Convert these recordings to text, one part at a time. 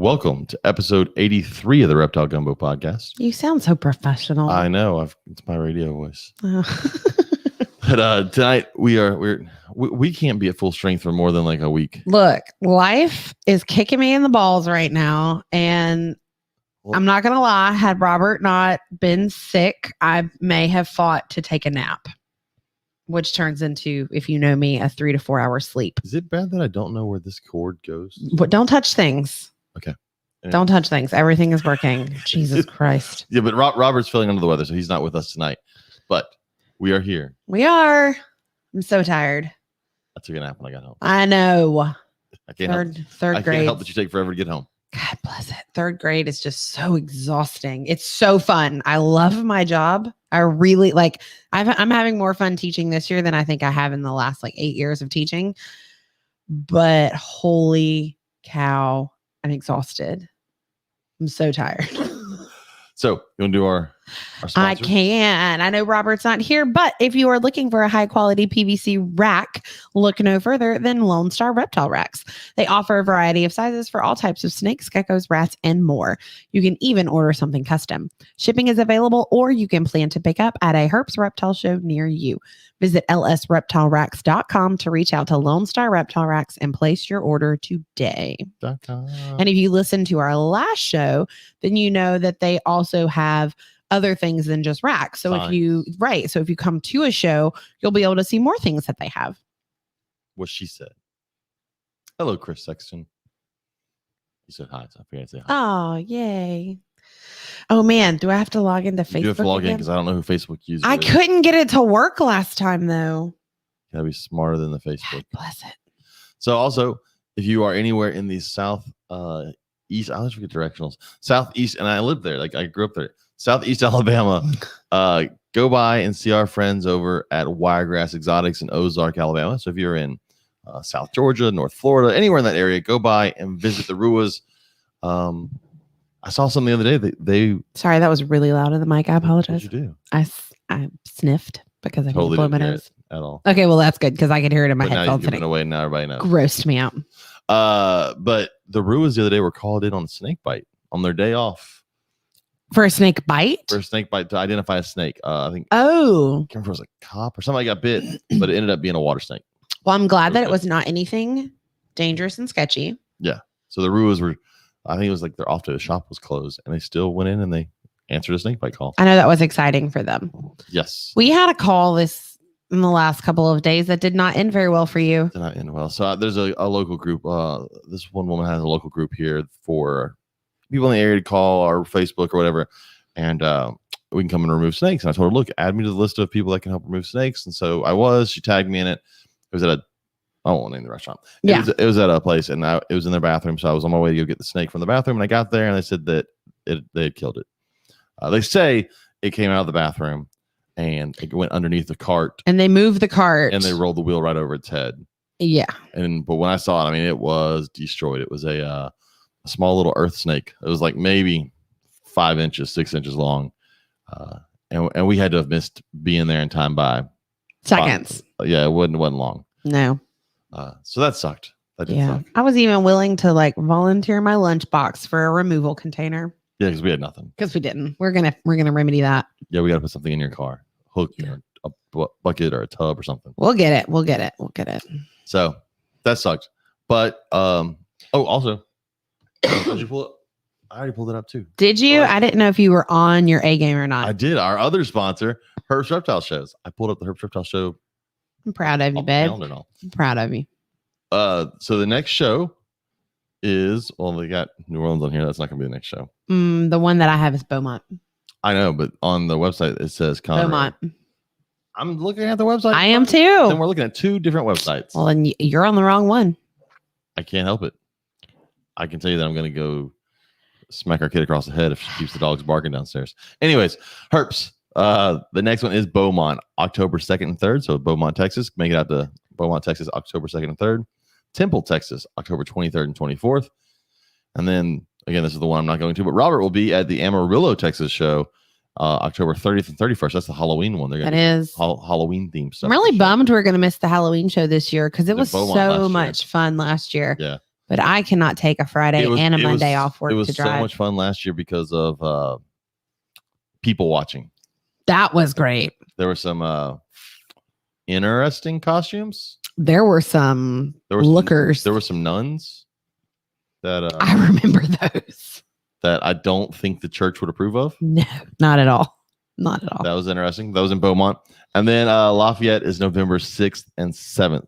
Welcome to episode 83 of the Reptile Gumbo podcast. You sound so professional. I know. It's my radio voice. But tonight we can't be at full strength for more than like a week. Look, life is kicking me in the balls right now. And I'm not going to lie. Had Robert not been sick, I may have fought to take a nap, which turns into, if you know me, a 3 to 4 hour sleep. Is it bad that I don't know where this cord goes? But don't touch things. Okay. Don't touch things. Everything is working. Jesus Christ. Yeah, but Robert's feeling under the weather, so he's not with us tonight. But we are here. We are. I'm so tired. I took a nap when I got home. I know. I can't help grade. Can't help that you take forever to get home. God bless it. Third grade is just so exhausting. It's so fun. I love my job. I really I'm having more fun teaching this year than I think I have in the last 8 years of teaching. But holy cow, I'm exhausted. I'm so tired. So, you want to do our sponsor? I can. I know Robert's not here, but if you are looking for a high quality PVC rack, look no further than Lone Star Reptile Racks. They offer a variety of sizes for all types of snakes, geckos, rats, and more. You can even order something custom. Shipping is available, or you can plan to pick up at a Herps Reptile Show near you. Visit lsreptileracks.com to reach out to Lone Star Reptile Racks and place your order today. And if you listen to our last show, then you know that they also have other things than just racks. So if you come to a show, you'll be able to see more things that they have. What she said. Hello, Chris Sexton. He said hi, so I forgot to say hi. Oh, yay. Oh man, do I have to log into Facebook? You have to log in because I don't know who Facebook uses. I couldn't get it to work last time though. You gotta be smarter than the Facebook. God bless it. So also, if you are anywhere in the south east, I always forget directionals. Southeast, and I lived there. I grew up there. Southeast Alabama. Go by and see our friends over at Wiregrass Exotics in Ozark, Alabama. So if you're in South Georgia, North Florida, anywhere in that area, go by and visit the Ruas. I saw something the other day. They Sorry, that was really loud in the mic. I apologize. What did you do? I sniffed because I Totally didn't blow my didn't hear nose it at all. Okay, well that's good because I could hear it in my But now headphones. you've given away. Now everybody knows. Grossed me out. But the Ruas the other day were called in on a snake bite on their day off. For a snake bite? For a snake bite to identify a snake. I think. Oh. I can't remember if it was a cop or somebody got bit, but it ended up being a water snake. Well, I'm glad that it was not anything dangerous and sketchy. Yeah. So the Ruas were, I think it was they're off to the shop was closed, and they still went in and they answered a snake bite call. I know that was exciting for them. Yes. We had a call in the last couple of days that did not end very well for you. Did not end well. So there's a local group. This one woman has a local group here for people in the area to call or Facebook or whatever, and we can come and remove snakes. And I told her, look, add me to the list of people that can help remove snakes. And so I was. She tagged me in it. It was at I won't name the restaurant. It was at a place, and it was in their bathroom. So I was on my way to go get the snake from the bathroom, and I got there, and they said that they had killed it. They say it came out of the bathroom, and it went underneath the cart. And they moved the cart. And they rolled the wheel right over its head. Yeah. But when I saw it, I mean, it was destroyed. It was a small little earth snake. It was maybe 5 inches, 6 inches long. And we had to have missed being there in time by seconds. Yeah, it wasn't long. No. So that sucked. That did suck. I was even willing to volunteer my lunchbox for a removal container. Yeah, because we had nothing. Because we didn't. We're gonna remedy that. Yeah, we got to put something in your car, hook, or a bucket or a tub or something. We'll get it. So that sucked. But also, did you pull it? I already pulled it up too. Did you? I didn't know if you were on your A game or not. I did. Our other sponsor, Herps Reptile Shows. I pulled up the Herps Reptile Show. I'm proud of you, babe. I'm proud of you. So the next show is, they got New Orleans on here. That's not going to be the next show. The one that I have is Beaumont. I know, but on the website it says Conroe. Beaumont. I'm looking at the website. I am too. Then we're looking at two different websites. Well, then you're on the wrong one. I can't help it. I can tell you that I'm going to go smack our kid across the head if she keeps the dogs barking downstairs. Anyways, Herps. The next one is Beaumont, October 2nd and 3rd. So Beaumont, Texas. Make it out to Beaumont, Texas, October 2nd and 3rd. Temple, Texas, October 23rd and 24th. And then, again, this is the one I'm not going to, but Robert will be at the Amarillo, Texas show October 30th and 31st. That's the Halloween one. That is Halloween themed stuff. I'm really bummed we're going to miss the Halloween show this year because it was so much fun last year. Yeah. But I cannot take a Friday and a Monday off work It was to drive. so much fun last year because of people watching. That was great. There were some interesting costumes. There were some lookers. There were some nuns that I remember those. That I don't think the church would approve of. No, not at all. Not at all. That was interesting. That was in Beaumont. And then Lafayette is November 6th and 7th.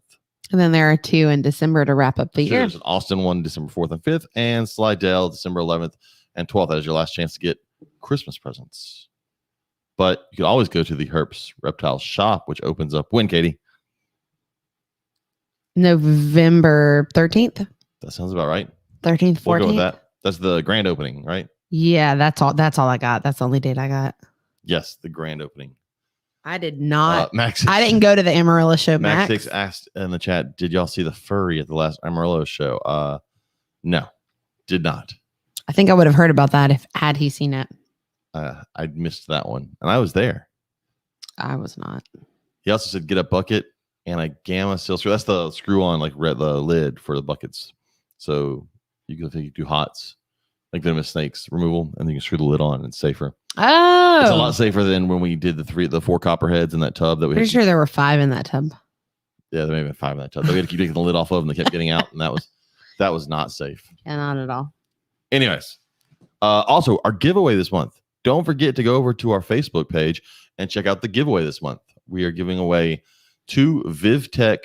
And then there are 2 in December to wrap up the year. There's an Austin one December 4th and 5th, and Slidell December 11th and 12th. That is your last chance to get Christmas presents. But you can always go to the Herps Reptile Shop, which opens up when, Katie? November 13th. That sounds about right. 13th, 14th. We'll go with that. That's the grand opening, right? Yeah, that's all I got. That's the only date I got. Yes, the grand opening. I did not. Max, I didn't go to the Amarillo show. Max 6 asked in the chat, did y'all see the furry at the last Amarillo show? No, did not. I think I would have heard about that had he seen it. I missed that one, and I was there. I was not. He also said get a bucket and a gamma seal screw. That's the screw on the lid for the buckets. So you can do HOTS, like venomous snakes removal, and then you can screw the lid on and it's safer. Oh, It's a lot safer than when we did the 4 copper heads in that tub that we pretty sure there were 5 in that tub. Yeah, there may have been 5 in that tub. We had to keep taking the lid off of and they kept getting out, and that was not safe. Yeah, not at all. Anyways, also our giveaway this month. Don't forget to go over to our Facebook page and check out the giveaway this month. We are giving away 2 VivTech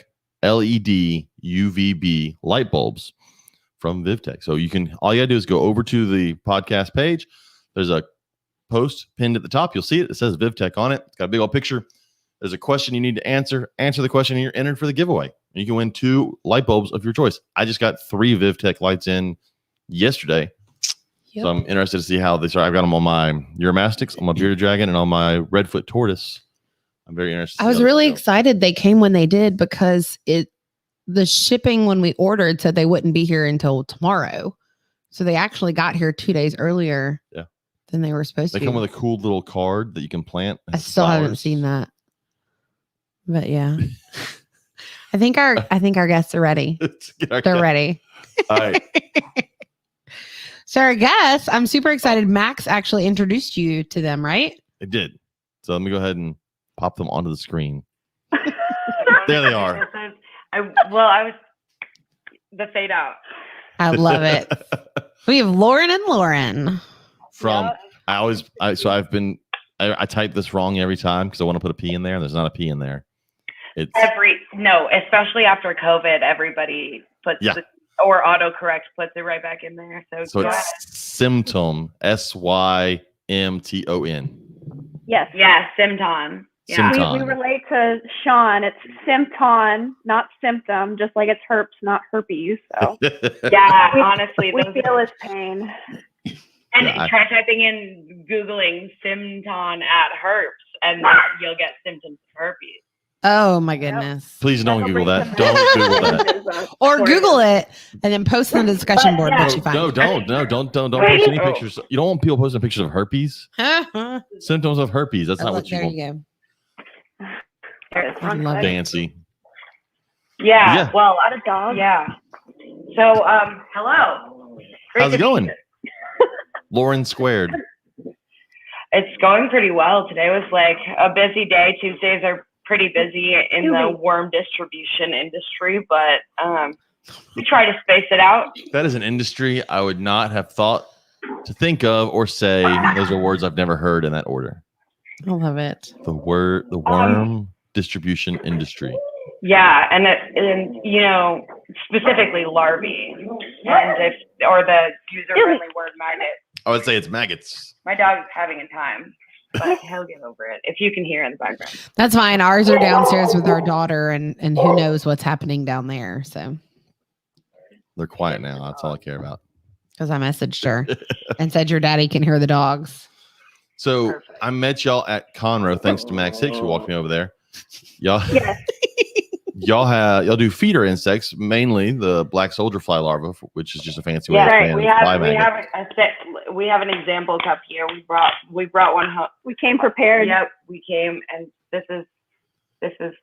LED UVB light bulbs from VivTech. So all you gotta do is go over to the podcast page. There's a post pinned at the top. You'll see it. It says VivTech on it. It's got a big old picture. There's a question you need to answer. Answer the question and you're entered for the giveaway. And you can win 2 light bulbs of your choice. I just got 3 VivTech lights in yesterday. Yep. So I'm interested to see how they start. I've got them on my Uromastics, on my bearded dragon, and on my redfoot tortoise. I'm very interested. I was really excited they came when they did because the shipping when we ordered said they wouldn't be here until tomorrow. So they actually got here 2 days earlier than they were supposed to. They come with a cool little card that you can plant. I still haven't seen that. But yeah. I think our guests are ready. They're ready. All right. So our guests, I'm super excited. Max actually introduced you to them, right? I did. So let me go ahead and pop them onto the screen. There they are. I was the fade out. I love it. We have Lauren and Lauren. I type this wrong every time because I want to put a P in there, and there's not a P in there. Especially after COVID, everybody puts or autocorrect puts it right back in there. So it's Symton, Symton. Yes. Yeah, Symton. Yeah. We relate to Sean. It's Symton, not symptom, just like it's herps, not herpes. So yeah, honestly, we feel his pain. And try typing in Googling Symton at herps, and you'll get symptoms of herpes. Oh my goodness. Please don't Google that. Don't Google that. Or Google it and then post on the discussion board what you find. No, don't post any pictures. You don't want people posting pictures of herpes. Symptoms of herpes. That's not what you want. There you go. Fancy. Yeah. Well, a lot of dogs. Yeah. So, hello. How's it going? Lauren squared. It's going pretty well. Today was like a busy day. Tuesdays are pretty busy in the worm distribution industry, but we try to space it out. That is an industry I would not have thought to think of or say. Those are words I've never heard in that order. I love it. The worm distribution industry. Yeah, and specifically larvae, and or the user-friendly word maggot. I would say it's maggots. My dog is having a time, but he'll get over it. If you can hear in the background, that's fine. Ours are downstairs with our daughter, and who knows what's happening down there. So they're quiet now. That's all I care about. Because I messaged her and said your daddy can hear the dogs. So I met y'all at Conroe thanks to Max Hicks who walked me over there. Y'all do feeder insects, mainly the black soldier fly larva, which is just a fancy way of saying fly maggot. We have an example cup here. We brought one home. We came prepared. Yep, we came, and this is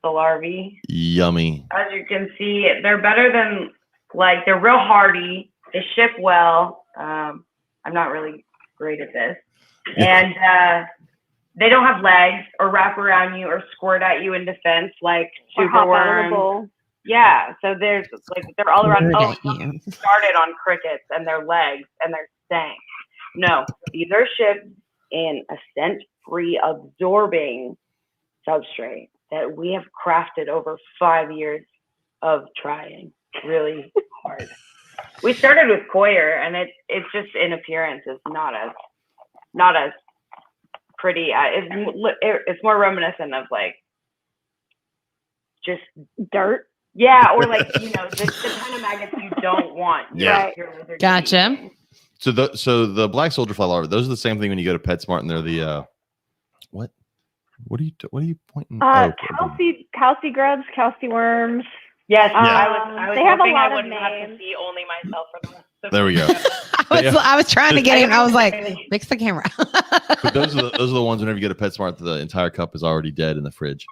the larvae. Yummy. As you can see, they're better than Like, they're real hardy. They ship well. I'm not really great at this. And they don't have legs or wrap around you or squirt at you in defense like superworms. Yeah, so they're all around. Oh, it started on crickets and their legs and their stank. No, these are shipped in a scent-free absorbing substrate that we have crafted over 5 years of trying really hard. We started with coir, and it's just in appearance is not as pretty. It's more reminiscent of like just dirt. Yeah, or like the kind of maggots you don't want. Yeah, gotcha. So the black soldier fly larvae, those are the same thing when you go to PetSmart, and they're the what? What are you pointing? Calci grubs, calci worms. Yes, yeah. I was they have a hoping lot I wouldn't of have names. to see only myself for the rest of There we go. I was trying to get him. I was like, fix the camera. But those are the ones. Whenever you go to PetSmart, the entire cup is already dead in the fridge.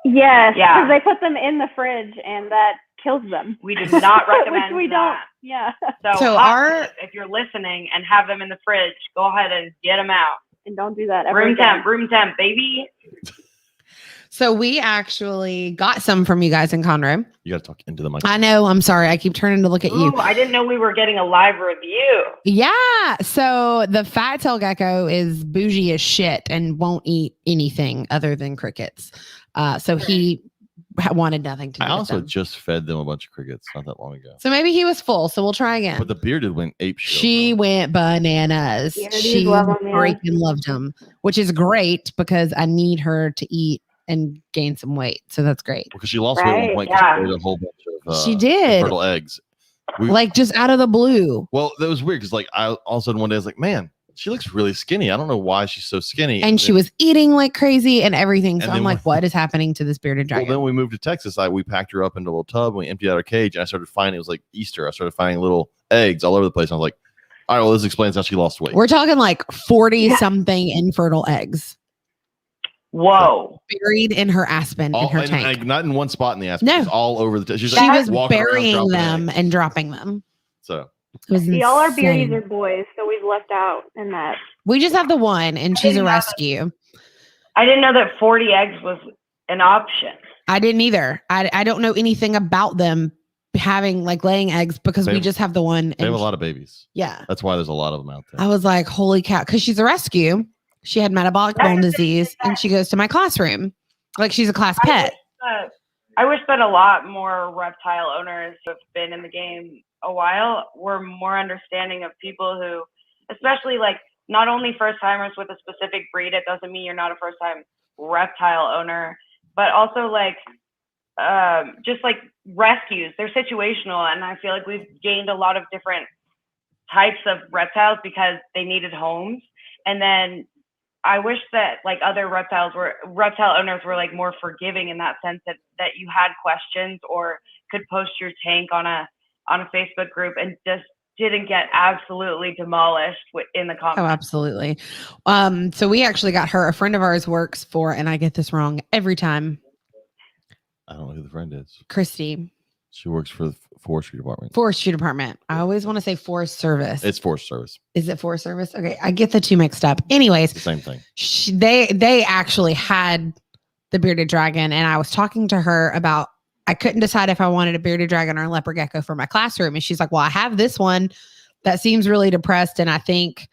Yes, Yeah. because they put them in the fridge and that kills them. We do not recommend Which we that. don't. Yeah. So if you're listening and have them in the fridge, go ahead and get them out. And don't do that ever Room again. room temp, baby. So we actually got some from you guys in Conroe. You got to talk into the mic. I know. I'm sorry. I keep turning to look at you. Ooh, I didn't know we were getting a live review. Yeah. So the fat tail gecko is bougie as shit and won't eat anything other than crickets. So he wanted nothing to do I with also them. just fed them a bunch of crickets not that long ago. So maybe he was full. So we'll try again. But the bearded went ape shit. She went bananas. Yeah, She love 'em, yeah. freaking loved him, which is great because I need her to eat and gain some weight. So that's great. Because she lost weight at one point. Yeah. She ate a whole bunch of She did. fertile eggs. Like just out of the blue. Well, that was weird because like I all of a sudden one day I was like, man, she looks really skinny. I don't know why she's so skinny. And she was eating like crazy and everything. So And I'm then like, what is happening to this bearded Well, dragon? then we moved to Texas. We packed her up into a little tub and we emptied out her cage. And I started finding, it was like Easter. I started finding little eggs all over the place. And I was like, all right, well, this explains how she lost weight. We're talking like 40 something infertile eggs Whoa. buried in her aspen in her tank. Like, not in one spot in the aspen. No. Just all over the She's She like was walking around burying dropping them eggs. and dropping them. So It was See, all our insane. beardies are boys, so we've left out in that. We just have the one and she's a rescue. I didn't know that 40 eggs was an option. I didn't either. I don't know anything about them having like laying eggs because we They- just have the one. they have a And lot of babies. yeah. That's why there's a lot of them out there. I was like, holy cow. Because she's a rescue. She had metabolic bone disease and she goes to my classroom. Like she's a class pet. I wish that a lot more reptile owners who have been in the game a while were more understanding of people who, especially like not only first timers with a specific breed, it doesn't mean you're not a first time reptile owner, but also like just like rescues. They're situational, and I feel like we've gained a lot of different types of reptiles because they needed homes. And then I wish that like other reptile owners were like more forgiving in that sense, that you had questions or could post your tank on a Facebook group and just didn't get absolutely demolished in the comments. Oh, absolutely. So we actually got her. A friend of ours works for, and I get this wrong every time, I don't know who the friend is. Christy, She works for the forestry department. Forestry Department. I always want to say Forest Service. It's Forest Service. Is it Forest Service? Okay, I get the two mixed up. Anyways, It's the same thing. they actually had the bearded dragon, and I was talking to her about, I couldn't decide if I wanted a bearded dragon or a leopard gecko for my classroom. And she's like, well, I have this one that seems really depressed and I think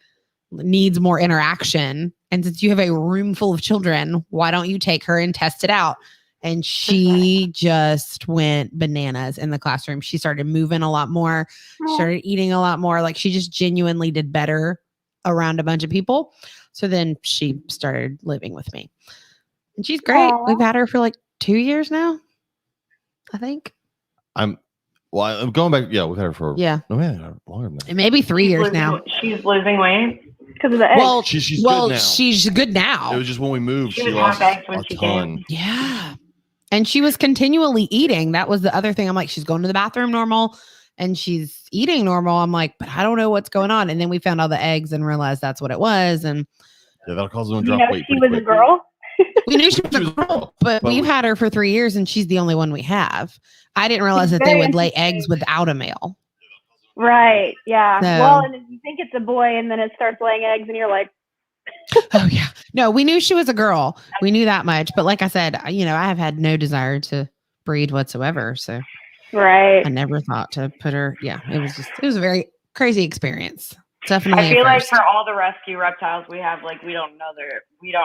needs more interaction. And since you have a room full of children, why don't you take her and test it out? And she just went bananas in the classroom. She started moving a lot more, started eating a lot more. Like she just genuinely did better around a bunch of people. So then she started living with me. And she's great. Aw. We've had her for like 2 years now, I think. I'm going back. Yeah, we've had her for no man longer than that. It may be 3 years now. She's losing weight. Because of the eggs. Well, She's well, good now. she's good now. It was just when we moved, She she was lost half eggs when a she ton. came. Yeah. And she was continually eating. That was the other thing. I'm like, she's going to the bathroom normal and she's eating normal. I'm like, but I don't know what's going on. And then we found all the eggs and realized that's what it was. And Yeah, that'll cause them to you drop know weight. she pretty was a quick. girl. We knew she was a girl, but we've had her for 3 years and she's the only one we have. I didn't realize that they very would lay interesting. eggs without a male. Right. Yeah. So- Well, and you think it's a boy, and then it starts laying eggs, and you're like, Oh yeah. No, we knew she was a girl. We knew that much. But like I said, I have had no desire to breed whatsoever. So right. I never thought to put her. Yeah, it was a very crazy experience. Definitely. I feel a like first. for all the rescue reptiles we have, like we don't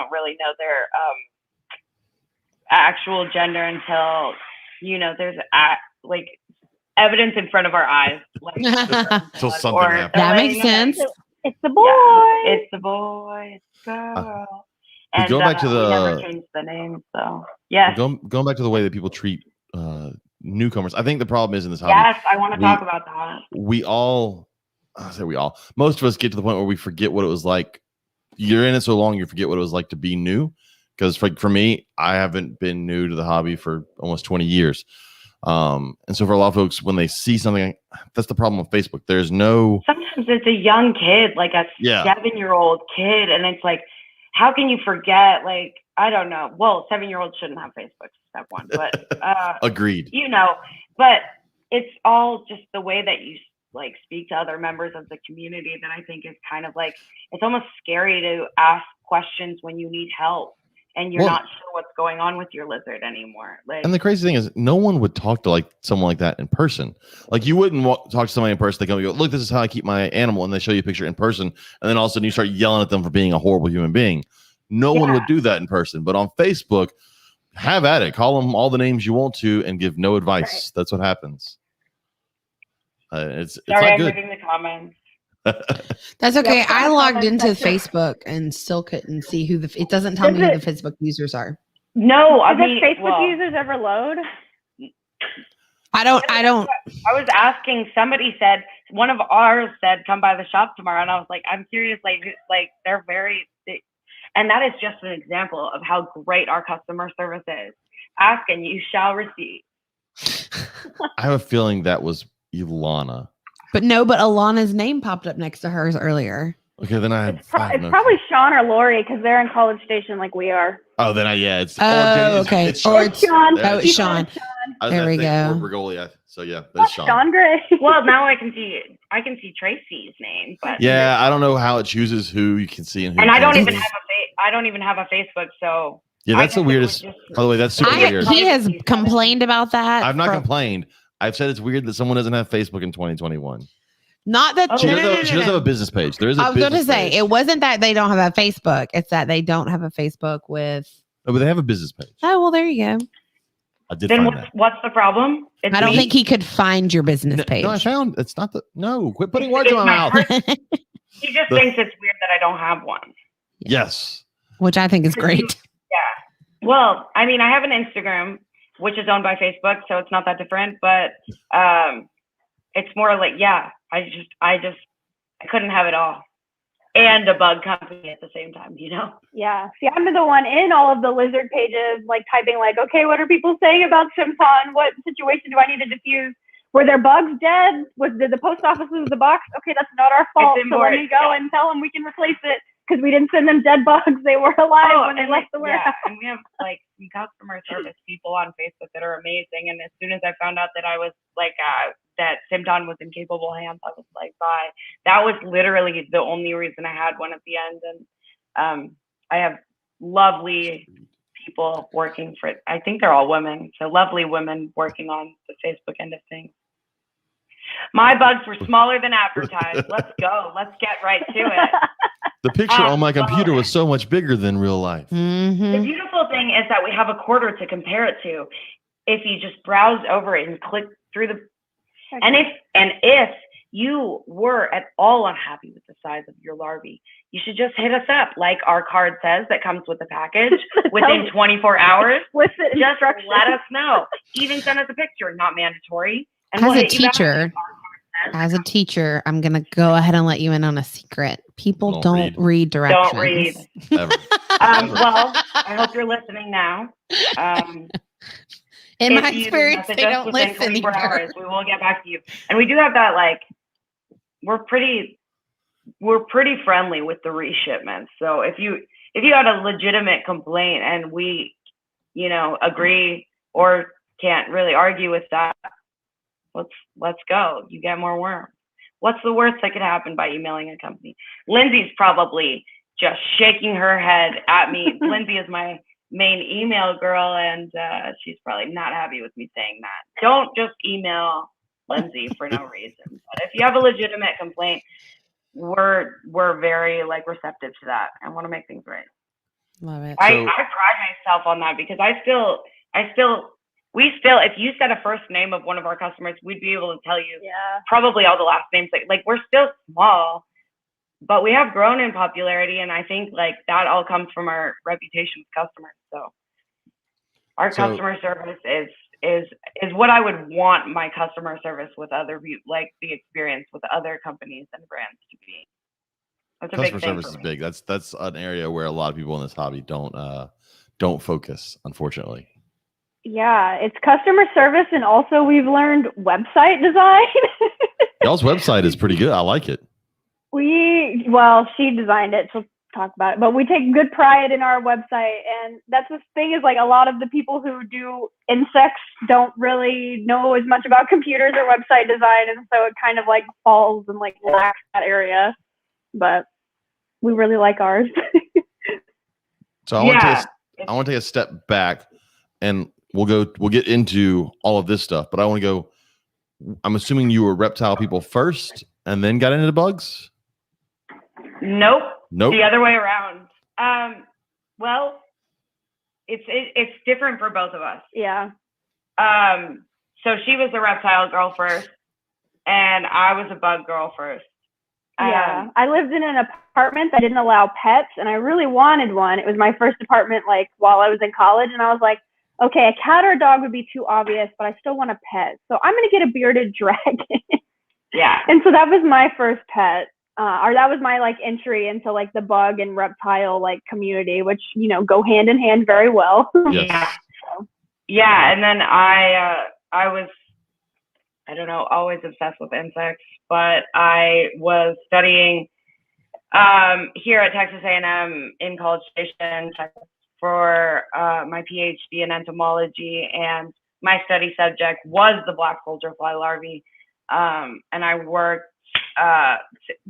really know their actual gender until there's like evidence in front of our eyes. Like, Until something happens. That they're makes laying an egg. sense. It's the boy. Yeah, it's the boy, it's the girl. but And go back to we the- never changed the name, so yes. Going back to the way that people treat newcomers, I think the problem is in this hobby. Yes, I want to talk about that. Most of us get to the point where we forget what it was like. You're in it so long, you forget what it was like to be new. Because for me, I haven't been new to the hobby for almost 20 years. And so for a lot of folks, when they see something, that's the problem with Facebook. There's no. Sometimes it's a young kid, like a 7-year-old kid, and it's like, how can you forget? Like, I don't know. Well, 7-year-olds shouldn't have Facebook, step one. But Agreed. But it's all just the way that you like speak to other members of the community that I think is kind of like, it's almost scary to ask questions when you need help and you're not sure what's going on with your lizard anymore. Like, and the crazy thing is, no one would talk to like someone like that in person. Like you wouldn't talk to somebody in person. They come and go, look, this is how I keep my animal, and they show you a picture in person, and then all of a sudden you start yelling at them for being a horrible human being. No one would do that in person, but on Facebook, have at it. Call them all the names you want to, and give no advice. Right. That's what happens. It's sorry, not I'm good. reading the comments. That's okay. I logged into Facebook and still couldn't see who it doesn't tell me who the Facebook users are. No, I mean, Facebook users ever load? I don't. I was asking. Somebody said one of ours said, "Come by the shop tomorrow," and I was like, "I'm curious." Like they're very, and that is just an example of how great our customer service is. Ask and you shall receive. I have a feeling that was Ilana. But Alana's name popped up next to hers earlier. Okay, then I had it's probably Sean or Lori because they're in College Station like we are. Oh, then it's okay. It's or it's Sean. Oh, it's Sean. There we go. Regalia. So yeah, that's Sean. Sean Gray. Well, now I can see Tracy's name, but yeah, I don't know how it chooses who you can see and who. And I don't see. even have a Facebook, so yeah, that's the weirdest. By the way, that's super weird. He has complained about that. I've not complained. I've said it's weird that someone doesn't have Facebook in 2021. Not that she does have a business page. There is a I was going to say, it wasn't that they don't have a Facebook. It's that they don't have a Facebook with. Oh, but they have a business page. Oh, well, there you go. I did then find that. What's the problem? I don't think he could find your business page. No, I found it's not the. No, quit putting words in my mouth. He just thinks it's weird that I don't have one. Yes. Which I think is great. Yeah. Well, I mean, I have an Instagram, which is owned by Facebook, so it's not that different, but it's more like, I couldn't have it all. And a bug company at the same time, Yeah. See, I'm the one in all of the lizard pages, like typing like, okay, what are people saying about Symton? What situation do I need to diffuse? Were their bugs dead? Did the post office lose the box? Okay, that's not our fault. So let me go and tell them we can replace it because we didn't send them dead bugs. They were alive when they left the warehouse. Yeah, and we have like some customer service people on Facebook that are amazing. And as soon as I found out that I was like that Symton was in capable hands, I was like, bye. That was literally the only reason I had one at the end. And I have lovely people working for it. I think they're all women. So lovely women working on the Facebook end of things. My bugs were smaller than advertised. Let's go. Let's get right to it. The picture on my computer was so much bigger than real life. Mm-hmm. The beautiful thing is that we have a quarter to compare it to. If you just browse over it and click through the, and if you were at all unhappy with the size of your larvae, you should just hit us up, like our card says that comes with the package within 24 hours. Just let us know. Even send us a picture, not mandatory. And As a teacher, I'm going to go ahead and let you in on a secret. People don't read directions. Don't read. Ever. Well, I hope you're listening now. In my experience, they don't listen either. Hours, we will get back to you. And we do have that, like, we're pretty friendly with the reshipments. So if if you had a legitimate complaint and we, agree or can't really argue with that, let's go. You get more worms. What's the worst that could happen by emailing a company? Lindsay's probably just shaking her head at me. Lindsay is my main email girl, and she's probably not happy with me saying that. Don't just email Lindsay for no reason. But if you have a legitimate complaint, we're very receptive to that and want to make things right. Love it. I pride myself on that because we still, if you said a first name of one of our customers, we'd be able to tell you probably all the last names. Like we're still small, but we have grown in popularity, and I think that all comes from our reputation with customers. So our customer service is what I would want my customer service with other people, the experience with other companies and brands to be. That's a big thing. Customer service is big. That's an area where a lot of people in this hobby don't focus, unfortunately. Yeah, it's customer service, and also we've learned website design. Y'all's website is pretty good. I like it. She designed it. She'll talk about it, but we take good pride in our website, and that's the thing is a lot of the people who do insects don't really know as much about computers or website design, and so it kind of falls and lacks that area. But we really like ours. So I want to take a step back, and we'll get into all of this stuff, but I want to go. I'm assuming you were reptile people first and then got into bugs? Nope. The other way around. Well, it's different for both of us. Yeah. So she was a reptile girl first, and I was a bug girl first. Yeah. I lived in an apartment that didn't allow pets, and I really wanted one. It was my first apartment, while I was in college, and I was like, okay, a cat or a dog would be too obvious, but I still want a pet. So I'm going to get a bearded dragon. Yeah. And so that was my first pet. Or that was my entry into the bug and reptile community, which go hand in hand very well. Yes. Yeah, and then I was, I don't know, always obsessed with insects, but I was studying here at Texas A&M in College Station, Texas, for my PhD in entomology, and my study subject was the black soldier fly larvae, and I worked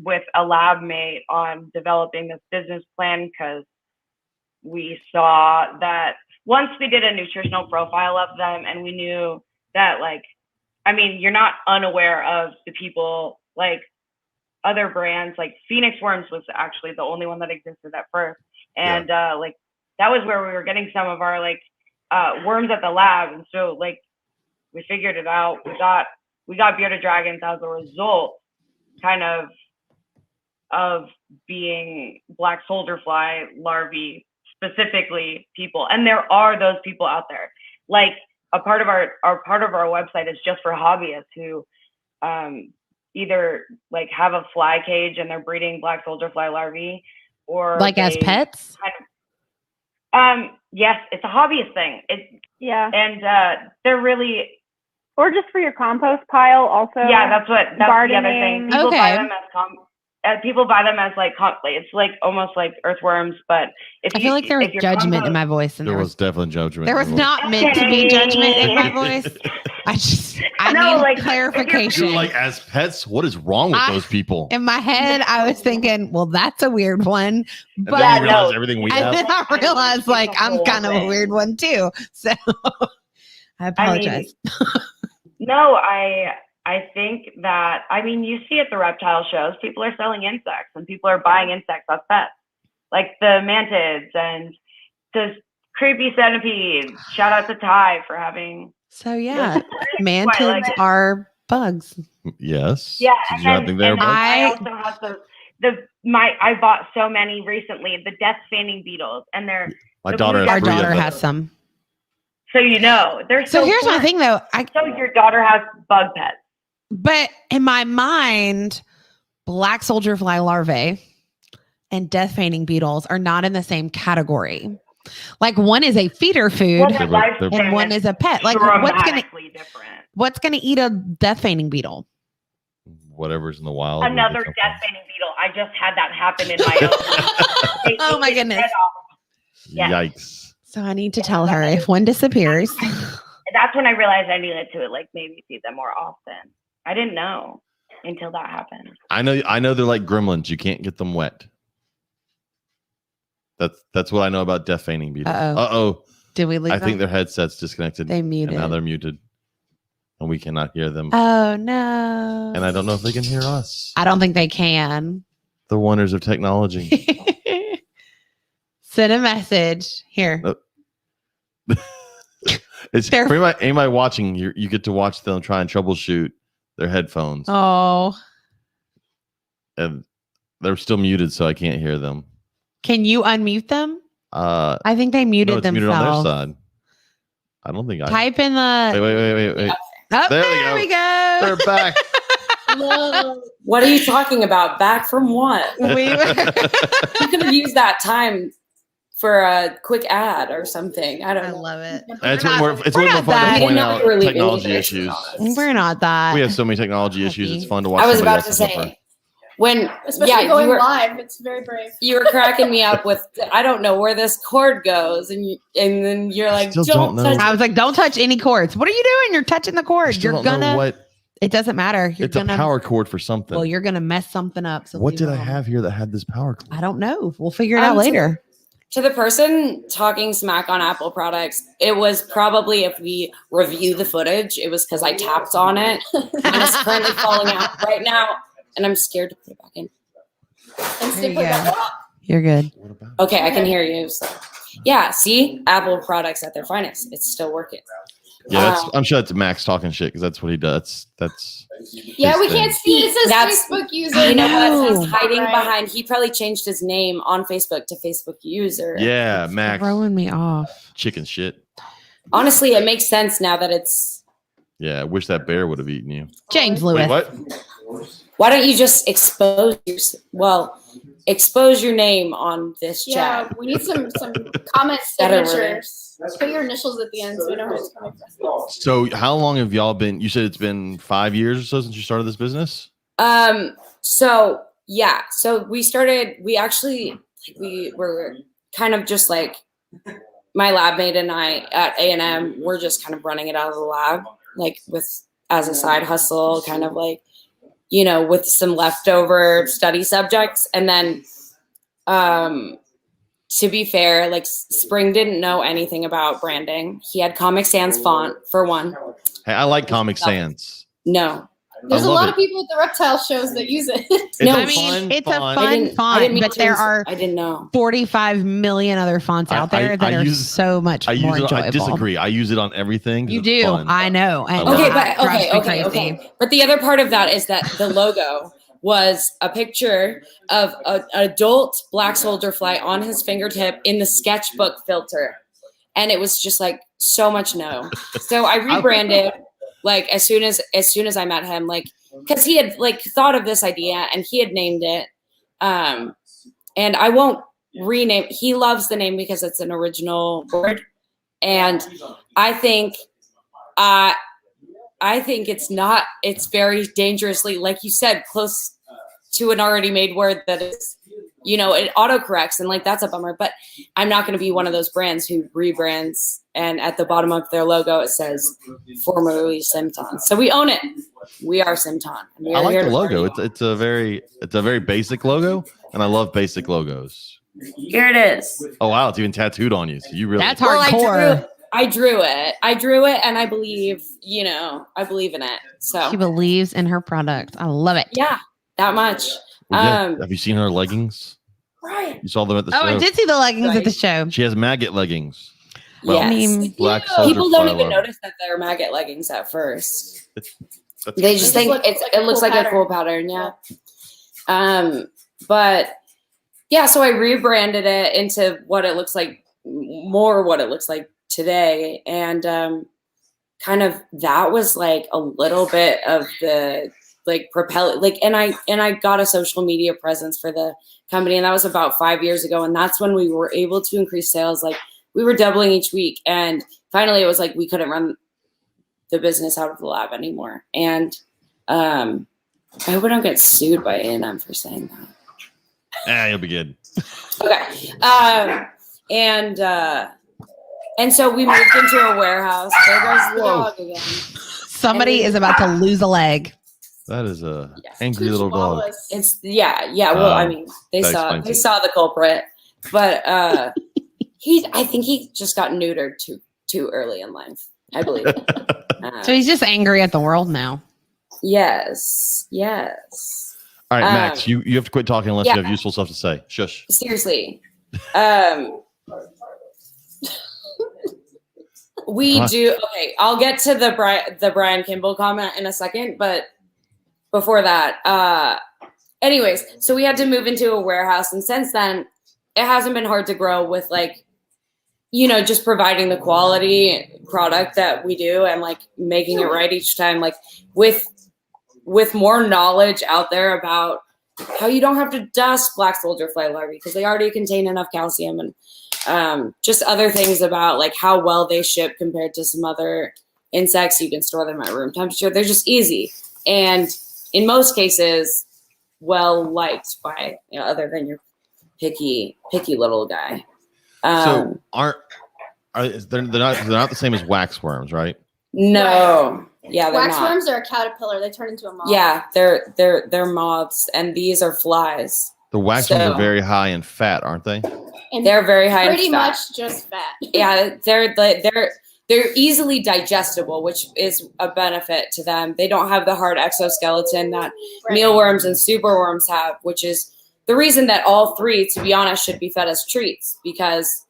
with a lab mate on developing this business plan because we saw that once we did a nutritional profile of them and we knew that you're not unaware of the people, other brands, Phoenix Worms was actually the only one that existed at first, and that was where we were getting some of our worms at the lab, and so we figured it out. We got bearded dragons as a result kind of being black soldier fly larvae, specifically people. And there are those people out there. A part of our website is just for hobbyists who either have a fly cage and they're breeding black soldier fly larvae, or as pets. Yes, it's a hobbyist thing. And they're really. Or just for your compost pile, also. Yeah, that's the other thing. People buy them as people buy them as it's almost like earthworms, but I feel there was judgment in my voice, and there was definitely judgment. There was not meant to be judgment in my voice. I need clarification. You're as pets, what is wrong with those people? In my head, I was thinking, well, that's a weird one, but then you realize everything we have. And then I realized I'm kind of a weird one too. So I apologize. No, I think that, you see at the reptile shows, people are selling insects and people are buying insects as pets, like the mantids and the creepy centipedes. Shout out to Ty for having. So yeah, mantids are bugs. Yes. Yeah. I think they're bugs? I also have I bought so many recently, the death feigning beetles, and our daughter has some. So they're so here's my thing though. So your daughter has bug pets. But in my mind, black soldier fly larvae and death feigning beetles are not in the same category. One is a feeder food and one is a pet. What's gonna eat a death feigning beetle? whatever's in the wild. will Another get some death fun. feigning beetle. I just had that happen in my own. Oh my goodness. Yeah. Yikes. So I need to tell her if one disappears. That's when I realized I needed to like maybe feed them more often. I didn't know until that happened. I know they're like gremlins. You can't get them wet. That's what I know about death feigning beetles. Uh-oh. Did we lose I think them? their headset's disconnected. They muted. And now they're muted. And we cannot hear them. Oh no. And I don't know if they can hear us. I don't think they can. The wonders of technology. Send a message. Here. It's They're- pretty much anybody watching, you get to watch them try and troubleshoot their headphones. Oh. And they're still muted, so I can't hear them. Can you unmute them? I think they No, muted it's themselves. muted on their side. I don't think I. Type in the. Wait. Oh, There there we we go. They're back. What are you talking about? Back from what? We You could have used that time for a quick ad or something. I don't I know. love it. It's We're way not- more. It's we're way more not fun that- to point I didn't know out you were leaving technology either, issues. We're not that. We have so many technology issues. It's fun to watch. I was somebody about to else suffer. say, when Especially you going were, live, it's very brave. you were cracking me up with, I don't know where this cord goes, and then you're like, Still don't know. touch I was like, don't touch any cords. What are you doing? You're touching the I cord. still You're don't know gonna. what. It doesn't matter. You're It's gonna. a power cord for something. Well, you're gonna mess something up. So What leave did it I alone. have here that had this power cord? I don't know. We'll figure it out later. To the person talking smack on Apple products, it was probably, if we review the footage, it was because I tapped on it and it's currently falling out right now, and I'm scared to put it back in. And There you stick with go. that. You're good. What about? Okay, I can hear you. So. Yeah, see, Apple products at their finest. It's still working. Yeah, I'm sure that's Max talking shit because that's what he does. That's Yeah, his we thing. can't see. It says That's- Facebook user. You know what? No. He's hiding Right. behind. He probably changed his name on Facebook to Facebook user. Yeah, Max Throwing me off. chicken shit. Honestly, it makes sense now that it's. Yeah, I wish that bear would have eaten you. James Wait, Lewis. what? Why don't you just expose your name on this Yeah, chat? we need some comment Better signatures. Put your initials at the end so we know who it's coming from. So, how long have y'all been? You said it's been 5 years or so since you started this business. So yeah, so we were kind of just like my lab mate and I at A&M. We're just kind of running it out of the lab, like as a side hustle, kind of like, with some leftover study subjects. And then, to be fair, like Spring didn't know anything about branding. He had Comic Sans font for one. Hey, I like Comic Sans. No. There's a love lot it. of people at the reptile shows that use it. It's No, a I mean, fun it's a font. fun- I didn't font, mean but to there ins- are I didn't know. 45 million other fonts out there that are so much I more use it. enjoyable. I disagree. I use it on everything. 'cause You it's do. fun. I know. And I love Okay, it. but drives me okay. crazy. But the other part of that is that the logo was a picture of an adult black soldier fly on his fingertip in the sketchbook filter, and it was just like so much no. So I rebranded like as soon as I met him, like because he had like thought of this idea and he had named it, and I won't rename. He loves the name because it's an original word, and I think it's very dangerously, like you said, close to an already made word that is, it autocorrects, and like that's a bummer. But I'm not going to be one of those brands who rebrands and at the bottom of their logo it says formerly Symton. So we own it. We are Symton. I like the logo. It's a very basic logo, and I love basic logos. Here it is. Oh wow, it's even tattooed on you. So you really That's Well, hardcore. I drew it, and I believe, I believe in it. So She believes in her product. I love it. yeah, that much. Yeah. Have you seen her leggings? Right. You saw them at the Oh, show. I did see the leggings at the show. She has maggot leggings. Well, I yes. mean, Black Yeah. soldier People don't fly even logo. notice that they're maggot leggings at first. That's- They just think It looks like a it looks cool like a pattern. cool pattern, yeah. But yeah, so I rebranded it into what it looks like today, and kind of that was like a little bit of the like propel, like, and I got a social media presence for the company, and that was about 5 years ago, and that's when we were able to increase sales. Like we were doubling each week, and finally it was like we couldn't run the business out of the lab anymore, and I hope I don't get sued by A&M for saying that. You'll be good. Okay. And so we moved into a warehouse. There goes the dog again. Somebody is about to lose a leg. That is a Yeah. angry little dog. It's well, I mean, they saw the culprit, but I think he just got neutered too early in life. I believe. So he's just angry at the world now. Yes. All right, Max, you have to quit talking unless you have useful stuff to say. Shush. Seriously. We do. Okay, I'll get to the Brian Kimball comment in a second, but before that, anyways, so we had to move into a warehouse, and since then, it hasn't been hard to grow with like, just providing the quality product that we do and like making it right each time, like with more knowledge out there about how you don't have to dust black soldier fly larvae because they already contain enough calcium, and just other things about like how well they ship compared to some other insects. You can store them at room temperature. They're just easy. And in most cases, well liked by, other than your picky little guy. So they're not the same as waxworms, right? No. Yeah, they're not. Waxworms are a caterpillar. They turn into a moth. Yeah, they're moths, and these are flies. The waxworms are very high in fat, aren't they? And they're very high in fat. Pretty much just fat. Yeah, they're easily digestible, which is a benefit to them. They don't have the hard exoskeleton that mealworms and superworms have, which is the reason that all three, to be honest, should be fed as treats, because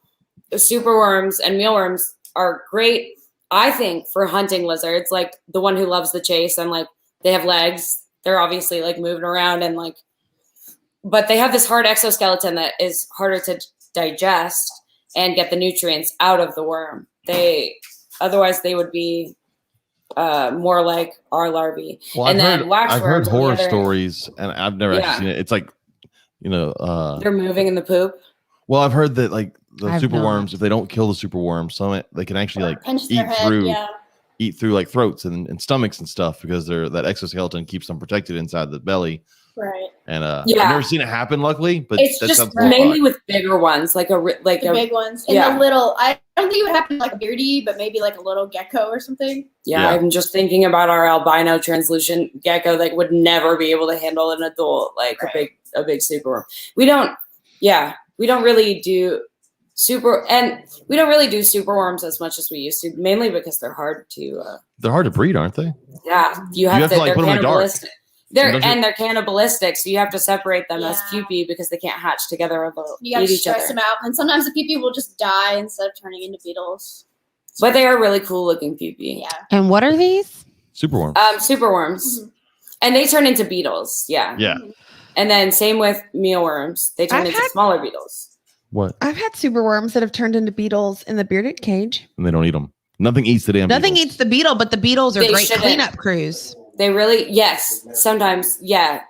the superworms and mealworms are great, I think, for hunting lizards, like the one who loves the chase, and like they have legs. They're obviously like moving around and like, but they have this hard exoskeleton that is harder to digest and get the nutrients out of the worm. Otherwise they would be more like our larvae. Well, and I've heard horror stories, and I've never actually seen it. It's like, they're moving in the poop. Well, I've heard that like the superworms, if they don't kill the superworm, they can actually like eat through like throats and stomachs and stuff, because that exoskeleton keeps them protected inside the belly. Right. And I've never seen it happen, luckily, but it's just mainly with bigger ones, like the big ones. And the little, I don't think it would happen like a beardy, but maybe like a little gecko or something. Yeah, I'm just thinking about our albino translucent gecko that would never be able to handle an adult, like a big superworm. We don't really do superworms as much as we used to, mainly because they're hard to breed, aren't they? Yeah, you have to like put them in the dark. They're cannibalistic, so you have to separate them as pupae because they can't hatch together or they'll you got to eat each other. stress them out, and sometimes the pupae will just die instead of turning into beetles. But they are really cool looking pupae. Yeah. And what are these? Superworms. Superworms, and they turn into beetles. Yeah. Yeah. And then same with mealworms, they turn into smaller beetles. What? I've had superworms that have turned into beetles in the bearded cage. And they don't eat them. Nothing eats the damn Nothing beetles. eats the beetle, but the beetles are great cleanup crews. They really, yes, sometimes, yeah.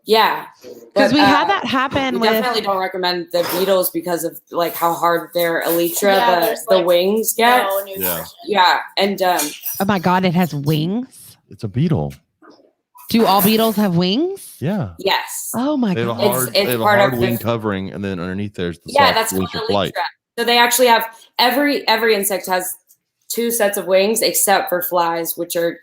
Because we had that happen. We definitely don't recommend the beetles because of like how hard their elytra, the wings get. Yeah, and oh my god, it has wings. It's a beetle. Do all beetles have wings? Yeah. Yes. Oh my god. They have a hard wing covering, and then underneath there's the that's wings called for flight. So they actually have every insect has 2 sets of wings except for flies, which are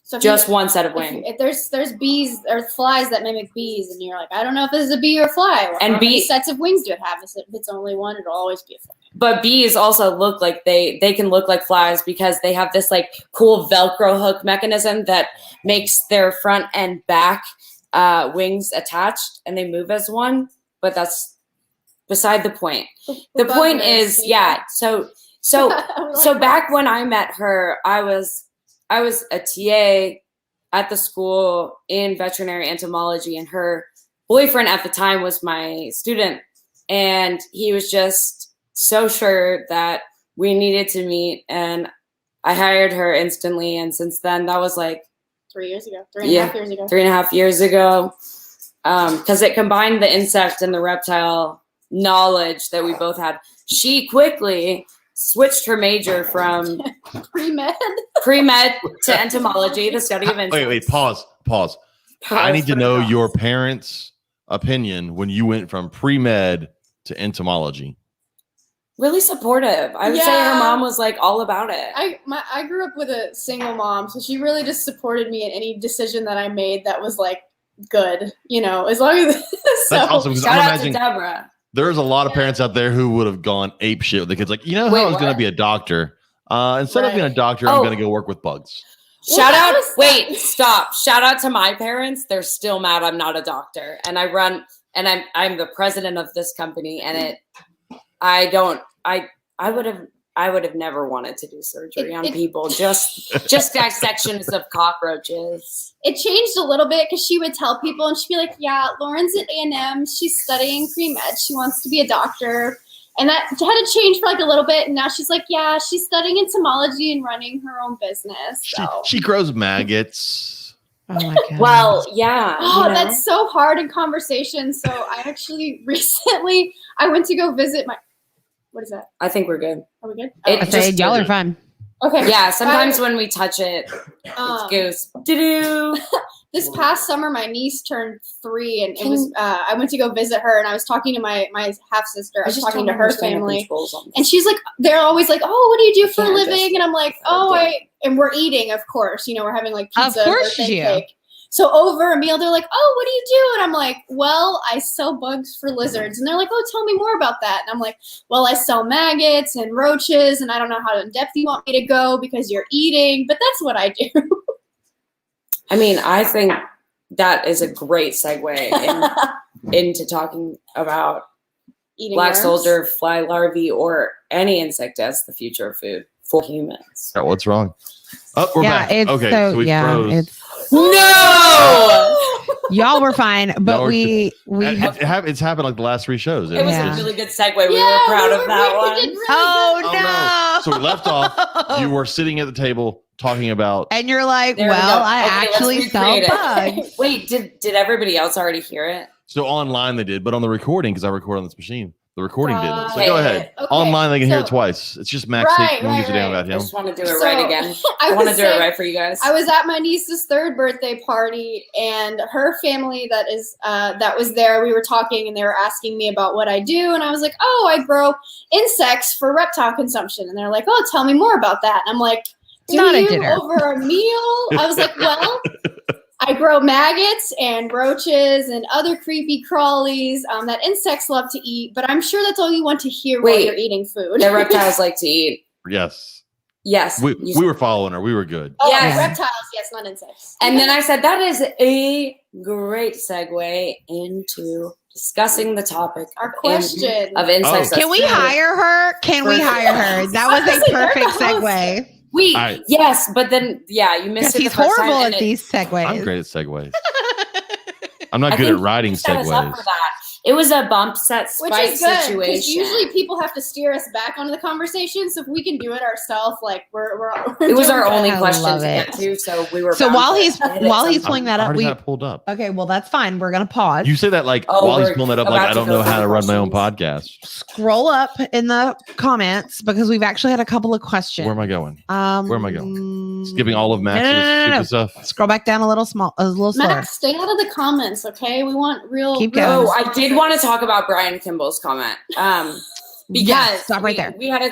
So just one set of wings. If there's bees or flies that mimic bees, and you're like, I don't know if this is a bee or a fly. Well, and how many sets of wings do it have? If it's only one, it'll always be a fly. But bees also look like they can look like flies because they have this like cool Velcro hook mechanism that makes their front and back wings attached, and they move as one. But that's beside the point. The point is, So back when I met her, I was a TA at the school in veterinary entomology, and her boyfriend at the time was my student, and he was just so sure that we needed to meet, and I hired her instantly. And since then, that was like 3 years ago, 3.5 years ago. 3.5 years ago, because it combined the insect and the reptile knowledge that we both had. She quickly switched her major from pre-med to entomology, the study of insects. Wait, pause. I need to know Reptiles. your parents' opinion when you went from pre-med to entomology. Really supportive. I would say her Yeah. mom was like all about it. I grew up with a single mom, so she really just supported me in any decision that I made that was like good, as long as That's awesome. Because Shout I'm out to imagining Deborah. there's a lot of parents out there who would have gone ape shit with the kids. Like, Wait, I was going what? to be a doctor. Instead of being a Right. doctor, I'm Oh. going to go work with bugs. Well, Shout that out. was- Wait, stop. Shout out to my parents. They're still mad I'm not a doctor, and I'm the president of this company, and I would have never wanted to do surgery on people. Just dissections of cockroaches. It changed a little bit because she would tell people and she'd be like, yeah, Lauren's at A&M. She's studying pre-med. She wants to be a doctor. And that had to change for like a little bit. And now she's like, yeah, she's studying entomology and running her own business. So. She grows maggots. Oh my god. Well, yeah. Oh, that's so hard in conversation. So I actually recently, I went to go visit what is that? I think we're good. Are we good? It I said just- y'all are fine. Okay. Yeah, sometimes when we touch it, Um, it goes doo-doo. This past summer, my niece turned 3, and it was. I went to go visit her, and I was talking to my half sister. I was talking to her family, and she's like, they're always like, "Oh, what do you do for a can't living?" just- And I'm like, "Oh, and we're eating, of course. We're having like pizza, Of course birthday you do. cake." So over a meal, they're like, "Oh, what do you do?" And I'm like, "Well, I sell bugs for lizards." And they're like, "Oh, tell me more about that." And I'm like, "Well, I sell maggots and roaches, and I don't know how in depth you want me to go because you're eating, but that's what I do." I mean, I think that is a great segue into talking about Eating black worms. soldier fly larvae or any insect as the future of food for humans. Oh, what's wrong? Oh, we're back. It's Okay, so we froze. it's No! y'all were fine, but Y'all were we It's happened like the last 3 shows. It was Yeah. a really good segue. We Yeah, were proud of that we one. did really oh good. no. So we left off. You were sitting at the table talking about. And you're like, There we well, go. I Okay, let's actually sell recreate it. bugs. Wait, did everybody else already hear it? So online they did, but on the recording, because I record on this machine, the recording didn't. So Right. go ahead. Okay, Online they can hear it so- twice. It's just Max Right, Hick. No one gives a damn right, about I him. just want to do it So, right again. I I want to was do it saying- right for you guys. I was at my niece's 3rd birthday party, and her family that was there. We were talking, and they were asking me about what I do, and I was like, "Oh, I grow insects for reptile consumption." And they're like, "Oh, tell me more about that." And I'm like, "Do Not a you dinner. over a meal?" I was like, "Well, I grow maggots and roaches and other creepy crawlies that insects love to eat, but I'm sure that's all you want to hear while Wait. you're eating food." The reptiles like to eat. Yes. Yes. We were following her. We were good. Oh, Yes. reptiles, yes, not insects. And then I said, that is a great segue into discussing the topic Our question. of insects. Oh. Can we hire her? Can we hire her? That was a Honestly, they're perfect the host. segue. We All right. yes, but then you Because missed it. he's the first horrible time, at and it- these segues. I'm great at segues. I'm not I good think at writing you set us up segues. for that. It was a bump set Which spike is good, because situation. usually people have to steer us back onto the conversation. So if we can do it ourselves, like we're it was doing our good. only I question love to it. get to, so we were. So bound while to he's hit it while he's sometime. pulling that I up, already we got it pulled up. okay. Well, that's fine. We're gonna pause. You say that like Oh, while he's we're pulling that up, like about I to don't go know how through to the run my own questions. podcast. Scroll up in the comments because we've actually had a couple of questions. Where am I going? Where am I going? Skipping all of No, Max's no, no, no. stupid stuff. Scroll back down a little slower. Max, stay out of the comments, okay? We want real. Keep real going. Oh, I did want to talk about Brian Kimball's comment. Because Yeah, stop right there. we had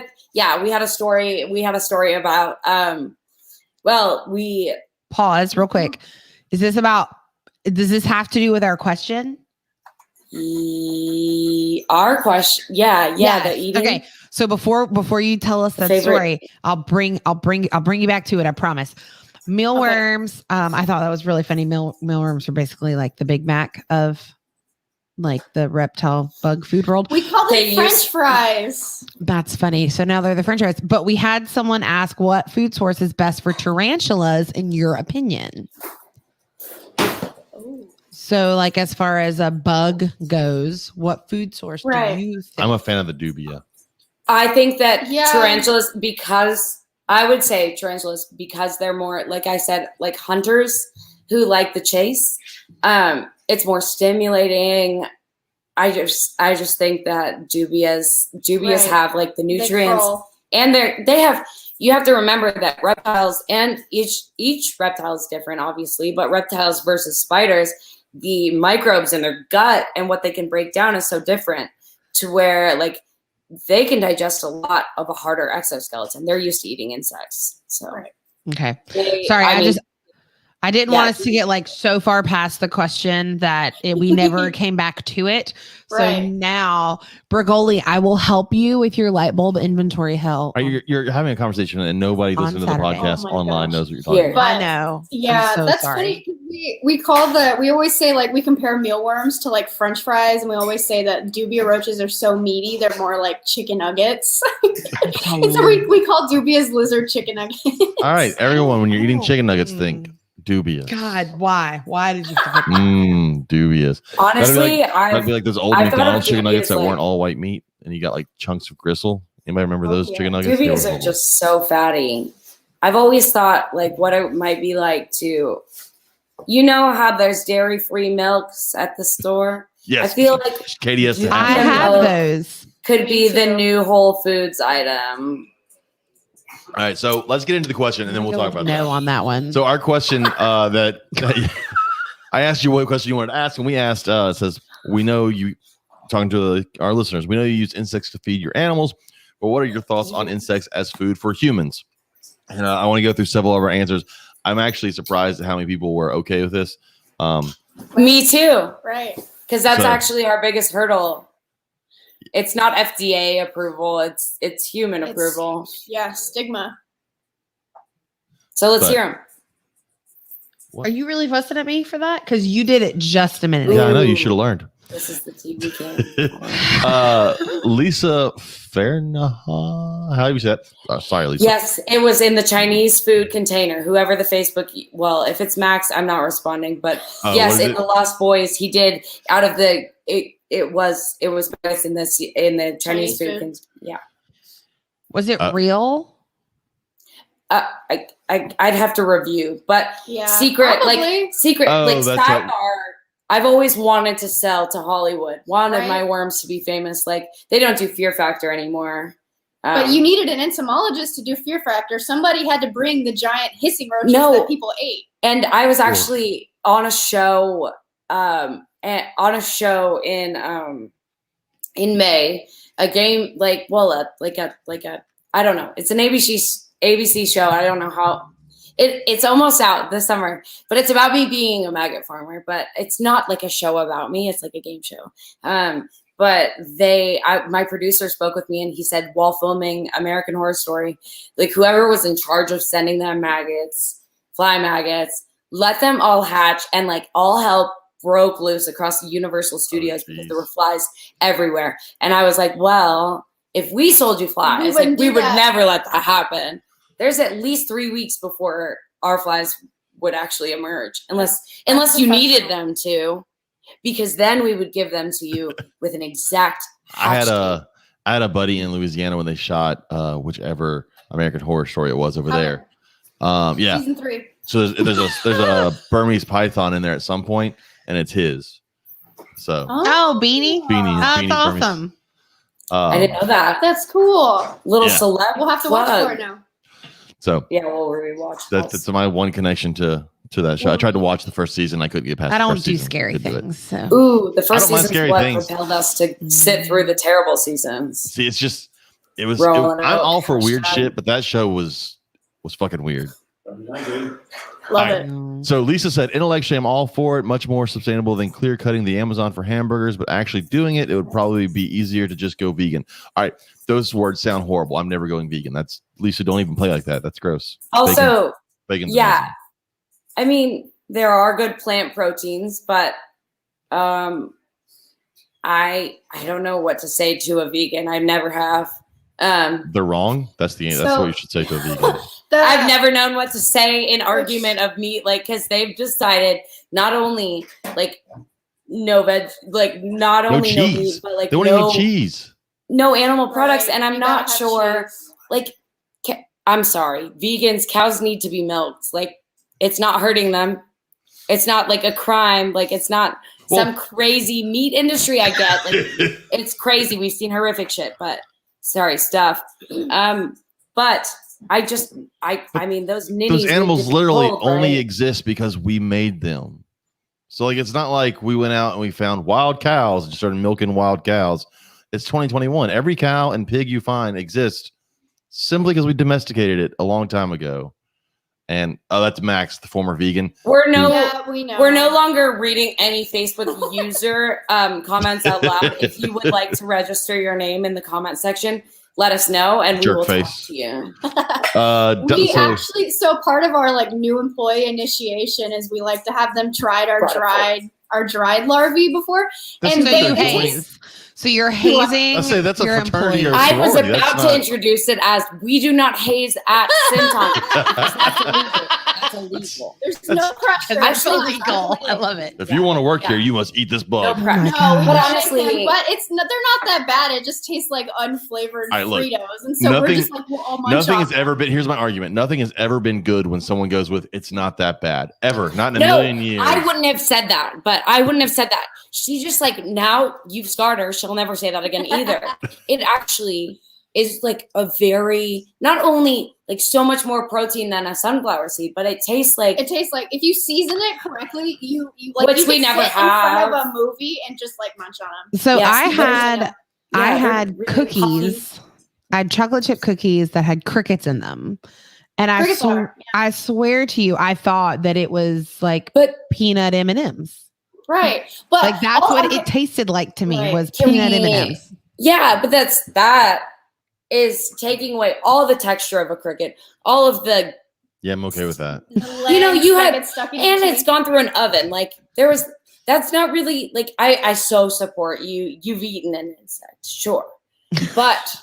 a story. We had a story about we Pause real quick. Is this about? Does this have to do with our question? our question. Yeah, Yes. the eating. Okay. So before you tell us that Favorite- story, I'll bring you back to it. I promise. Mealworms. I thought that was really funny. Mealworms are basically like the Big Mac of like the reptile bug food world. We call They them French use- fries. That's funny. So now they're the French fries. But we had someone ask what food source is best for tarantulas in your opinion. So like as far as a bug goes, what food source Right. do you think? I'm a fan of the dubia. I think that Yeah. tarantulas, because I would say tarantulas, because they're more, like I said, like hunters who like the chase. It's more stimulating. I just think that dubias Right. have like the They nutrients, crawl. and they have, you have to remember that reptiles, and each reptile is different, obviously, but reptiles versus spiders, the microbes in their gut and what they can break down is so different, to where like they can digest a lot of a harder exoskeleton. They're used to eating insects. So Okay. they- Sorry, I mean, I didn't Yeah. want us to get like so far past the question that we never came back to it. So Right. now, Bergoli, I will help you with your light bulb inventory hell. You're having a conversation and nobody On listening to the Saturday. podcast Oh my online gosh. knows what you're talking Here. about. I know. Yeah, I'm so that's sorry. funny. 'Cause we always say like we compare mealworms to like French fries, and we always say that dubia roaches are so meaty they're more like chicken nuggets. And so we call dubias lizard chicken nuggets. All right, everyone, when you're eating chicken nuggets, think dubious. God, why? Why did you? Dubious. honestly, That'd be like those old I thought of McDonald's chicken nuggets that dubious, weren't all white meat, and you got like chunks of gristle. Anybody remember those yeah. chicken nuggets? They were dubious are horrible. just so fatty. I've always thought like what it might be like to, you know how there's dairy-free milks at the store? Yes. I feel like Katie has to I have have milk those. could Me be the too. new Whole Foods item. All right, so let's get into the question, and then we'll talk about no that. on that one. So our question that I asked you what question you wanted to ask, and we asked it says, we know you, talking to our listeners, we know you use insects to feed your animals, but what are your thoughts on insects as food for humans? And I want to go through several of our answers. I'm actually surprised at how many people were okay with this. Me too, Right. because that's So- actually our biggest hurdle. It's not FDA approval; it's human It's- approval. Yeah, stigma. So let's But- hear them. Are you really fussing at me for that? Because you did it just a minute ago. Yeah, I know you should have learned. This is the TV king. Lisa Fairnaha, how do you say that? Sorry, Lisa. Yes, it was in the Chinese food container. Whoever the Facebook, well, if it's Max, I'm not responding. But Oh, yes, what is in it? the Lost Boys, he did out of the. It was both in this in the Chinese food. food. Yeah, Was it Uh, real? I'd have to review, but Yeah. secret Probably. like secret Oh, like that's sidebar. I've always wanted to sell to Hollywood. Wanted Right. my worms to be famous. Like they don't do Fear Factor anymore. But you needed an entomologist to do Fear Factor. Somebody had to bring the giant hissing roaches No. that people ate. And I was actually on a show, in May, a game like a I don't know. It's an ABC show. I don't know how it's almost out this summer, but it's about me being a maggot farmer. But it's not like a show about me. It's like a game show. But my producer spoke with me and he said, while filming American Horror Story, like whoever was in charge of sending them maggots, fly maggots, let them all hatch, and like all hell broke loose across the Universal Studios because there were flies everywhere. And I was like, well, if we sold you flies, wouldn't we do would that. never let that happen. There's at least 3 weeks before our flies would actually emerge, unless you needed them to, because then we would give them to you with an exact. I had hatch a buddy in Louisiana when they shot whichever American Horror Story it was over there. Yeah. Season 3. So there's a Burmese python in there at some point, and it's his. So Oh, Beanie. Beanie. That's Beanie Burmese. awesome. I didn't know that. That's cool. Little Yeah. celeb. We'll have to watch plug. for it now. So Yeah, we'll rewatch. that's my one connection to that show. I tried to watch the first season. I couldn't get past. I the don't first do season. scary Couldn't do it. things. So Ooh, the I first don't mind season scary is what things. propelled us to sit through the terrible seasons. See, it's just I'm Rolling out, all for weird hashtag. shit, but that show was fucking weird. Love All it. So Lisa said, intellectually, I'm all for it. Much more sustainable than clear cutting the Amazon for hamburgers, but actually doing it, it would probably be easier to just go vegan. All right, those words sound horrible. I'm never going vegan. That's Lisa. Don't even play like that. That's gross. Also, Bacon's yeah, amazing. I mean, there are good plant proteins, but I don't know what to say to a vegan. I never have. They're wrong. That's that's So- what you should say to a vegan. I've never known what to say in argument of meat, like, because they've decided not only like no veg, like not No only no cheese. meat, but like They won't no eat cheese. no animal products, Right, and I'm you not gotta have sure. cheese. Like, I'm sorry, vegans, cows need to be milked. Like, it's not hurting them. It's not like a crime. Like, it's not some crazy meat industry. I get like it's crazy. We've seen horrific shit, but sorry, stuff. But I mean, those ninnies. Those animals need to be literally pulled, only right? exist because we made them. So like, it's not like we went out and we found wild cows and started milking wild cows. It's 2021. Every cow and pig you find exists simply because we domesticated it a long time ago. And that's Max, the former vegan. We're no longer reading any Facebook user comments out loud. If you would like to register your name in the comment section, let us know, and we will talk to you. So part of our like new employee initiation is we like to have them tried our dried larvae before, and they haze. So you're hazing. I say that's a fraternity or I was sorority. about to introduce it as we do not haze at Symton. That's illegal. There's no pressure. That's illegal. I love it. If you want to work here, you must eat this bug. No pressure. But honestly, they're not that bad. It just tastes like unflavored Fritos, and so we're just like, well, nothing has ever been. Here's my argument. Nothing has ever been good when someone goes with "it's not that bad" ever. Not in a million years. I wouldn't have said that. But I wouldn't have said that. She just like, now you've scarred her. She'll never say that again either. It actually is like a very, not only like so much more protein than a sunflower seed, but it tastes like if you season it correctly, you like, which you we never sit have in front of a movie and just like munch on them. So yes, I had cookies. I had chocolate chip cookies that had crickets in them. And I swear to you, I thought that it was like peanut M&Ms. Right. But like that's what it tasted like to me was peanut M&Ms. Yeah, but that is taking away all the texture of a cricket, all of the. Yeah, I'm okay with that. You had, and it's gone through an oven. Like that's not really like, I so support you. You've eaten an insect, sure. But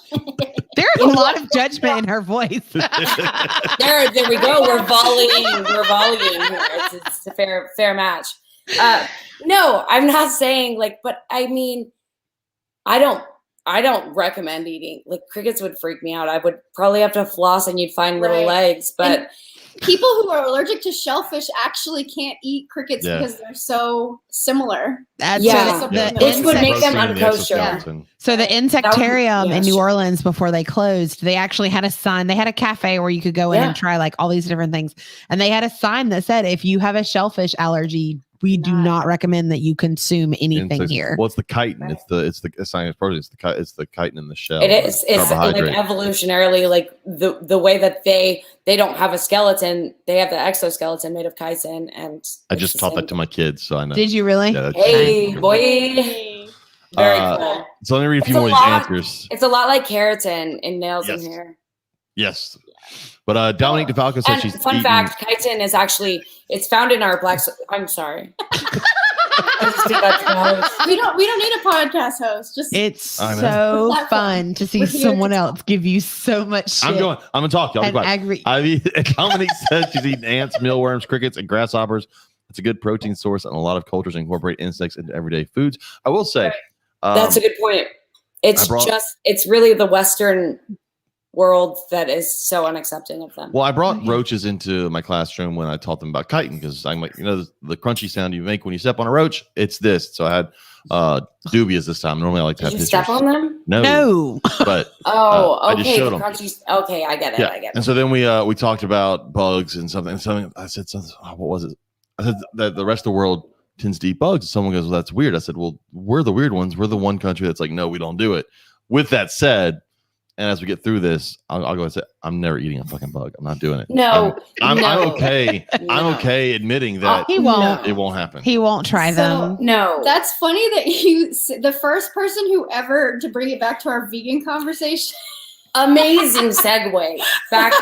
there's a lot of judgment in her voice. there we go. We're volleying here. It's a fair match. No, I'm not saying like, but I mean, I don't recommend eating like crickets would freak me out. I would probably have to floss and you'd find little legs, but. And people who are allergic to shellfish actually can't eat crickets because they're so similar. That's which would make them unkosher. Yeah. So the Insectarium in New Orleans, before they closed, they actually had a sign. They had a cafe where you could go in and try like all these different things. And they had a sign that said, if you have a shellfish allergy, we do not recommend that you consume anything here. Well, it's the chitin. It's the science protein. It's the chitin in the shell. It is. It's like evolutionarily, like the way that they don't have a skeleton. They have the exoskeleton made of chitin. And I just taught that to my kids, so I know. Did you really? Yeah, hey, boy. Very cool. So let me read a few more of these answers. It's a lot like keratin in nails and hair. Yes. But Dominique DeFalco said she's fun fact, chitin is actually, it's found in our black. I'm sorry. We don't need a podcast host. It's so fun to see someone else give you so much shit. I'm gonna talk, y'all. Dominique says she's eating ants, mealworms, crickets, and grasshoppers. It's a good protein source, and a lot of cultures incorporate insects into everyday foods. I will say that's a good point. It's really the Western world that is so unaccepting of them. Well, I brought roaches into my classroom when I taught them about chitin because I'm like, the crunchy sound you make when you step on a roach, it's this. So I had dubias this time. Normally I like to have pictures. Did you step on them? No. But okay. I just showed them. Okay, I get it. Yeah. I get it. And so then we talked about bugs and something. I said something. What was it? I said that the rest of the world tends to eat bugs. Someone goes, well, that's weird. I said, well, we're the weird ones. We're the one country that's like, no, we don't do it. With that said, and as we get through this, I'll go and say, I'm never eating a fucking bug. I'm not doing it. No. I'm okay. I'm okay admitting that he won't. It won't happen. He won't try them. No. That's funny that the first person who ever, to bring it back to our vegan conversation. Amazing segue. Back.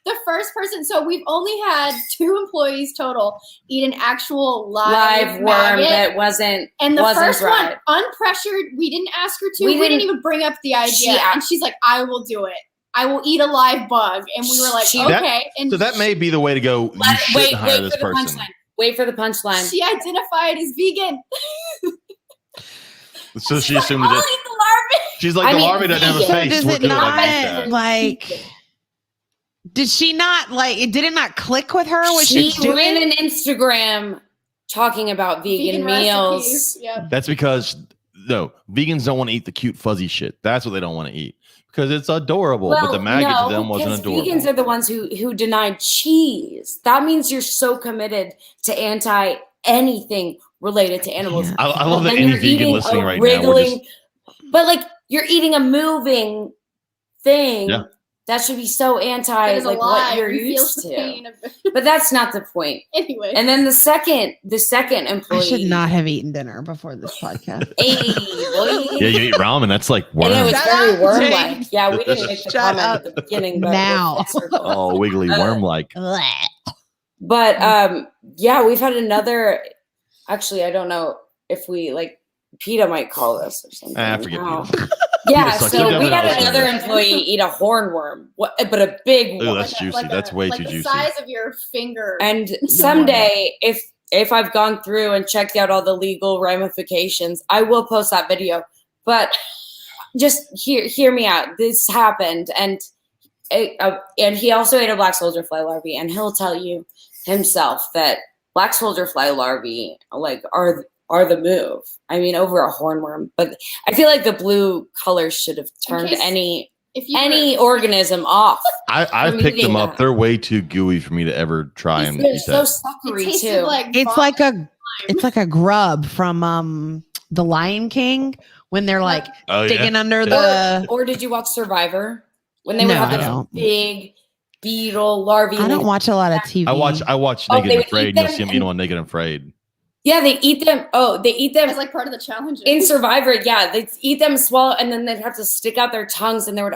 The first person, so we've only had 2 employees total eat an actual live worm that wasn't, and the first dried. One, unpressured, we didn't ask her to, we didn't even bring up the idea, and she's like, I will do it. I will eat a live bug. And we were like, okay. So that may be the way to go. You shouldn't hire this person. Wait for the punchline. She identified as vegan. So she assumed I'll that eat the larvae. She's like, the larvae doesn't have a face. Does it not like... Did she not did it not click with her? She ran an Instagram talking about vegan meals. Yep. That's because vegans don't want to eat the cute fuzzy shit. That's what they don't want to eat. because it's adorable. But the maggot to them wasn't adorable. Vegans are the ones who denied cheese. That means you're so committed to anti anything related to animals. Yeah. I love that any vegan listening right now. But like you're eating a moving thing. Yeah. That should be so anti like what you're used to. But that's not the point. Anyway. And then the second employee. I should not have eaten dinner before this podcast. Hey, boy. Yeah, you eat ramen. That's like worm. And it was very worm-like. Yeah, we didn't make the comment at the beginning. But now. Oh, wiggly worm-like. But yeah, we've had another. Actually, I don't know if we like PETA might call us or something. Forget PETA. Yeah, so we had another employee eat a hornworm, but a big one. Ooh, that's juicy. That's way too juicy. The size of your finger. And someday, if I've gone through and checked out all the legal ramifications, I will post that video. But just hear me out. This happened, and he also ate a black soldier fly larvae, and he'll tell you himself that black soldier fly larvae like are the move. I mean, over a hornworm, but I feel like the blue colors should have turned any organism off. I picked them up. They're way too gooey for me to ever try and eat so that. suckery too. It's like a grub from The Lion King when they're like digging under the. Or did you watch Survivor when they would have the big beetle larvae? I don't watch a lot of TV. I watch Naked and Afraid. You'll see them eat on Naked and Afraid. Yeah, they eat them. Oh, they eat them as like part of the challenge in Survivor. Yeah, they eat them, swallow, and then they'd have to stick out their tongues, and there would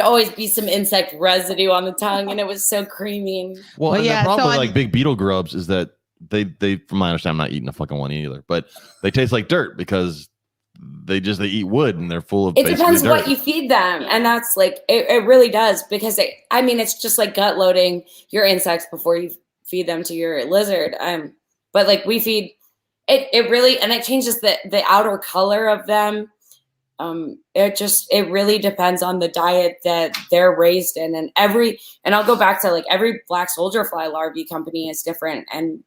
always be some insect residue on the tongue, and it was so creamy. Well, and the problem with like big beetle grubs is that they, from my understanding, I'm not eating a fucking one either, but they taste like dirt because they eat wood and they're full of. It depends what you feed them, and that's like it really does because it's just like gut loading your insects before you feed them to your lizard. But like we feed it really, and it changes the outer color of them. It really depends on the diet that they're raised in, and I'll go back to like every black soldier fly larvae company is different, and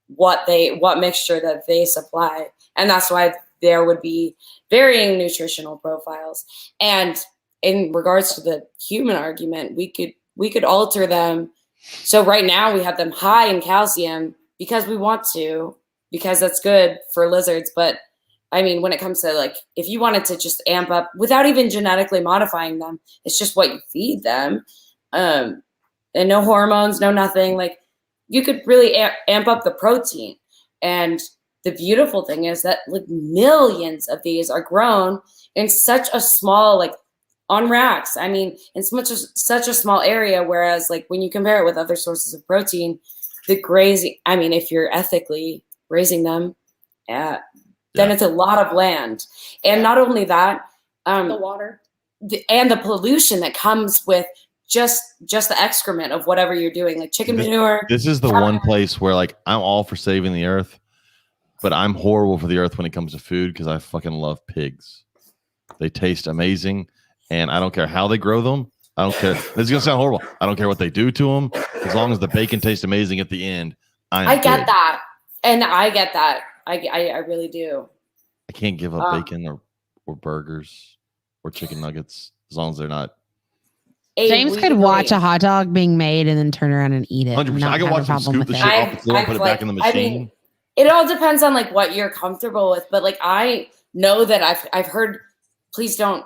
what mixture that they supply, and that's why there would be varying nutritional profiles. And in regards to the human argument, we could alter them. So right now we have them high in calcium because we want to, because that's good for lizards. But I mean, when it comes to like, if you wanted to just amp up without even genetically modifying them, it's just what you feed them. And no hormones, no nothing. Like you could really amp up the protein. And the beautiful thing is that like millions of these are grown in such a small, like on racks. I mean, in such a small area. Whereas like when you compare it with other sources of protein, the grazing, I mean, if you're ethically raising them, then it's a lot of land. And not only that, the water and the pollution that comes with just the excrement of whatever you're doing, like chicken manure. This is the one place where like I'm all for saving the earth, but I'm horrible for the earth when it comes to food because I fucking love pigs. They taste amazing, and I don't care how they grow them. I don't care. This is gonna sound horrible. I don't care what they do to them. As long as the bacon tastes amazing at the end, I get that, and I get that. I really do. I can't give up bacon or burgers or chicken nuggets as long as they're not. James could watch a hot dog being made and then turn around and eat it. 100%. I can watch them scoop the shit off the floor and put it back in the machine. I mean, it all depends on like what you're comfortable with, but like I know that I've heard. Please don't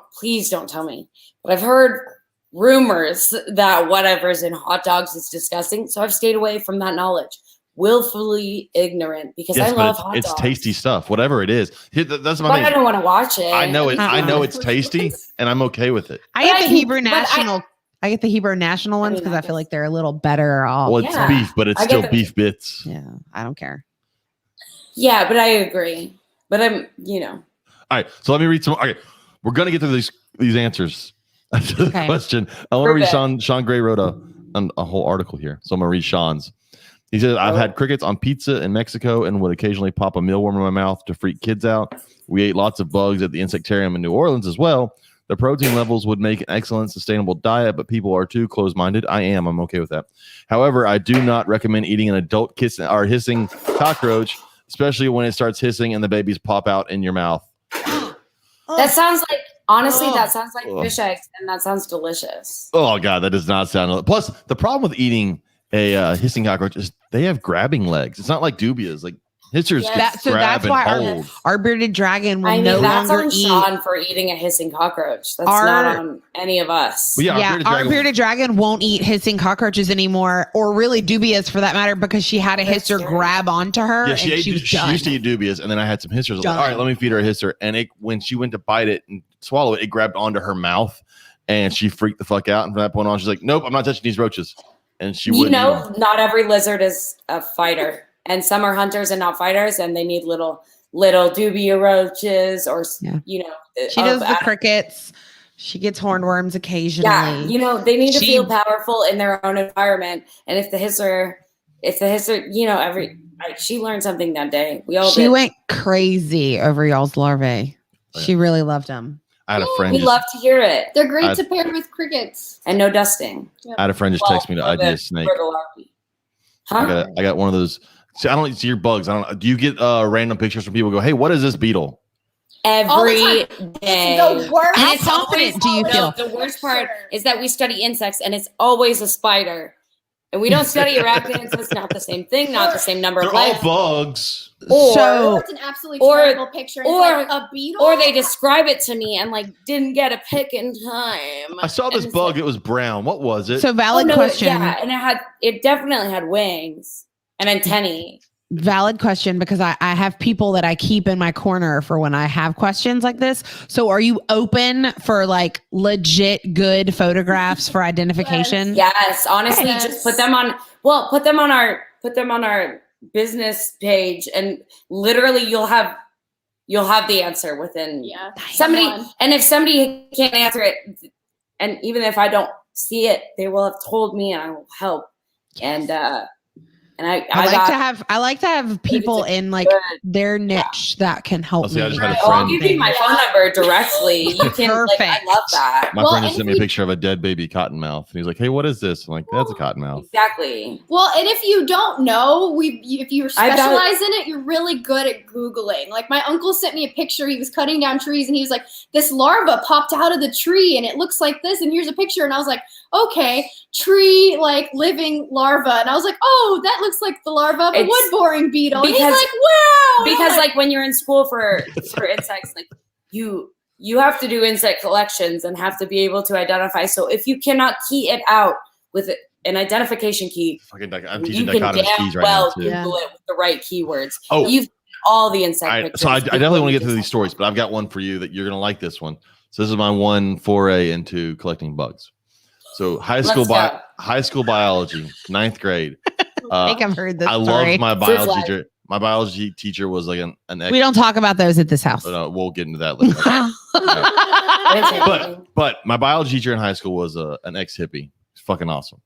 tell me, but I've heard rumors that whatever's in hot dogs is disgusting. So I've stayed away from that knowledge. Willfully ignorant because I love hot dogs. It's tasty stuff, whatever it is. That's my thing. I don't want to watch it. I know it. I know it's tasty, and I'm okay with it. I get the Hebrew National. I get the Hebrew National ones because I feel like they're a little better off. Well, it's beef, but it's still beef bits. Yeah, I don't care. Yeah, but I agree. But I'm, All right, so let me read some. Okay, we're gonna get through these answers to the question. I want to read Sean Gray wrote a whole article here, so I'm gonna read Sean's. He says, I've had crickets on pizza in Mexico and would occasionally pop a mealworm in my mouth to freak kids out. We ate lots of bugs at the Insectarium in New Orleans as well. The protein levels would make an excellent, sustainable diet, but people are too close-minded. I'm okay with that. However, I do not recommend eating an adult hissing cockroach, especially when it starts hissing and the babies pop out in your mouth. That sounds like Honestly, Oh. that sounds like fish eggs, and that sounds delicious. Oh god, that does not sound. Plus, the problem with eating a hissing cockroach is they have grabbing legs. It's not like dubias. Like hissers Yes. can grab that's why and hold. our bearded dragon will I mean, no that's longer on eat. Sean for eating a hissing cockroach. That's not on any of us. Well, Yeah, our bearded dragon won't eat hissing cockroaches anymore, or really dubias for that matter, because she had a hisser grab onto her. Yeah, and she was done. used to eat dubias, and then I had some hissers. I was like, Done. all right, let me feed her a hisser. And when she went to bite it and swallow it, it grabbed onto her mouth, and she freaked the fuck out. And from that point on, she's like, nope, I'm not touching these roaches. And she wouldn't. Not every lizard is a fighter, and some are hunters and not fighters, and they need little dubia roaches, or she does the crickets. She gets hornworms occasionally. Yeah, they need to feel powerful in their own environment. And if the hisser, she learned something that day. She went crazy over y'all's larvae. She really loved them. I had a friend. We love to hear it. They're great to pair with crickets. And no dusting. I had a friend just text me to ID a snake. Huh? I got one of those. See, I don't see your bugs. I don't. Do you get random pictures from people? Go, hey, what is this beetle? Every day. It's the worst. How confident do you feel? The worst part is that we study insects, and it's always a spider. And we don't study arachnids. It's not the same thing, not the same number of They're all legs. bugs. Or it's an absolutely terrible picture. It's like a beetle. Or they describe it to me and didn't get a pic in time. I saw this bug. It was brown. What was it? So valid question. Yeah, and it definitely had wings and antennae. Valid question, because I have people that I keep in my corner for when I have questions like this. So are you open for legit good photographs for identification? Yes, honestly, just put them on our business page, and literally you'll have the answer within somebody. And if somebody can't answer it, and even if I don't see it, they will have told me and I will help. And I like to have people in their niche that can help me. I'll give you my phone number directly. You can. Perfect. I love that. My friend just sent me a picture of a dead baby cottonmouth, and he's like, "Hey, what is this?" I'm like, "That's a cottonmouth." Exactly. Well, and if you don't know, if you specialize in it, you're really good at Googling. Like my uncle sent me a picture. He was cutting down trees, and he was like, "This larva popped out of the tree, and it looks like this." And here's a picture, and I was like, "Okay, tree living larva," and I was like, "Oh, that looks like the larva of a wood boring beetle." And he's like, "Wow!" Because when you're in school for insects, you have to do insect collections and have to be able to identify. So if you cannot key it out with an identification key, I'm teaching you can dichotomous damn keys right well now too. Google it with the right keywords. Oh. You've all the insect pictures. So I definitely want to get through these stories, but I've got one for you that you're gonna like this one. So this is my one foray into collecting bugs. So high school biology, 9th grade. I think I've heard this. I story. loved my biology teacher. My biology teacher was like an we don't talk about those at this house. We'll get into that later. But my biology teacher in high school was an ex-hippie. It's fucking awesome.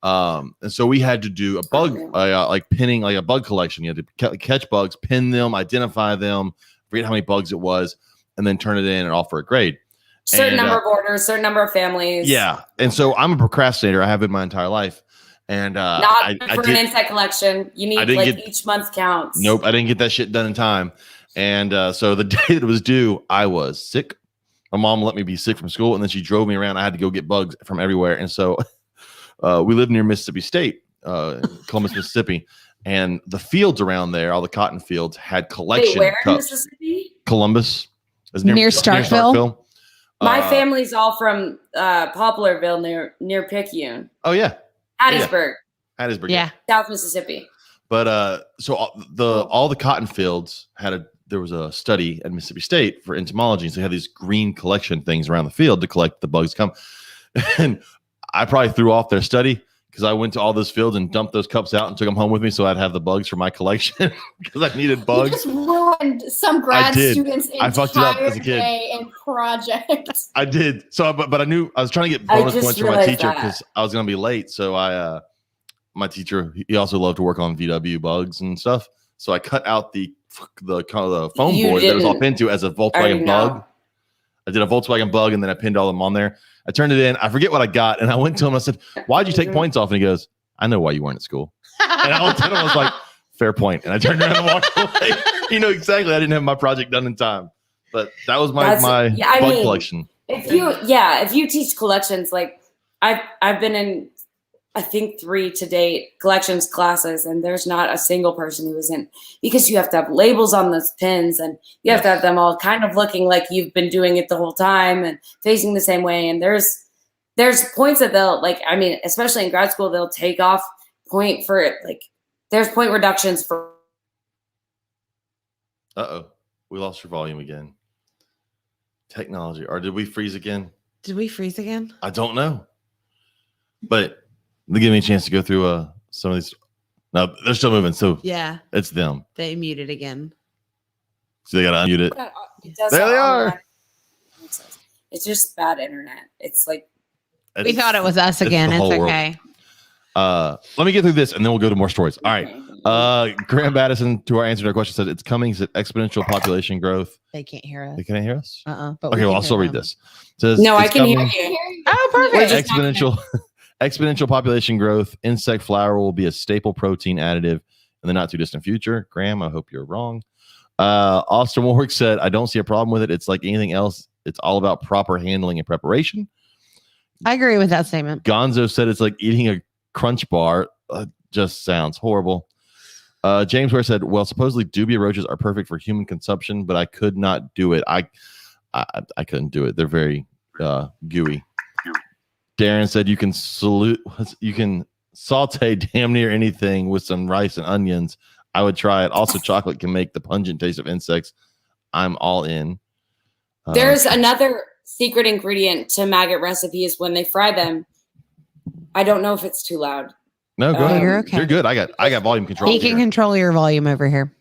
And so we had to do a bug, pinning, like a bug collection. You had to catch bugs, pin them, identify them, forget how many bugs it was, and then turn it in and offer a grade. Certain number of orders, certain number of families. Yeah. And so I'm a procrastinator. I have been my entire life. And not for an insect collection. You need each month counts. Nope. I didn't get that shit done in time. And so the day that it was due, I was sick. My mom let me be sick from school, and then she drove me around. I had to go get bugs from everywhere. And so we live near Mississippi State, Columbus, Mississippi. And the fields around there, all the cotton fields, had collection. Wait, where in cups. Mississippi? Columbus. Near Starkville. My family's all from Poplarville near Picayune. Oh yeah, Hattiesburg. Hattiesburg. Yeah, South Mississippi. But so all the cotton fields there was a study at Mississippi State for entomology, so they had these green collection things around the field to collect the bugs come. And I probably threw off their study because I went to all those fields and dumped those cups out and took them home with me so I'd have the bugs for my collection because I needed bugs. You just ruined some grad students' I fucked it up as a kid. Day and project. I did. So, but I knew I was trying to get bonus points for my teacher because I was going to be late. So my teacher, he also loved to work on VW bugs and stuff. So I cut out the foam board that was all pinned to as a Volkswagen bug. I did a Volkswagen bug and then I pinned all them on there. I turned it in. I forget what I got. And I went to him. I said, "Why'd you take points off?" And he goes, "I know why you weren't at school." And I looked at him. I was like, "Fair point." And I turned around and walked away. You know exactly. I didn't have my project done in time. But that was my bug collection. If you teach collections, like I've been in, I think 3 to date collections classes, and there's not a single person who isn't, because you have to have labels on those pins, and you have to have them all kind of looking like you've been doing it the whole time and facing the same way. And there's points that they'll, like, I mean, especially in grad school, they'll take off point for it. Like there's point reductions for. We lost your volume again. Technology. Or did we freeze again? Did we freeze again? I don't know. But they give me a chance to go through some of these. No, they're still moving. So Yeah. it's them. They muted again. So they got to unmute it. There they are. It's just bad internet. It's like. We thought it was us again. the It's whole okay. Let me get through this and then we'll go to more stories. All right. Graham Battison, to our answer to our question, said it's coming. It's exponential population growth. They can't hear us. They can't hear us? But Okay, well, I'll still read this. It says, No, I it's can hear coming. you. Oh, perfect. Exponential population growth. Insect flour will be a staple protein additive in the not too distant future. Graham, I hope you're wrong. Austin Warwick said, I don't see a problem with it. It's like anything else. It's all about proper handling and preparation. I agree with that statement. Gonzo said it's like eating a crunch bar. Just sounds horrible. James Ware said, well, supposedly dubia roaches are perfect for human consumption, but I could not do it. I couldn't do it. They're very gooey. Darren said you can saute damn near anything with some rice and onions. I would try it. Also, chocolate can make the pungent taste of insects. I'm all in. There's another secret ingredient to maggot recipes when they fry them. I don't know if it's too loud. No, go ahead. You're okay. You're good. I got volume control. He can control your volume over here.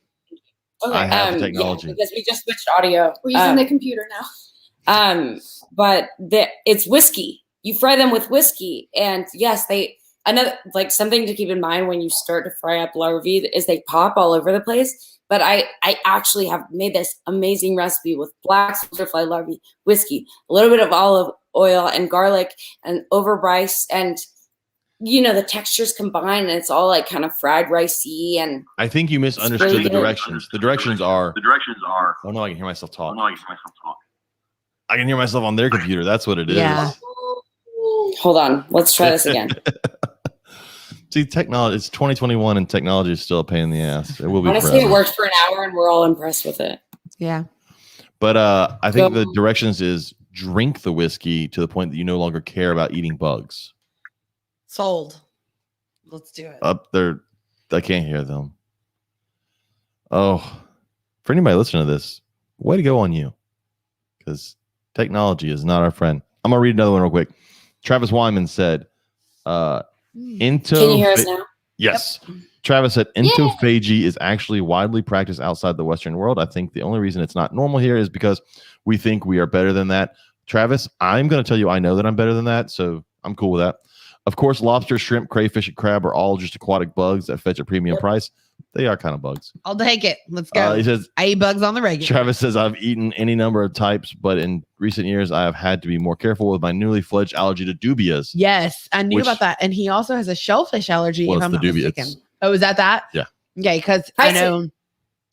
Okay. I have the technology. Yeah, because we just switched audio. We're using the computer now. But it's whiskey. You fry them with whiskey, and yes, another like something to keep in mind when you start to fry up larvae is they pop all over the place. But I actually have made this amazing recipe with black butterfly larvae, whiskey, a little bit of olive oil and garlic, and over rice, and the textures combine, and it's all like kind of fried ricey. And I think you misunderstood really the good. directions. The directions are. Oh no, I can hear myself talk. I can hear myself on their computer. That's what it is. Yeah. Hold on, let's try this again. See, technology. It's 2021, and technology is still a pain in the ass. It will be. Honestly, forever. it worked for an hour, and we're all impressed with it. Yeah. But I think the directions is drink the whiskey to the point that you no longer care about eating bugs. Sold. Let's do it. Up there, I can't hear them. Oh, for anybody listening to this, way to go on you, because technology is not our friend. I'm gonna read another one real quick. Travis Wyman said, Can you hear us now? Yes. Yep. Travis said, entophagy is actually widely practiced outside the Western world. I think the only reason it's not normal here is because we think we are better than that. Travis, I'm going to tell you I know that I'm better than that, so I'm cool with that. Of course, lobster, shrimp, crayfish, and crab are all just aquatic bugs that fetch a premium price. They are kind of bugs. I'll take it. Let's go. He says, I eat bugs on the regular. Travis says, I've eaten any number of types, but in recent years, I have had to be more careful with my newly fledged allergy to dubias. Yes, I knew about that. And he also has a shellfish allergy, if I'm not mistaken. Oh, is that? Yeah. Yeah, because I know,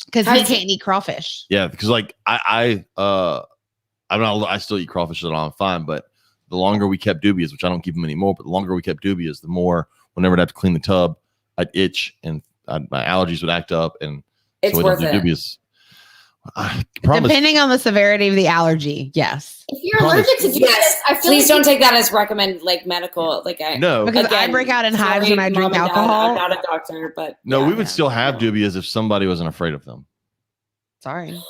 because he can't eat crawfish. Yeah, because like I still eat crawfish and I'm fine, but the longer we kept dubias, which I don't keep them anymore, but the longer we kept dubias, the more whenever I'd have to clean the tub, I'd itch and my allergies would act up, and it's so worth it. Dubias. Depending on the severity of the allergy, yes. If you're allergic to dubias, I feel please don't take that as recommend like medical. Like no, because I break out in hives when I drink alcohol. I'm not a doctor, but no, we would still have dubias if somebody wasn't afraid of them. Sorry.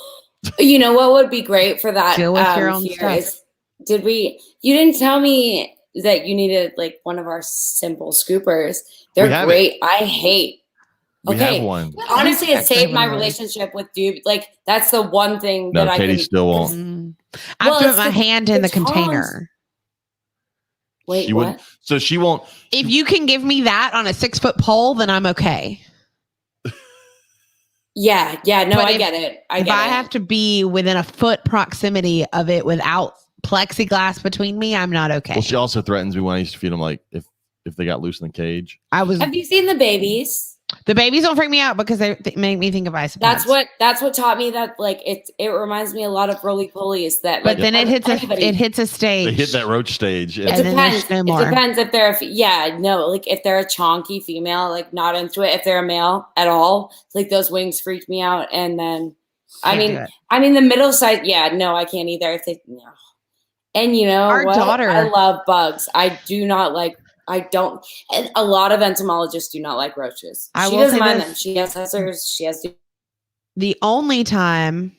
You know what would be great for that? Deal with your own stuff. You didn't tell me that you needed like one of our simple scoopers. They're great. I hate. We have one. Honestly, it saved my relationship with dude. Like that's the one thing that Katie still won't. I put my hand in the container. Wait, what? So she won't. If you can give me that on a 6-foot pole, then I'm okay. Yeah. No, I get it. I have to be within a foot proximity of it without plexiglass between me, I'm not okay. Well, she also threatens me when I used to feed them, like if they got loose in the cage. Have you seen the babies? The babies don't freak me out because they make me think of ice. That's what taught me that like it reminds me a lot of roly polies that. But like, then it hits a stage. They hit that roach stage. It And then depends. there's no more. It depends if they're like if they're a chonky female, like not into it. If they're a male at all, like those wings freaked me out. And then I mean the middle size, I can't either. If they And you know Our what? daughter, I love bugs. I don't, and a lot of entomologists do not like roaches. She doesn't mind them. She has scissors. She has to. The only time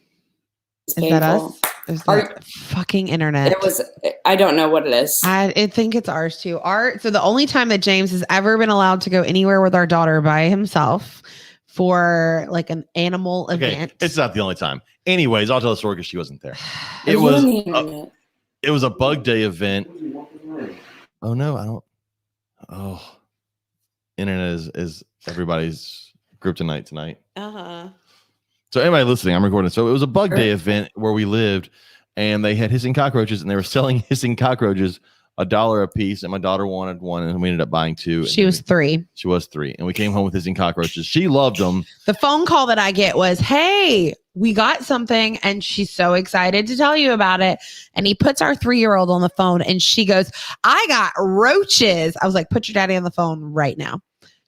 is that us? Is that fucking internet? I don't know what it is. I think it's ours too. So the only time that James has ever been allowed to go anywhere with our daughter by himself for like an animal event. It's not the only time. Anyways, I'll tell the story because she wasn't there. It was a bug day event. Oh no, I don't. Oh, internet is everybody's kryptonite tonight. So anybody listening, I'm recording. So it was a bug day event where we lived, and they had hissing cockroaches, and they were selling hissing cockroaches $1 a piece. And my daughter wanted one, and we ended up buying two. She was 3. She was 3, and we came home with hissing cockroaches. She loved them. The phone call that I get was, "Hey, we got something," and she's so excited to tell you about it. And he puts our 3-year-old on the phone, and she goes, "I got roaches." I was like, "Put your daddy on the phone right now."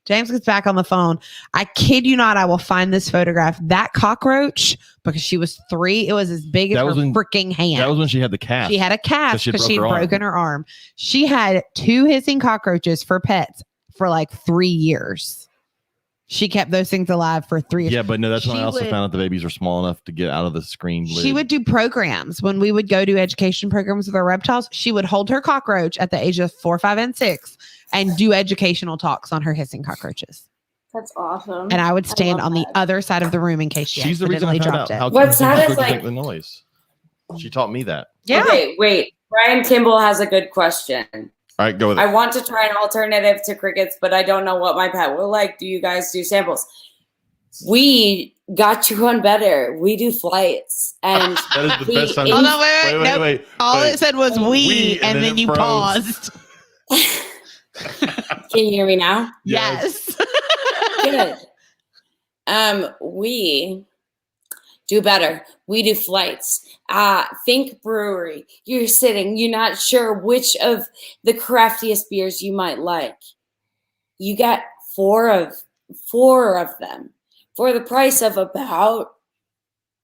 James gets back on the phone. I kid you not, I will find this photograph. That cockroach, because she was 3, it was as big as her freaking hand. That was when she had the cast. She had a cast because she'd broken her arm. She had 2 hissing cockroaches for pets for like 3 years. She kept those things alive for 3 years. Yeah, but no, that's when I also found out the babies were small enough to get out of the screen lid. She would do programs. When we would go do education programs with our reptiles, she would hold her cockroach at the age of 4, 5, and 6 and do educational talks on her hissing cockroaches. That's awesome. And I would stand on the other side of the room in case she She's the reason I found out how what's that is like the noise. She taught me that. Yeah. Okay, wait. Brian Kimball has a good question. All right, go with it. I want to try an alternative to crickets, but I don't know what my pet will like. Do you guys do samples? We got you one better. We do flights. And that is the best time. Oh, no, wait. All it said was we and then you paused. Can you hear me now? Yes. Good. We do better. We do flights. Think brewery. You're sitting, you're not sure which of the craftiest beers you might like. You get 4 of them for the price of about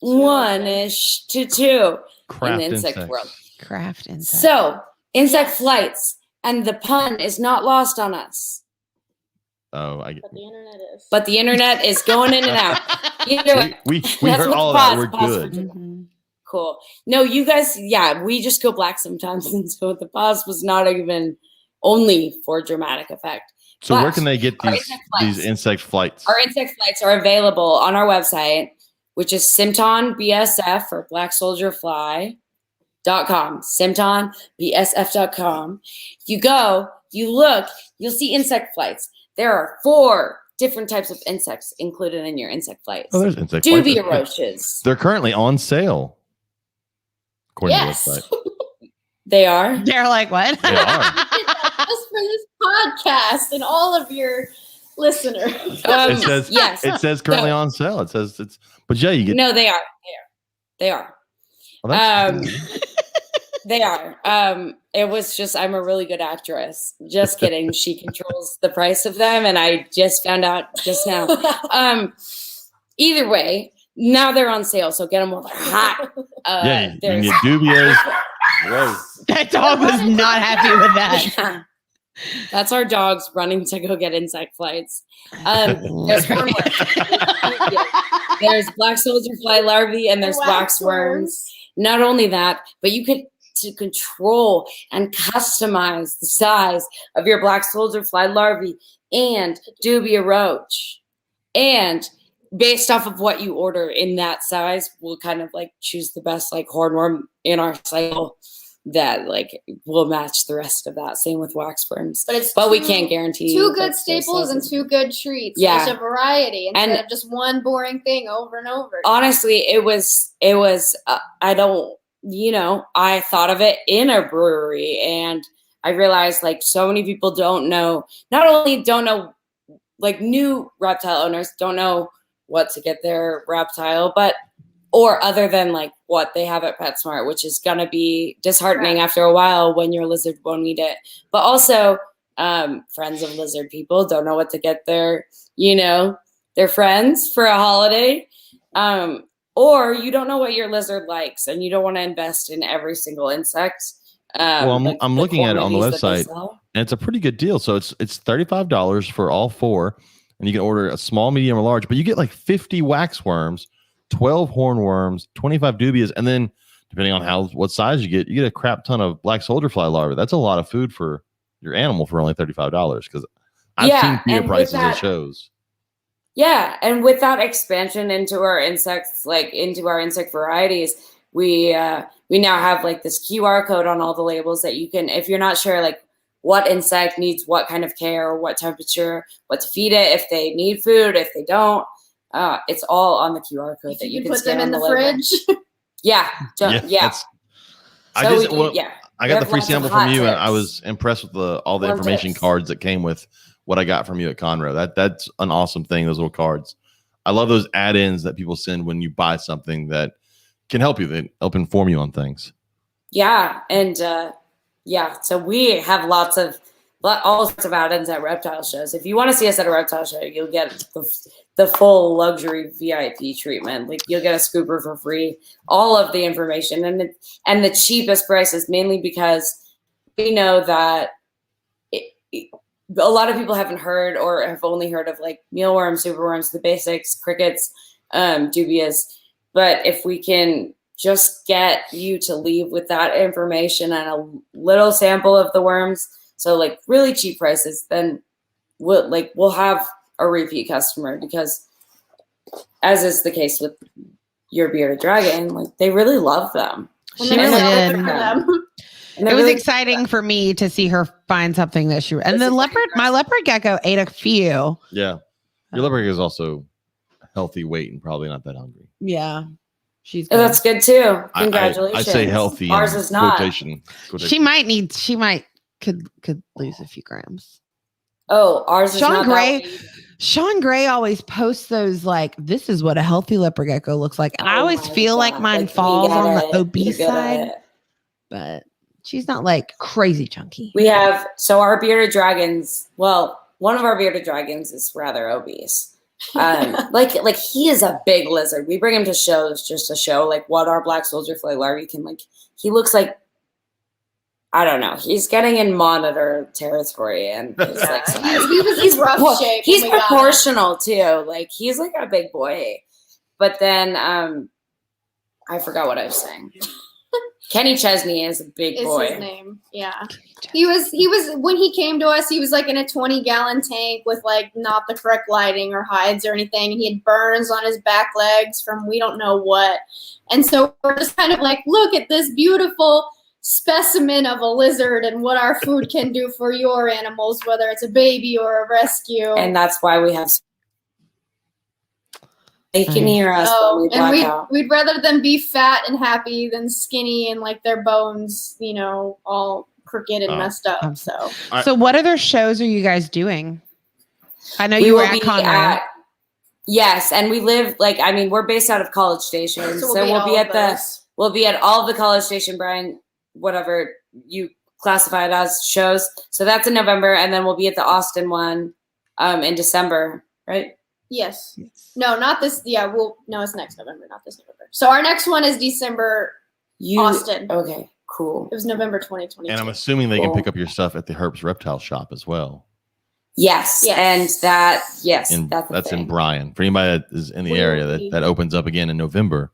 1-ish to 2 in the insect world. Craft insect. So, insect flights. And the pun is not lost on us. Oh, I get. But the internet is going in and out. We heard all of that. We're good. Mm-hmm. Cool. No, you guys, we just go black sometimes. And so the pause was not even only for dramatic effect. So where can they get these insect flights? Our insect flights are available on our website, which is Symton BSF or Black Soldier Fly. SymtonBSF.com. You go, you look, you'll see insect flights. There are 4 different types of insects included in your insect flights. Oh, there's insect dubia flights. roaches. They're currently on sale. According to the website. They are. They're like, what? They are. Just for this podcast and all of your listeners. It says It says currently on sale. It says it's. But yeah, you get. No, they are. They are. Well, they are. It was just I'm a really good actress. Just kidding. She controls the price of them, and I just found out just now. Either way, now they're on sale, so get them while they're hot. You can get dubias. Whoa. That dog was not happy with that. Yeah. That's our dogs running to go get insect flights. There's 4 more. There's black soldier fly larvae and there's waxworms. Not only that, but you could to control and customize the size of your black soldier fly larvae and dubia roach. And based off of what you order in that size, we'll kind of like choose the best like hornworm in our cycle that like will match the rest of that. Same with waxworms. But we can't guarantee 2 good staples and 2 good treats. Yeah. There's a variety instead of just one boring thing over and over. Honestly, it was I thought of it in a brewery and I realized like so many people not only don't know like new reptile owners don't know what to get their reptile, or other than like what they have at PetSmart, which is going to be disheartening after a while when your lizard won't eat it. But also friends of lizard people don't know what to get their friends for a holiday. Or you don't know what your lizard likes and you don't want to invest in every single insect. Well, I'm looking at it on the website, and it's a pretty good deal. So it's $35 for all 4, and you can order a small, medium, or large. But you get like 50 waxworms, 12 hornworms, 25 dubias, and then depending on what size you get a crap ton of black soldier fly larvae. That's a lot of food for your animal for only $35. Because I've seen fewer prices at shows. Yeah, and with that expansion into our insects, like into our insect varieties, we now have like this QR code on all the labels that you can, if you're not sure like what insect needs what kind of care, what temperature, what to feed it, if they need food, if they don't, it's all on the QR code that you can put them scan in the label. fridge. Yeah. I got the free sample from you, and I was impressed with all the information cards that came with what I got from you at Conroe. That's an awesome thing, those little cards. I love those add-ins that people send when you buy something that can help you, that help inform you on things. Yeah, and so we have all sorts of add-ins at reptile shows. If you want to see us at a reptile show, you'll get the full luxury VIP treatment. Like you'll get a scooper for free, all of the information, and the cheapest prices, mainly because we know that a lot of people haven't heard or have only heard of like mealworms, superworms, the basics, crickets, dubias. But if we can just get you to leave with that information and a little sample of the worms, so like really cheap prices, then we'll have a repeat customer, because as is the case with your bearded dragon, like they really love them. She really did. It was really exciting for me to see her find something that and the leopard, my leopard gecko ate a few. Yeah. Your leopard is also healthy weight and probably not that hungry. Yeah. She's good. That's good too. I Congratulations. say healthy. Ours is not. Quotation. She could lose a few grams. Oh, ours is not. Sean Gray always posts those like, this is what a healthy leopard gecko looks like. And I always feel like mine falls on the obese side. But she's not like crazy chunky. We have, so our bearded dragons, well, one of our bearded dragons is rather obese. Like he is a big lizard. We bring him to shows just to show like what our black soldier fly larvae can like. He looks like, I don't know. He's getting in monitor territory, and his like size. He's rough shape. He's proportional too. Like he's like a big boy. But then I forgot what I was saying. Kenny Chesney is a big boy. Is his name? Yeah. He was when he came to us, he was like in a 20-gallon tank with like not the correct lighting or hides or anything, and he had burns on his back legs from we don't know what. And so we're just kind of like, look at this beautiful specimen of a lizard and what our food can do for your animals, whether it's a baby or a rescue. And that's why we have. They can hear us. We'd rather them be fat and happy than skinny and like their bones, all crooked and messed up. So what other shows are you guys doing? I know you were at Conroe. Yes, and we live we're based out of College Station, so we'll be at all of the College Station, Brian, whatever you classify it as shows. So that's in November, and then we'll be at the Austin one in December, right? Yes. No, not this. Yeah, no, it's next November, not this November. So our next one is December. Austin. Okay, cool. It was November 2022. And I'm assuming they can pick up your stuff at the Herb's Reptile Shop as well. Yes. And that's in Bryan. For anybody that is in the area, that opens up again in November,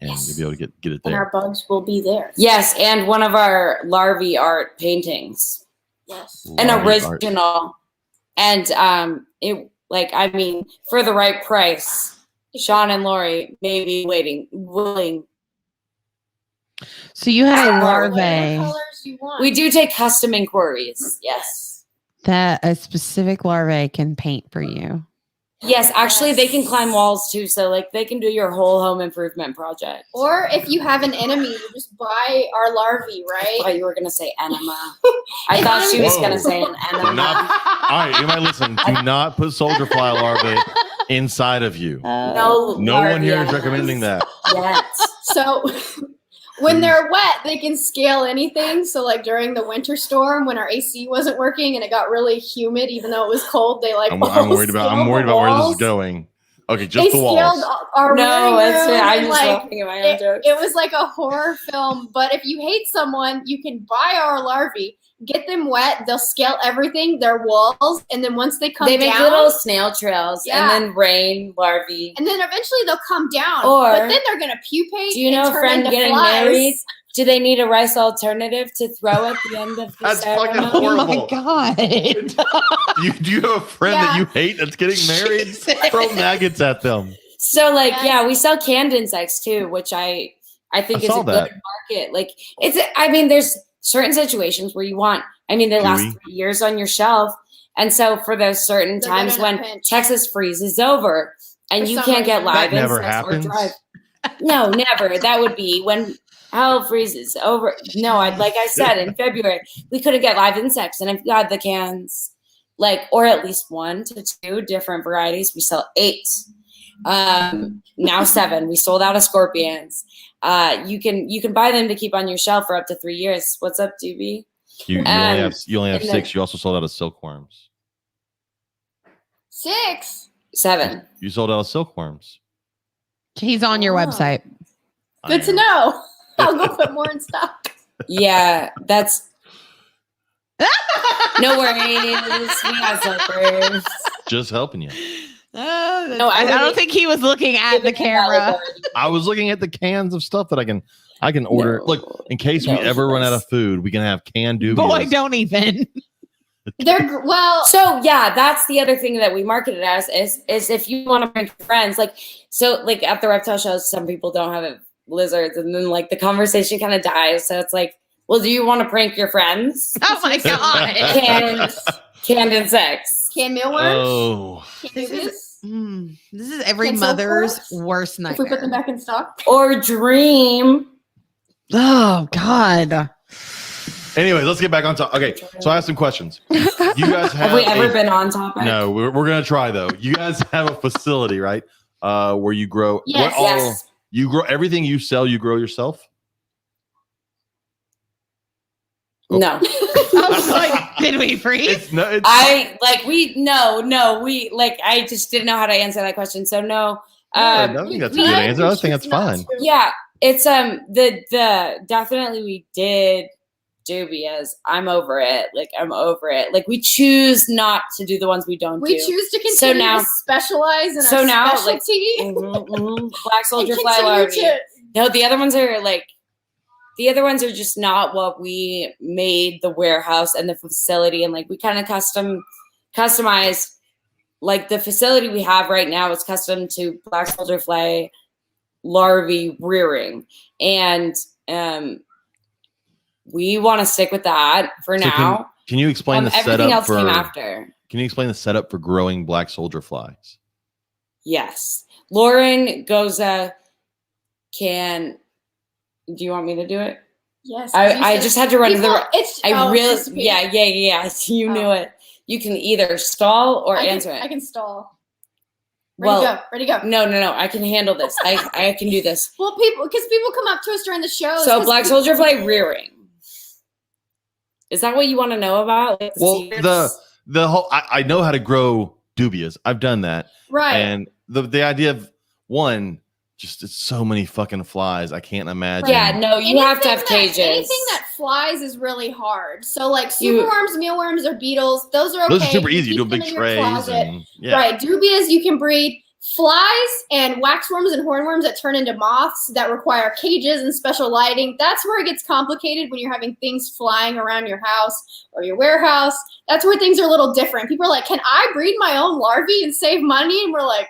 and you'll be able to get it there. And our bugs will be there. Yes, and one of our larvae art paintings. Yes. An original. Art. And for the right price, Sean and Lori may be willing. So you had a larvae. We do take custom inquiries. Yes. That a specific larvae can paint for you. Yes, actually, they can climb walls too. So, like, they can do your whole home improvement project. Or if you have an enemy, you just buy our larvae, I right? thought you were gonna say enema. I thought she was gonna say an Do enema. not, all right, you might listen. Do not put soldier fly larvae inside of you. No, No one here is enemas recommending that. yet. So when they're wet, they can scale anything. So like during the winter storm, when our AC wasn't working and it got really humid, even though it was cold, they like I'm worried about where this is going. Okay, just They the walls. scaled our No, living it's room I'm and, just like, laughing at my own jokes. it was like a horror film. But if you hate someone, you can buy our larvae, get them wet. They'll scale everything, their walls, and then once they come They make down, little snail trails Yeah. and then rain larvae. and then eventually they'll come down. Or- but then they're gonna pupate. Do you know and a turn friend into getting flies. married? Do they need a rice alternative to throw at the end of the That's fucking ceremony? horrible. Oh my god. Do you have a friend that you hate that's getting married? Jesus. Throw maggots at them. So like, Yes. yeah, we sell canned insects too, which I think I is saw a good that. market. Like there's certain situations where you want, they last Gooey. 3 years on your shelf. And so for those certain They're times good in a when pinch. Texas freezes over and For you some can't get reason. live That never insects happens. or drive. No, never. That would be when hell freezes over. No, like I said, in February, we couldn't get live insects. And if you had the cans, or at least 1 to 2 different varieties, we sell 8. Now 7. We sold out of scorpions. You can buy them to keep on your shelf for up to 3 years. What's up, DB? You only have and 6. You also sold out of silkworms. 6. 7. You sold out of silkworms. He's on your Oh. website. Good to know. I'll go put more in stock. Yeah, that's no worries. We have silkworms. Just helping you. No, I I don't really- think he was looking at the camera. I was looking at the cans of stuff that I can order. No. Look, in case we No, ever run out yes. of food, we can have canned dubias. Boy, don't even. They're well. So yeah, that's the other thing that we market it as is if you want to bring friends, at the reptile shows, some people don't have lizards, and then the conversation kind of dies. So it's like, well, do you want to prank your friends? Oh my god. Canned insects. Can mealworms? Oh, Can This is- dubias? This is every Can mother's silkworms? worst If we put them nightmare. back in stock. Or dream. Oh god. anyways, let's get back on top. Okay, so I have some questions. You guys Have we ever been on topic? No, we're gonna try though. You guys have a facility, right? Where you grow. Yes. Yes. You grow everything you sell. You grow yourself. No. I was like, did we freeze? It's no. It's I just didn't know how to answer that question. So no. I don't think that's a good answer. I think that's fine. Yeah, it's the definitely we did dubias. I'm over it. I'm over it. We choose not to do the ones we don't We do. choose to continue So now- to specialize in so our now, specialty. Black soldier and fly continue larvae. to- No, the other ones are just not what we made the warehouse and the facility, and we kind of customize. The facility we have right now is custom to black soldier fly larvae rearing, and we want to stick with that for So now. Can you explain the Everything setup else for? came after. Can you explain the setup for growing black soldier flies? Yes, Lauren Goza can. Do you want me to do it? Yes. I just had to run to the. It's Yeah. You knew it. You can either stall or answer I it. can stall. Ready to go. No. I can handle this. I can do this. Well, people come up to us during the shows. So 'cause black people- soldier fly rearing. Is that what you want to know about? Well, the whole I know how to grow dubias. I've done that, Right. and the idea of just it's so many fucking flies. I can't imagine. Yeah, no, you have to have Anything cages. Anything that flies is really hard. So You- superworms, mealworms, or beetles, those are okay. Those are super You easy. You keep do them big in your trays closet. and yeah. Right. Dubias you can breed. Flies and waxworms and hornworms that turn into moths that require cages and special lighting. That's where it gets complicated when you're having things flying around your house or your warehouse. That's where things are a little different. People are like, can I breed my own larvae and save money? And we're like,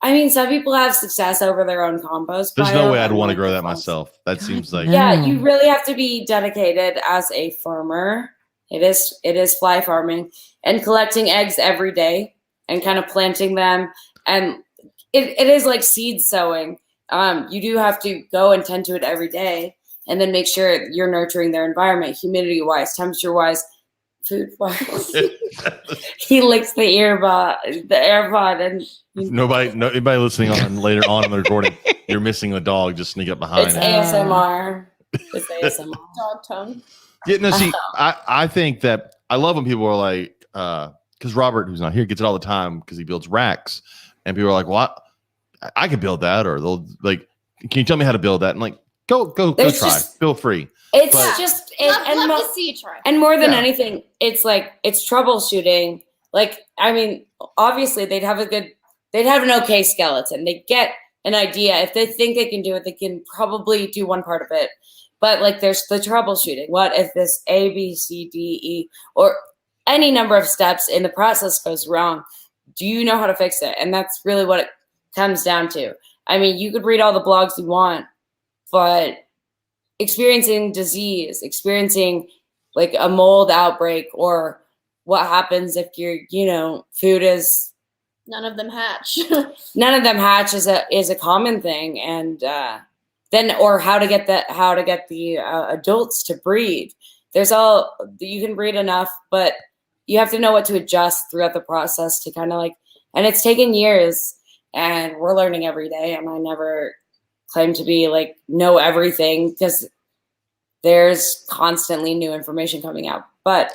I mean, some people have success over their own compost. There's no biome, way I'd and, want to like, grow the that flies. myself. That seems like Yeah, you really have to be dedicated as a farmer. It is fly farming and collecting eggs every day and kind of planting them And it is like seed sowing. You do have to go and tend to it every day, and then make sure you're nurturing their environment, humidity wise, temperature wise, food wise. He licks the AirPod, and Anybody listening on later on in the recording, you're missing the dog. Just sneak up behind. it's it. ASMR. It's ASMR. Dog tongue. Yeah, no, see, I think that I love when people are like, because Robert, who's not here, gets it all the time because he builds racks, and people are like, "Well, I could build that," or they'll like, "Can you tell me how to build that?" And like, go try. Feel free. It's But- just Love to see you try. and more than anything, it's like it's troubleshooting. Like, I mean, obviously they'd have an okay skeleton. They get an idea. If they think they can do it, they can probably do one part of it. But like, there's the troubleshooting. What if this A, B, C, D, E, or any number of steps in the process goes wrong? Do you know how to fix it? And that's really what it comes down to. I mean, you could read all the blogs you want, but experiencing disease, experiencing like a mold outbreak, or what happens if your, food is None of them hatch. none of them hatch is a common thing. And or how to get the adults to breed. You can breed enough, but you have to know what to adjust throughout the process to kind of like, and it's taken years, and we're learning every day. And I never claim to be like know everything, because there's constantly new information coming out. But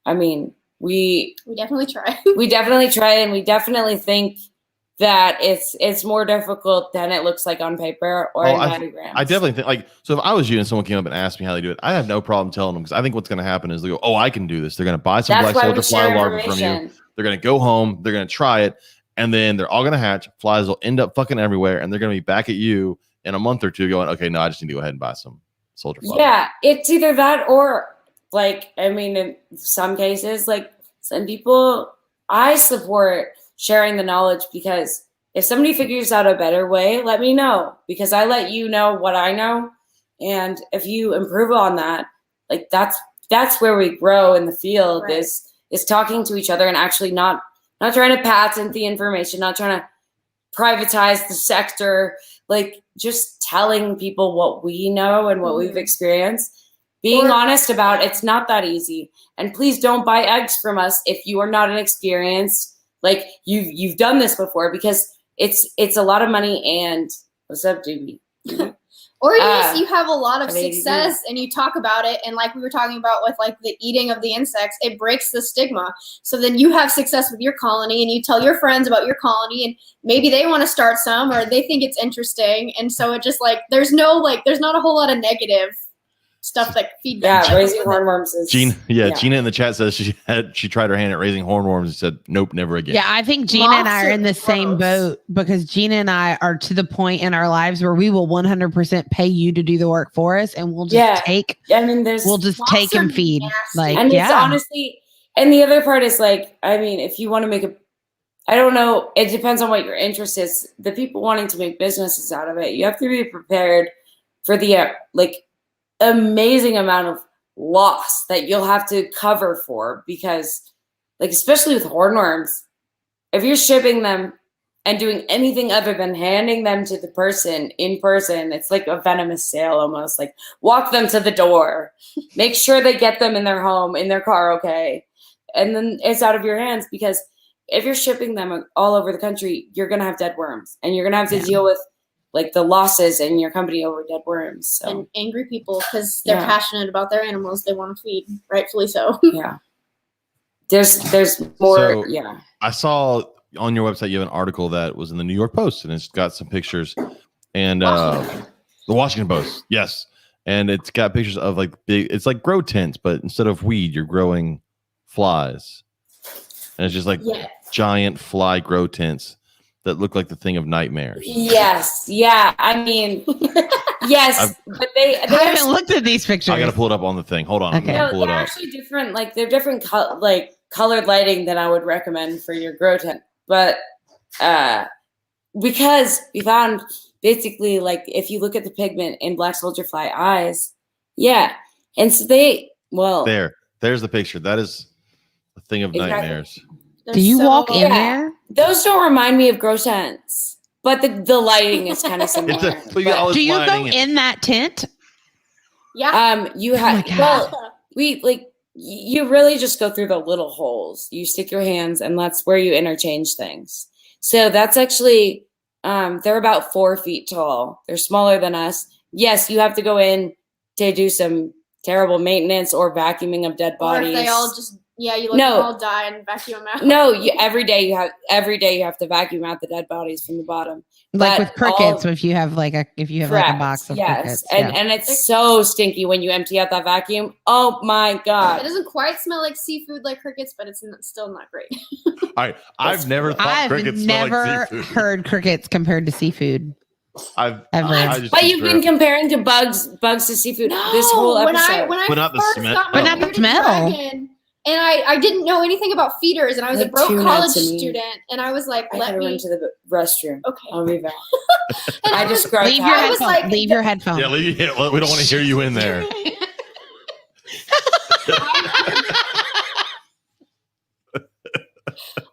I mean, we definitely try. we definitely try, and we definitely think that it's more difficult than it looks like on paper or in diagrams. I definitely think, like, so if I was you and someone came up and asked me how they do it, I have no problem telling them, because I think what's going to happen is they go, "Oh, I can do this." They're going to buy some black soldier fly larvae from you. They're going to go home. They're going to try it, and then they're all going to hatch. Flies will end up fucking everywhere, and they're going to be back at you in a month or two going, "Okay, no, I just need to go ahead and buy some soldier fly." Yeah, it's either that or like, I mean, in some cases, like some people, I support sharing the knowledge, because if somebody figures out a better way, let me know, because I let you know what I know. And if you improve on that, like that's where we grow in the field, Right. is talking to each other, and actually not trying to patent the information, not trying to privatize the sector, like just telling people what we know and what we've experienced. Being honest about it's not that easy. And please don't buy eggs from us if you are not an experienced, like you've done this before, because it's a lot of money. And what's up, Jimmy? Or you have a lot of ADD. success and you talk about it, and like we were talking about with like the eating of the insects, it breaks the stigma. So then you have success with your colony, and you tell your friends about your colony, and maybe they want to start some, or they think it's interesting. And so it just like there's not a whole lot of negative stuff that feedback. Yeah, raising hornworms is Gina in the chat says she tried her hand at raising hornworms and said, "Nope, never again." Yeah, I think Gina and I are in the same boat, because Gina and I are to the point in our lives where we will 100% pay you to do the work for us, and we'll just take. I mean, We'll just take and feed. Like, and yeah. it's honestly, and the other part is like, I mean, if you want to make I don't know, it depends on what your interest is. The people wanting to make businesses out of it, you have to be prepared for the like amazing amount of loss that you'll have to cover for, because like, especially with hornworms, if you're shipping them and doing anything other than handing them to the person in person, it's like a venomous sale almost. Like, walk them to the door, make sure they get them in their home, in their car, okay, and then it's out of your hands. Because if you're shipping them all over the country, you're gonna have dead worms, and you're gonna have to deal with like the losses in your company over dead worms. So. And angry people, because they're passionate about their animals, they want to feed, rightfully so. Yeah. There's more. So, yeah. I saw on your website you have an article that was in the New York Post, and it's got some pictures, and the Washington Post, yes, and it's got pictures of like big. It's like grow tents, but instead of weed, you're growing flies, and it's just like giant fly grow tents that look like the thing of nightmares. Yes. Yeah. I mean, yes, but I haven't looked at these pictures. I got to pull it up on the thing. Hold on. Okay. I'm gonna pull it they're up. actually different. Like, they're different, colored lighting than I would recommend for your grow tent. But because we found basically, like, if you look at the pigment in black soldier fly eyes, and so there's There's the picture. That is a thing of nightmares. Do you walk in there? Those don't remind me of gross hens, but the lighting is kind of similar. Do you go in that tent? Yeah. You have you really just go through the little holes. You stick your hands, and that's where you interchange things. So that's actually they're about 4 feet tall. They're smaller than us. Yes, you have to go in to do some terrible maintenance or vacuuming of dead bodies. Or if they all just you let them all die and vacuum them out. No, every day you have to vacuum out the dead bodies from the bottom. Like with crickets, if you have like a box of crickets. And it's so stinky when you empty out that vacuum. Oh my God. It doesn't quite smell like seafood like crickets, but it's still not great. All right. I've never heard crickets compared to seafood. But you've been comparing to bugs to seafood this whole episode. When I but not the smell. But not the smell. And I didn't know anything about feeders, and I was a broke college student, and I was like, I had to run to the restroom. Okay. I'll be back. I just leave your headphones. Leave your headphones. Yeah, we don't want to hear you in there.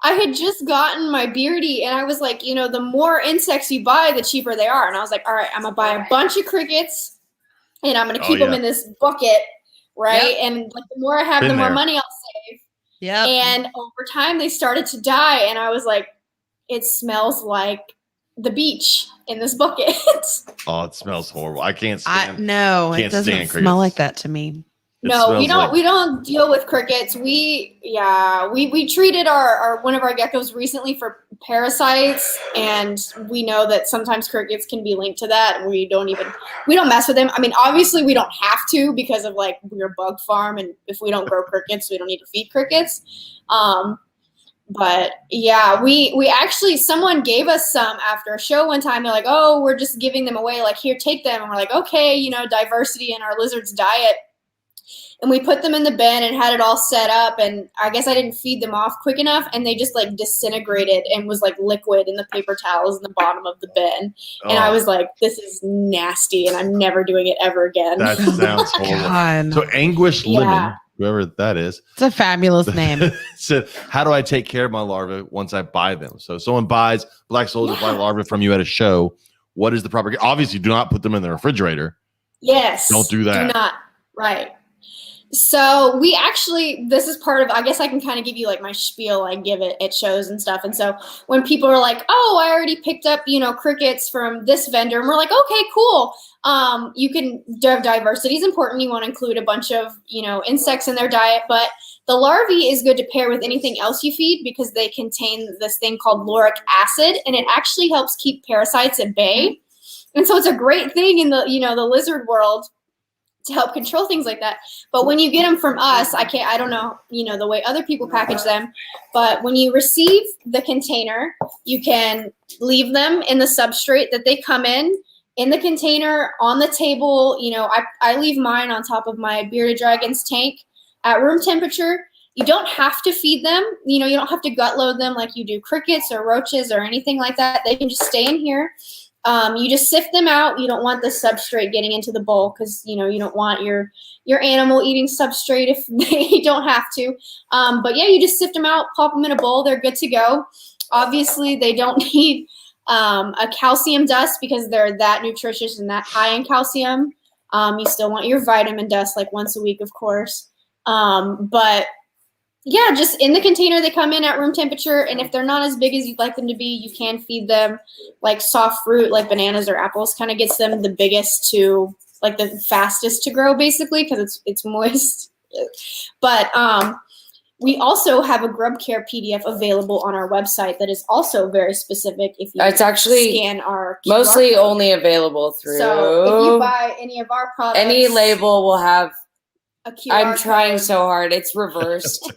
I had just gotten my beardy, and I was like, the more insects you buy, the cheaper they are. And I was like, all right, I'm going to buy a bunch of crickets, and I'm going to keep them in this bucket, right? Yep. And like the more I have, the more money I'll save. Yeah. And over time, they started to die, and I was like, it smells like the beach in this bucket. Oh, it smells horrible. I can't stand. It doesn't smell like that to me. No, we don't deal with crickets. We treated our one of our geckos recently for parasites, and we know that sometimes crickets can be linked to that, and we don't mess with them. I mean, obviously we don't have to because of like we're a bug farm, and if we don't grow crickets, we don't need to feed crickets. But yeah, we actually, someone gave us some after a show one time. They're like, oh, we're just giving them away. Like, here, take them. And we're like, okay, diversity in our lizard's diet. And we put them in the bin and had it all set up. And I guess I didn't feed them off quick enough. And they just like disintegrated and was like liquid in the paper towels in the bottom of the bin. And I was like, this is nasty. And I'm never doing it ever again. That sounds horrible. So Anguish Lemon, whoever that is. It's a fabulous name. So how do I take care of my larvae once I buy them? So someone buys black soldier fly larvae from you at a show. What is the proper? Obviously, do not put them in the refrigerator. Yes. Don't do that. Do not. Right. So we actually, this is part of, I guess I can kind of give you like my spiel I give it at shows and stuff. And so when people are like, oh, I already picked up, crickets from this vendor. And we're like, okay, cool. You can, diversity is important. You want to include a bunch of, insects in their diet, but the larvae is good to pair with anything else you feed because they contain this thing called lauric acid, and it actually helps keep parasites at bay. And so it's a great thing in the, the lizard world to help control things like that. But when you get them from us, I don't know, the way other people package them, but when you receive the container, you can leave them in the substrate that they come in the container on the table. I leave mine on top of my bearded dragon's tank at room temperature. You don't have to feed them. You don't have to gut load them like you do crickets or roaches or anything like that. They can just stay in here. You just sift them out. You don't want the substrate getting into the bowl because, you don't want your animal eating substrate if they don't have to. But yeah, you just sift them out, pop them in a bowl. They're good to go. Obviously, they don't need a calcium dust because they're that nutritious and that high in calcium. You still want your vitamin dust like once a week, of course. But yeah, just in the container, they come in at room temperature. And if they're not as big as you'd like them to be, you can feed them like soft fruit, like bananas or apples. Kind of gets them the biggest to like the fastest to grow, basically, because it's moist. But we also have a grub care PDF available on our website that is also very specific. If you it's actually scan our QR mostly code. Only available through. So if you buy any of our products, any label will have. A QR I'm trying code. so hard. It's reversed.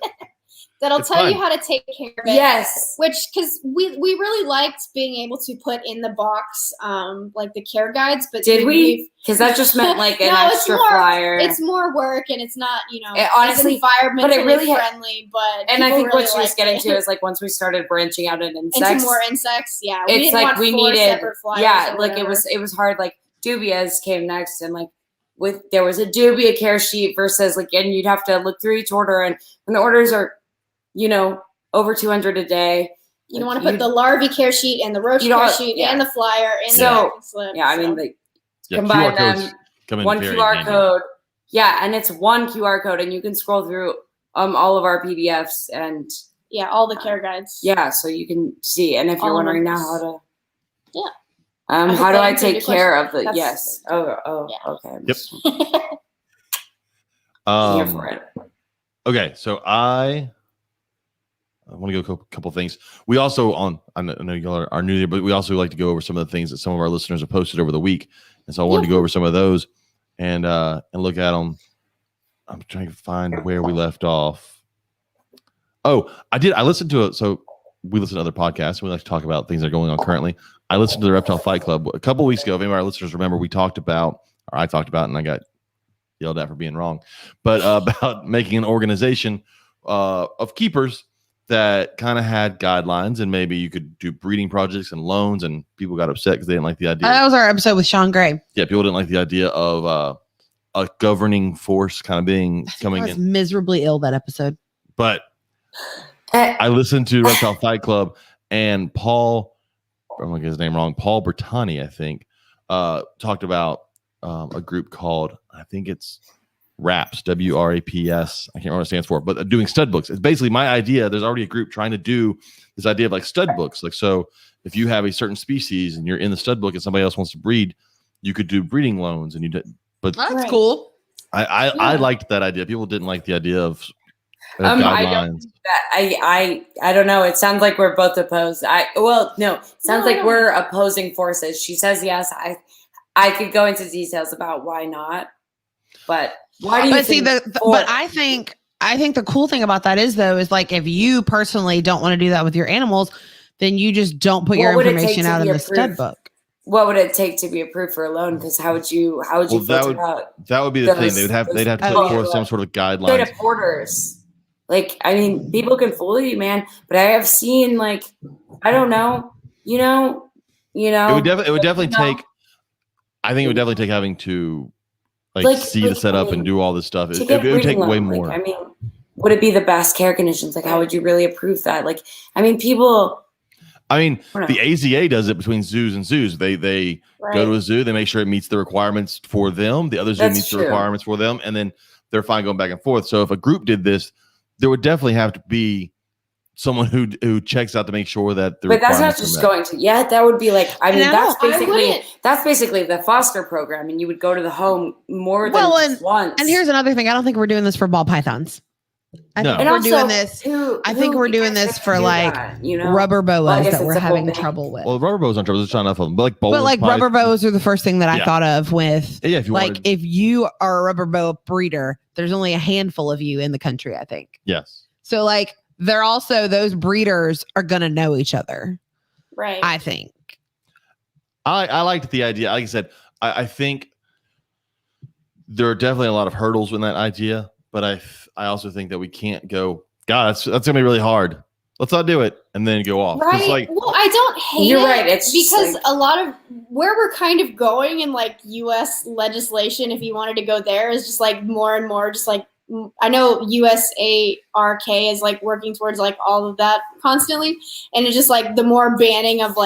That'll tell you how to take care of it. Yes. Because we really liked being able to put in the box like the care guides. But did we? Because that just meant like an extra flyer. It's more work and it's not, honestly, environmentally friendly. But and I think really what she was getting to is like once we stared branching out into insects. Into more insects, yeah. It's like we needed, separate flyers. Yeah, like it was hard. Like dubias came next and like. There was a dubia care sheet versus like, and you'd have to look through each order, and when the orders are, over 200 a day. You want to put the larvae care sheet and the roach care sheet and the flyer and the packing slip. Yeah, I mean, like, Yeah, combine QR codes them, come in one very QR handy. code. Yeah, and it's one QR code, and you can scroll through all of our PDFs and all the care guides. Yeah, so you can see. And if you're wondering now how to how do I take care of the okay. Yep. Here for it. Okay, so I want to go a couple things. We also I know y'all are new here, but we also like to go over some of the things that some of our listeners have posted over the week, and so I wanted to go over some of those and look at them. I'm trying to find where we left off. Oh, I listened to it. So we listen to other podcasts. We like to talk about things that are going on currently. I listened to the Reptile Fight Club a couple weeks ago. If any of our listeners remember, I talked about, and I got yelled at for being wrong, but about making an organization of keepers that kind of had guidelines, and maybe you could do breeding projects and loans, and people got upset because they didn't like the idea. That was our episode with Sean Gray. Yeah, people didn't like the idea of a governing force kind of coming in. Miserably ill that episode. But I listened to Reptile Fight Club, and Paul, I'm going to get his name wrong, Paul Bertani, I think, talked about a group called, I think it's WRAPS, WRAPS. I can't remember what it stands for, but doing stud books. It's basically my idea. There's already a group trying to do this idea of like stud books. Like, so if you have a certain species and you're in the stud book and somebody else wants to breed, you could do breeding loans, and but that's cool. I liked that idea. People didn't like the idea of guidelines. I don't know. It sounds like we're both opposed. Sounds like we're opposing forces. She says yes. I could go into details about why not, but why do you think? But I think the cool thing about that is like, if you personally don't want to do that with your animals, then you just don't put your information out in the stud book. What would it take to be approved for a loan? Because how would you filter out? That would be the thing. They'd have to put forth some sort of guidelines. Straight up orders. Like, I mean, people can fool you, man. But I have seen, like, I don't know, you know. It would definitely take. I think it would definitely take having to see the setup and do all this stuff. It would take way more. Like, I mean, would it be the best care conditions? Like, how would you really approve that? Like, I mean, people. The AZA does it between zoos and zoos. They go to a zoo, they make sure it meets the requirements for them. The other zoo meets the requirements for them, and then they're fine going back and forth. So if a group did this, there would definitely have to be someone who checks out to make sure that the. But that's not just going to. Yeah, that would be like. I mean, that's basically the foster program, and you would go to the home more than once. And here's another thing: I don't think we're doing this for ball pythons. I think we're doing this. I think we're doing this for rubber boas that we're having trouble with. Well, rubber boas aren't trouble. There's not enough of them. But rubber boas are the first thing that I thought of with. Yeah, if you are a rubber boa breeder, there's only a handful of you in the country, I think. Yes. So they're also, those breeders are gonna know each other. Right. I think. I liked the idea. Like I said, I think there are definitely a lot of hurdles in that idea. But I also think that we can't go, God, that's gonna be really hard. Let's not do it, and then go off. Right. I don't hate You're it right. It's because a lot of where we're kind of going in U.S. legislation, if you wanted to go there, is just more and more just I know USARK is working towards all of that constantly, and it's just the more banning of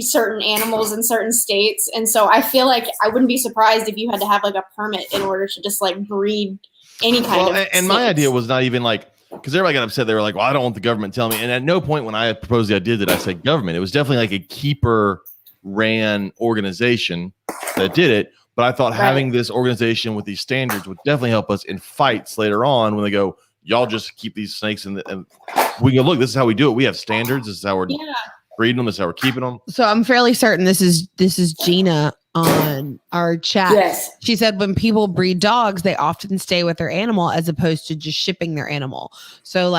certain animals in certain states, and so I feel I wouldn't be surprised if you had to have a permit in order to just breed any kind of. And my idea was not even because everybody got upset. They were like, "Well, I don't want the government telling me." And at no point when I proposed the idea did I say government. It was definitely a keeper ran organization that did it. But I thought having this organization with these standards would definitely help us in fights later on when they go, y'all just keep these snakes and we go, look, this is how we do it. We have standards. This is how we're breeding them. This is how we're keeping them. So I'm fairly certain this is Gina on our chat. Yes. She said when people breed dogs, they often stay with their animal as opposed to just shipping their animal. So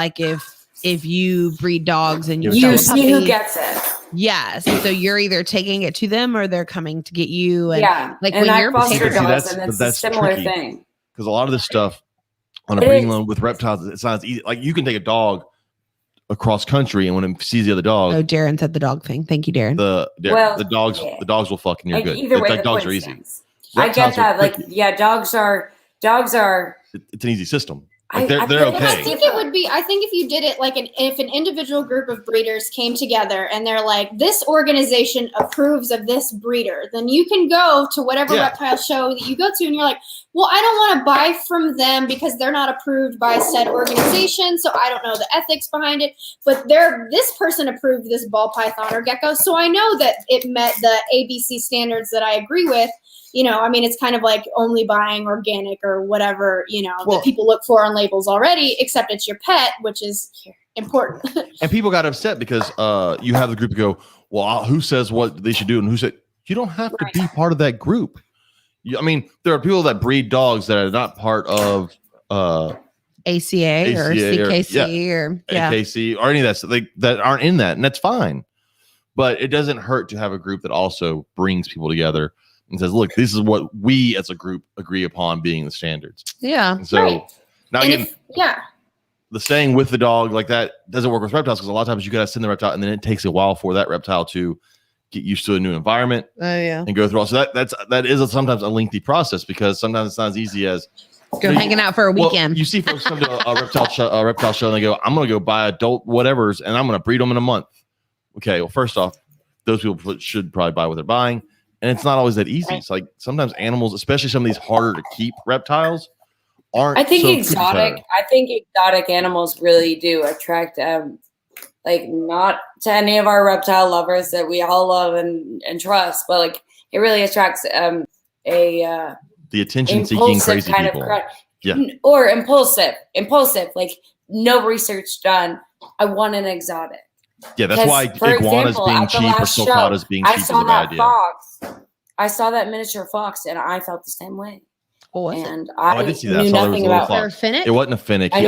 if you breed dogs and you see who gets it. Yes. So you're either taking it to them or they're coming to get you. And and I foster dogs, and it's a similar thing. Because a lot of this stuff on a breeding loan with reptiles, it's not as easy. You can take a dog across country, and when it sees the other dog. Oh, Darren said the dog thing. Thank you, Darren. The dogs will fuck and you're good. Either way, dogs are easy. I get that. Dogs are. It's an easy system. Like they're feel okay. I think it would be. I think if you did it like if an individual group of breeders came together and they're like, this organization approves of this breeder, then you can go to whatever reptile show that you go to, and you're like, well, I don't want to buy from them because they're not approved by said organization, so I don't know the ethics behind it. But this person approved this ball python or gecko, so I know that it met the ABC standards that I agree with. I mean, it's kind of like only buying organic or whatever, that people look for on labels already, except it's your pet, which is important. And people got upset because you have the group go, well, who says what they should do? And who said, you don't have to be part of that group. I mean, there are people that breed dogs that are not part of ACA or CKC or AKC or any of that stuff, that aren't in that. And that's fine. But it doesn't hurt to have a group that also brings people together and says, look, this is what we as a group agree upon being the standards. Yeah. So now And again, if- the staying with the dog like that doesn't work with reptiles because a lot of times you got to send the reptile and then it takes a while for that reptile to get used to a new environment and go through all. So that is sometimes a lengthy process because sometimes it's not as easy as go hanging out for a weekend. You see folks come to a reptile show and they go, I'm going to go buy adult whatevers and I'm going to breed them in a month. Okay. Well, first off, those people should probably buy what they're buying. And it's not always that easy. It's like sometimes animals, especially some of these harder to keep reptiles, aren't. I think so exotic animals really do attract not to any of our reptile lovers that we all love and trust, but like it really attracts the attention-seeking crazy kind people. Or impulsive, like no research done. I want an exotic. Yeah, that's why iguanas being cheap or sulcatas being cheap is a bad idea. I saw that miniature fox, and I felt the same way. And I did see that. knew nothing about it. Finnick? It wasn't a finnick. I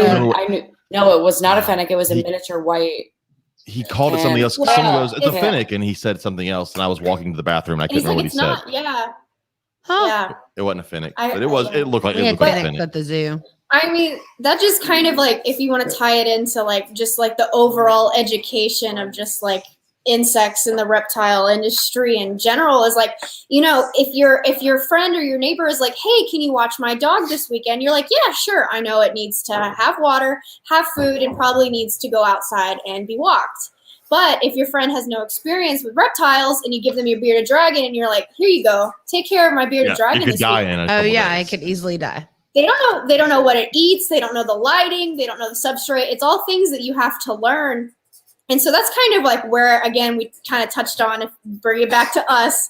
knew. No, it was not a finnick. It was a miniature white. He called it something else. Someone goes, "It's a finnick," and he said something else. And I was walking to the bathroom, and I couldn't remember what he said. Yeah. Huh. Yeah. It wasn't a finnick, but it was. It looked like a finnick at the zoo. I mean, that just kind of like, if you want to tie it into like just like the overall education of just like insects in the reptile industry in general, is like, if your friend or your neighbor is like, hey, can you watch my dog this weekend? You're like, yeah, sure. I know it needs to have water, have food, and probably needs to go outside and be walked. But if your friend has no experience with reptiles and you give them your bearded dragon and you're like, here you go, take care of my bearded dragon this weekend. It could easily die. They don't know what it eats. They don't know the lighting. They don't know the substrate. It's all things that you have to learn. And so that's kind of like where, again, we kind of touched on, if bring it back to us,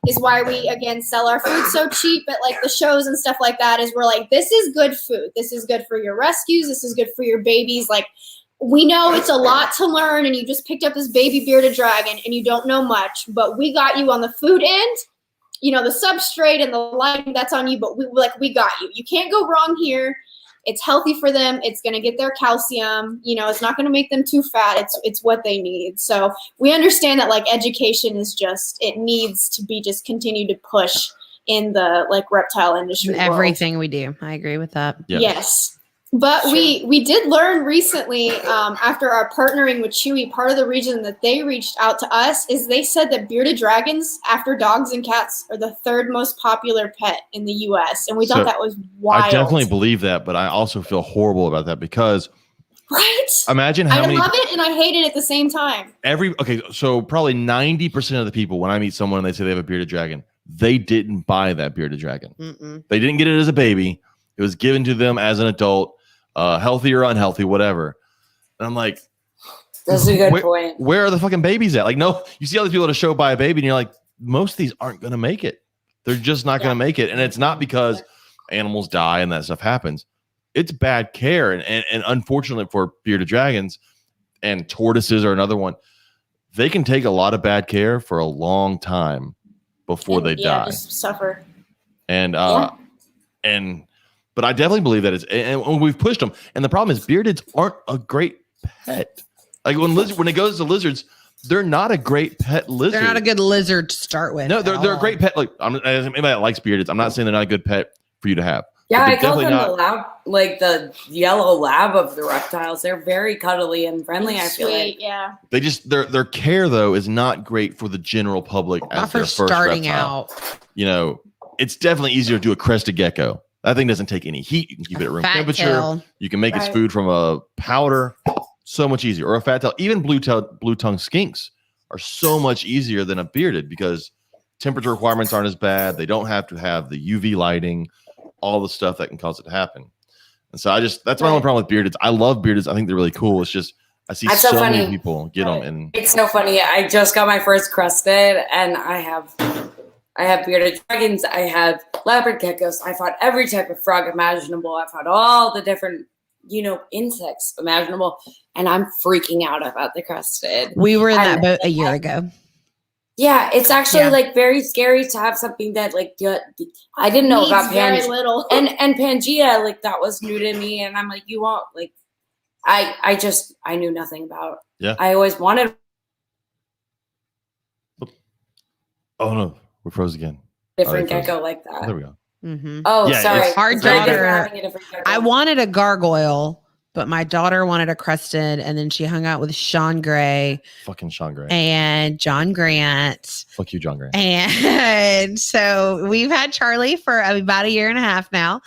is why we, again, sell our food so cheap at like the shows and stuff like that, is we're like, this is good food. This is good for your rescues. This is good for your babies. Like, we know it's a lot to learn and you just picked up this baby bearded dragon and you don't know much, but we got you on the food end. The substrate and the lighting, that's on you, but we got you. You can't go wrong here. It's healthy for them. It's going to get their calcium. It's not going to make them too fat. It's what they need. So we understand that like education is it needs to be just continued to push in the like reptile industry. Everything we do. I agree with that. Yeah. Yes. But sure. we did learn recently, after our partnering with Chewy, part of the reason that they reached out to us is they said that bearded dragons, after dogs and cats, are the third most popular pet in the U.S. And we thought that was wild. I definitely believe that, but I also feel horrible about that because imagine how many. I love it and I hate it at the same time. So probably 90% of the people, when I meet someone and they say they have a bearded dragon, they didn't buy that bearded dragon. Mm-mm. They didn't get it as a baby. It was given to them as an adult. Healthy or unhealthy, whatever. And I'm like, that's a good point. Where are the fucking babies at? Like, no, you see all these people at a show buy a baby and you're like, most of these aren't going to make it. They're just not going to make it. And it's not because animals die and that stuff happens. It's bad care. And unfortunately for bearded dragons, and tortoises are another one, they can take a lot of bad care for a long time before they die. Just suffer. But I definitely believe that and we've pushed them. And the problem is beardeds aren't a great pet. Like when it goes to lizards, they're not a great pet lizard. They're not a good lizard to start with. No, they're a great pet. Like anybody that likes beardeds, I'm not saying they're not a good pet for you to have. Yeah, I call them the yellow lab of the reptiles. They're very cuddly and friendly. I feel like. Yeah. They just their care though is not great for the general public. Not for starting out. It's definitely easier to do a crested gecko That thing doesn't take any heat. You can keep it at room Fat temperature. tail. You can make its Right. food from a powder. So much easier. Or a fat tail. Even blue tongue skinks are so much easier than a bearded because temperature requirements aren't as bad. They don't have to have the UV lighting, all the stuff that can cause it to happen. And so that's my only problem with beardeds. I love beardeds. I think they're really cool. It's just I see That's so so many funny. people get them, and It's so funny. I just got my first crested, and I have bearded dragons. I have leopard geckos. I fought every type of frog imaginable. I fought all the different, insects imaginable, and I'm freaking out about the crested. We were in that And- boat a year ago. Yeah, it's actually Yeah. like very scary to have something that I didn't know Needs about very Pangea. little. And Pangea, like that was new to me, and I'm like, you won't like. I knew nothing about. Yeah. I always wanted oh no, we froze again. different Oh, they froze. gecko like There that. we go. Mm-hmm. Oh, Yeah, sorry. it's- Our It's very daughter- different having a different gecko. I wanted a gargoyle, but my daughter wanted a crested, and then she hung out with Sean Gray Fucking Sean Gray. and John Grant. Fuck you, John Gray. And so we've had Charlie for about a year and a half now.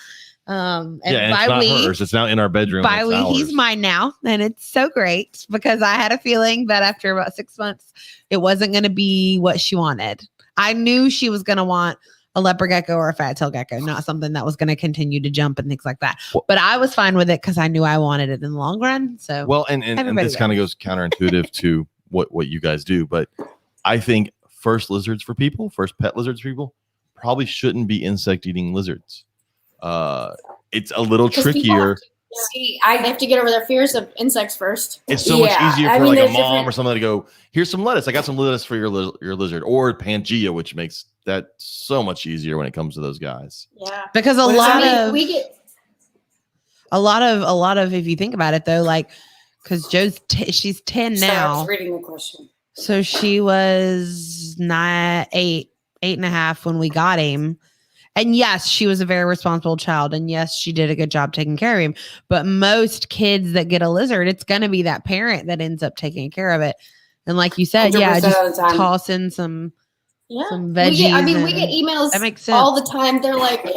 And And by it's not we, hers. It's now in our bedroom. by It's we, he's ours. mine now. And it's so great because I had a feeling that after about 6 months, it wasn't going to be what she wanted. I knew she was going to want a leopard gecko or a fat tail gecko, not something that was going to continue to jump and things like that. Well- But I was fine with it because I knew I wanted it in the long run. So Well, and Everybody this kind of goes counterintuitive to what you guys do, but I think first pet lizards for people probably shouldn't be insect eating lizards. It's a little 'Cause people trickier. See, They have to get over their fears of insects first. It's so much Yeah, easier I for mean, like a there's mom different- or something to go, here's some lettuce. I got some lettuce for your lizard, or Pangea, which makes that so much easier when it comes to those guys. Yeah. because a What is lot that? of we get a lot of if you think about it though, like because she's 10 Sorry, I now, was reading the question. so she was 8.5 when we got him. And yes, she was a very responsible child, and yes, she did a good job taking care of him. But most kids that get a lizard, it's going to be that parent that ends up taking care of it. And like you said, yeah, 100% of just the time. toss in some yeah. veggies. We get emails that makes all sense. the time. They're like, I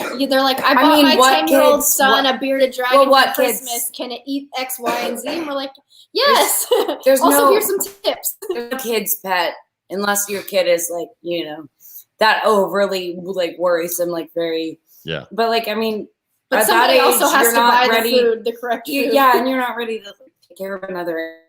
bought mean, what my 10-year-old kids- son what- a bearded dragon well, what for kids- Christmas. Can it eat X, Y, and Z? And we're like, yes. there's also, no- here's some tips. No kid's pet, unless your kid is like, that overly like worrisome, like very. Yeah. But like, I mean, But at somebody that age, also has you're to not buy ready. the food, the correct food. Yeah, and you're not ready to take care of another.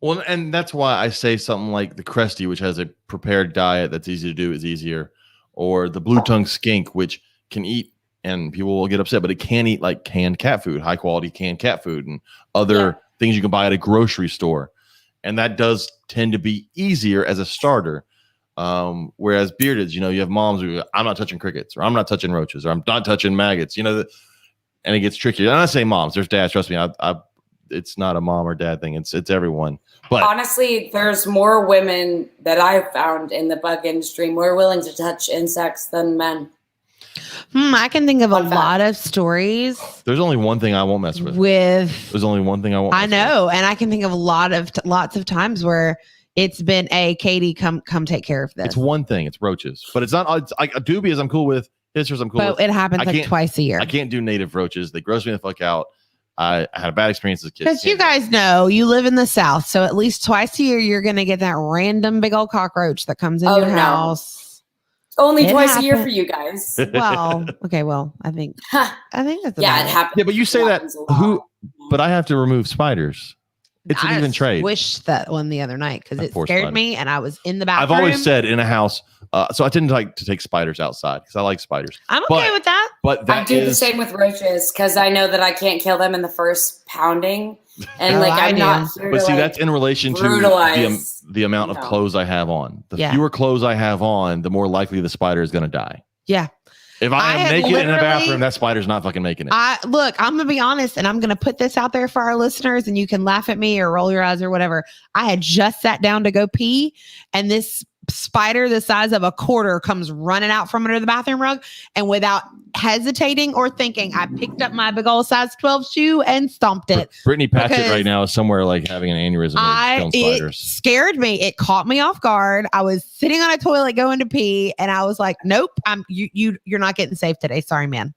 Well, and that's why I say something like the Cresty, which has a prepared diet that's easy to do, is easier, or the blue tongue skink, which can eat, and people will get upset, but it can eat like canned cat food, high quality canned cat food, and other things you can buy at a grocery store, and that does tend to be easier as a starter. Whereas beardeds, you have moms who I'm not touching crickets, or I'm not touching roaches, or I'm not touching maggots, and it gets trickier. And I say moms, there's dads. Trust me, it's not a mom or dad thing. It's everyone. But Honestly, there's more women that I've found in the bug industry more willing to touch insects than men. I can think of a Fun fact. lot of stories there's only one thing I won't mess with. There's only one thing I won't. I mess with. know, and I can think of lots of times where it's been Katie, come take care of this. It's one thing. It's roaches, but it's not. It's like dubias. I'm cool with. Hissers. I'm cool But with. it happens I like can't- twice a year. I can't do native roaches. They gross me the fuck out. I had a bad experience as a kid. Because you guys know you live in the South, so at least twice a year you're gonna get that random big old cockroach that comes in Oh, your no. house. Only It twice a year happened. for you guys. Well, okay, well, I think that's Yeah, about it happens. Yeah, but you say that. happens a lot. Who? But I have to remove spiders. It's an I even trade. Wished that one the other night because That it poor scared spider. me, and I was in the bathroom. I've always said in a house. So I tend to like to take spiders outside because I like spiders. I'm okay but- with that. But I that do the is same with roaches because I know that I can't kill them in the first pounding, and Oh, like I I'm do. not here But to see, like, that's in relation to brutalize, the amount of you know. clothes I have on. The Yeah. fewer clothes I have on, the more likely the spider is going to die. Yeah. If I I am have naked in a literally- bathroom, that spider's not fucking making it. Look, I'm gonna be honest, and I'm gonna put this out there for our listeners, and you can laugh at me or roll your eyes or whatever. I had just sat down to go pee, and this spider the size of a quarter comes running out from under the bathroom rug, and without hesitating or thinking, I picked up my big old size 12 shoe and stomped it. Brittany Patchett because right now is somewhere like having an aneurysm or killing It spiders. scared me. It caught me off guard. I was sitting on a toilet going to pee, and I was like, "Nope, you're not getting safe today. Sorry, man."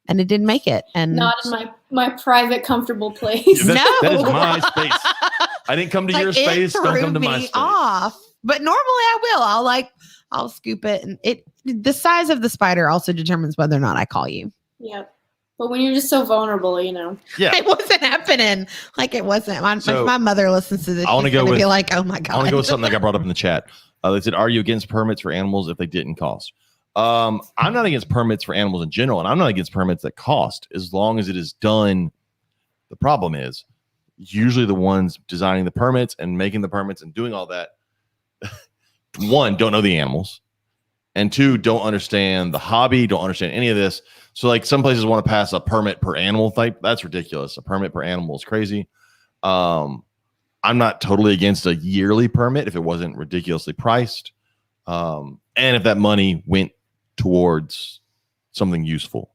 and it didn't make it. And Not in my private, comfortable place. That is my space. I didn't come to like, your space. it Don't threw come to my me space. off. But normally I will. I'll scoop it, and the size of the spider also determines whether or not I call you. Yep. But when you're just so vulnerable, Yeah. It wasn't happening. Like it wasn't. So, if my mother listens to this, I wanna she's go gonna with- be like, "Oh my god!" I want to go with something that got brought up in the chat. They said, "Are you against permits for animals if they didn't cost?" I'm not against permits for animals in general, and I'm not against permits that cost as long as it is done. The problem is usually the ones designing the permits and making the permits and doing all that. One, don't know the animals, and two, don't understand the hobby, don't understand any of this. So like some places want to pass a permit per animal type. That's ridiculous. A permit per animal is crazy. I'm not totally against a yearly permit if it wasn't ridiculously priced. And if that money went towards something useful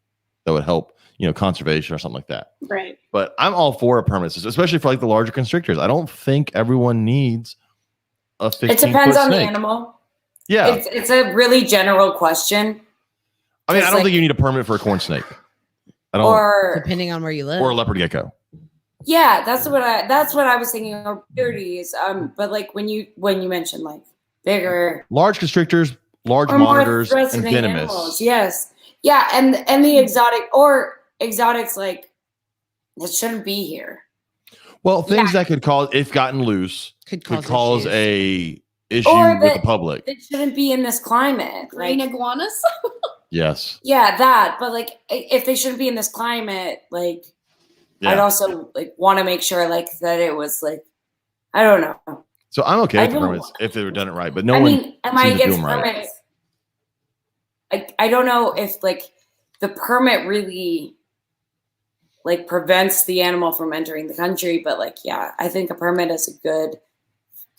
that would help, conservation or something like that. right. But I'm all for a permit system, especially for like the larger constrictors. I don't think everyone needs a 15-foot It depends on the snake. animal. Yeah. It's a really general question. I mean, I Just don't like- think you need a permit for a corn snake. I don't. Or depending on where you live. Or a leopard gecko. yeah, that's what I was thinking. Or purities. But like when you mentioned like bigger Large constrictors, large or more monitors, and threatening venomous. animals. Yes. Yeah, and the exotics like that shouldn't be here. Well, things that could cause, if gotten loose, could could cause cause issues. a issue Or with the that- public. It shouldn't be in this climate. Green Like, iguanas. Yes. yeah, that. But like, if they shouldn't be in this climate, like, I'd Yeah. also like want to make sure like that it was like, I don't know. So I'm okay I with the don't- permits if they were done it right, but no I one. mean, am I seems to do against them right. permits? I don't know if like the permit really like prevents the animal from entering the country, but like, yeah, I think a permit is a good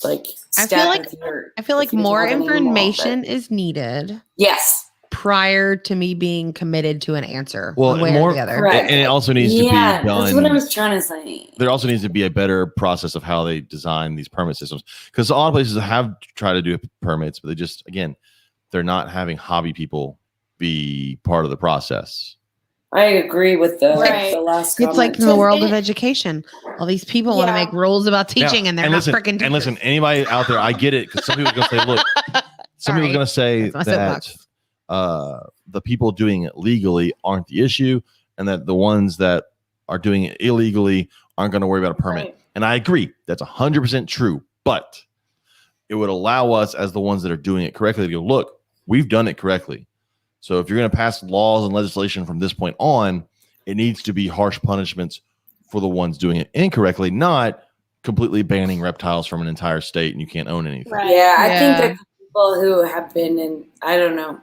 like I step. feel like- if you're- I feel like if you more have an animal, information but- is needed Yes. prior to me being committed to an answer. Well, one way more- or the other. Correct. And it also needs to be That's what I done. was trying to say. There also needs to be a better process of how they design these permit systems, because a lot of places have tried to do permits, but they just, again, they're not having hobby people be part of the process. I agree with the Right. last It's like comment. in the world And of education. All these people want to Yeah. make rules about teaching, Now, and they're not listen, freaking teachers. And listen, anybody out there, I get it, because some people are going to say, look, some people are Sorry. going to say That's my that soapbox. the people doing it legally aren't the issue, and that the ones that are doing it illegally aren't going to worry about a permit. Right. And I agree. That's 100% true. But it would allow us, as the ones that are doing it correctly, to go, look, we've done it correctly. So if you're going to pass laws and legislation from this point on, it needs to be harsh punishments for the ones doing it incorrectly, not completely banning reptiles from an entire state and you can't own anything. Right. Yeah, I Yeah. think that people who have been in, I don't know.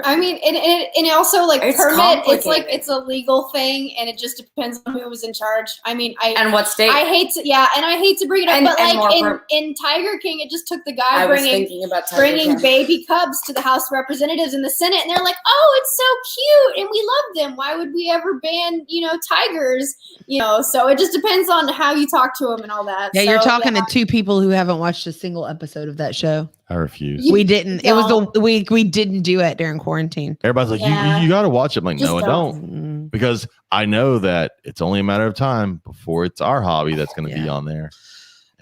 I mean, and it also like It's permit. It's like complicated. it's a legal thing, and it just depends on who was in charge. I mean, and what state? I hate to and I hate to bring it up, And- but and like more in Tiger King, it just took the guy I was bringing thinking about Tiger bringing King. baby cubs to the House of Representatives and the Senate, and they're like, "Oh, it's so cute, and we love them. Why would we ever ban tigers?" So it just depends on how you talk to them and all that. Yeah, you're So, talking yeah. to two people who haven't watched a single episode of that show. I refuse. You We didn't. It was the we didn't do it during quarantine. Everybody's like, Yeah. you got to watch it. I'm like, Just no, I don't. don't. Because I know that it's only a matter of time before it's our hobby that's going to be Yeah. on there.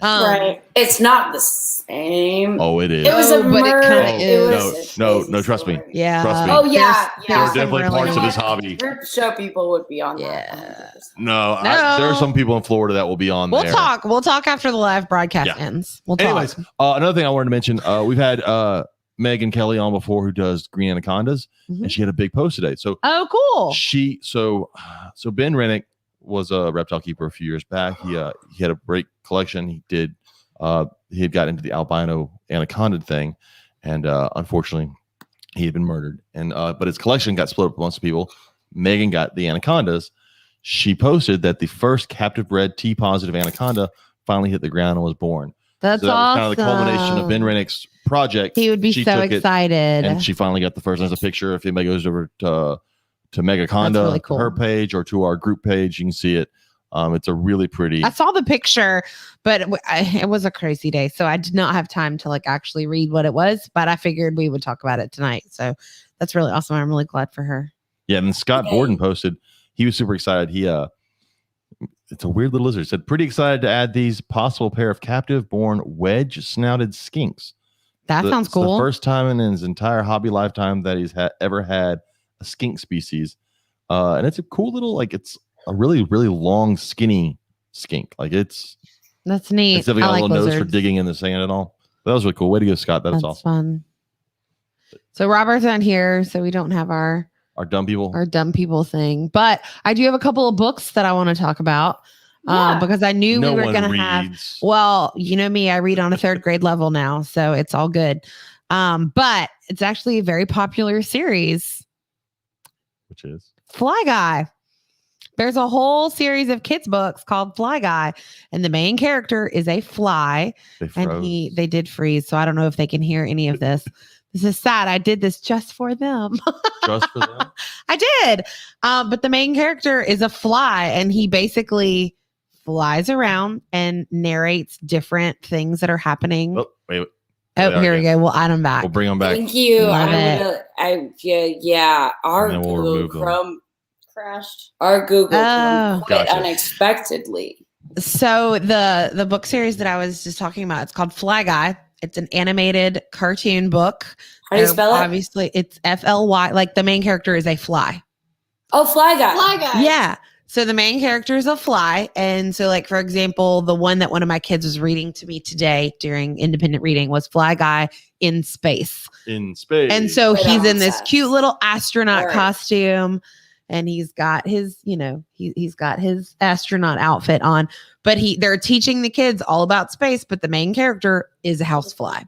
Right. It's not the same. Oh, it is. It was a Oh, but it murder. kinda It is. was No, a crazy trust me. story. Yeah. Trust me. Oh yeah, There yeah. are some definitely really parts of this nice- hobby. Group show people would be on Yeah. that. No, No. there are some people in Florida that will be on We'll there. talk. We'll talk after the live broadcast Yeah. ends. We'll talk. Anyways, another thing I wanted to mention, we've had Megan Kelly on before, who does green anacondas, Mhm. and she had a big post today. So Oh, cool. so Ben Rennick was a reptile keeper a few years back. He had a great collection. He had got into the albino anaconda thing, and unfortunately he had been murdered. And but his collection got split up amongst people. Megan got the anacondas. She posted that the first captive bred T positive anaconda finally hit the ground and was born. That's So that was awesome. kind of the culmination of Ben Rennick's project. He would be She so took it, excited. and she finally got the first. There's a picture. If anybody goes over to Megaconda, That's really cool. her page, or to our group page, you can see it. It's a really pretty. I saw the picture, but it was a crazy day, so I did not have time to actually read what it was. But I figured we would talk about it tonight, so that's really awesome. I'm really glad for her. Yeah, and then Scott Borden posted. He was super excited. He it's a weird little lizard. Said pretty excited to add these possible pair of captive-born wedge-snouted skinks. That sounds cool. It's the first time in his entire hobby lifetime that he's ever had a skink species, and it's a cool little, like, it's a really, really long, skinny skink. Like, that's neat. It's definitely got a little lizards. nose for digging in the sand and all. That was really cool. Way to go, Scott. That's awesome. Fun. So Robert's not here, so we don't have our dumb people thing. But I do have a couple of books that I want to talk about. Because I knew we were going to have. Well, you know me, I read on a 3rd grade level now, so it's all good. But it's actually a very popular series, which is Fly Guy. There's a whole series of kids books called Fly Guy, and the main character is a fly, and they did freeze. So I don't know if they can hear any of this. This is sad. I did this just for them. Just for them? I did. But the main character is a fly, and he basically flies around and narrates different things that are happening. Oh, wait. Oh, here we go. We'll add them back. We'll bring them back. Thank you. Love Our And then we'll Google remove them. Chrome Crashed. Our Google Chrome quit Gotcha. unexpectedly. So the book series that I was just talking about, it's called Fly Guy. It's an animated cartoon book. How do you spell it? Obviously, it's FLY. Like, the main character is a fly. Oh, Fly Guy. Fly Guy. Yeah. So the main character is a fly. And so, like, for example, the one that one of my kids was reading to me today during independent reading was Fly Guy in Space. In space. And so Right he's on in this set. cute little astronaut Right. costume, and he's got his, he's got his astronaut outfit on, but they're teaching the kids all about space, but the main character is a housefly.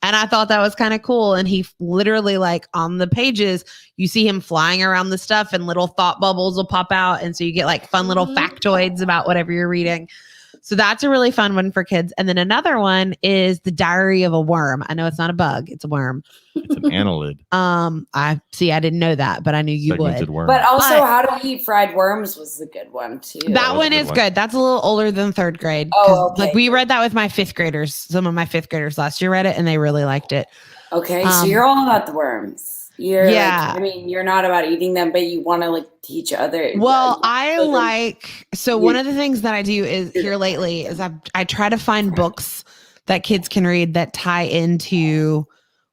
And I thought that was kind of cool. And he literally, like, on the pages, you see him flying around the stuff and little thought bubbles will pop out. And so you get, like, fun little factoids about whatever you're reading. So that's a really fun one for kids. And then another one is The Diary of a Worm. I know it's not a bug, it's a worm. It's an annelid. I didn't know that, but I knew you Segmented would. worm. But also, But- How to Eat Fried Worms was a good one too. That was a one good is one. good. That's a little older than 3rd grade. 'Cause, Oh, okay. Like, we read that with my 5th graders. Some of my 5th graders last year read it and they really liked it. Okay, so you're all about the worms. You're Yeah. you're not about eating them, but you want to, like, teach others. Well, children. one of the things that I do is here lately is I try to find books that kids can read that tie into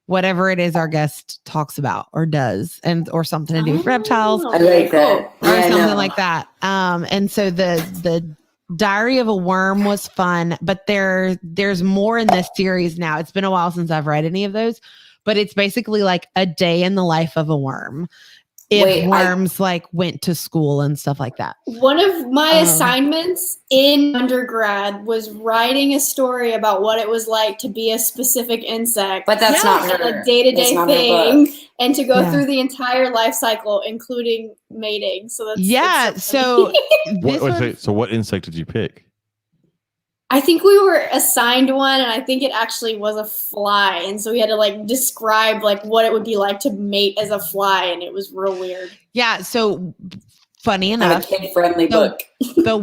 whatever it is our guest talks about or does, or something to do with reptiles I like that. or Yeah, I something know. like that. And so the Diary of a Worm was fun, but there's more in this series now. It's been a while since I've read any of those, but it's basically like a day in the life of a worm. If worms went to school and stuff like that. One of my assignments in undergrad was writing a story about what it was like to be a specific insect. But that's not her. A day-to-day That's not her thing, book. and to go Yeah. through the entire life cycle, including mating. So that's Yeah. so funny. So So what insect did you pick? I think we were assigned one, and I think it actually was a fly, and so we had to describe what it would be like to mate as a fly, and it was real weird. yeah. So funny Not enough, a kid-friendly So- book. the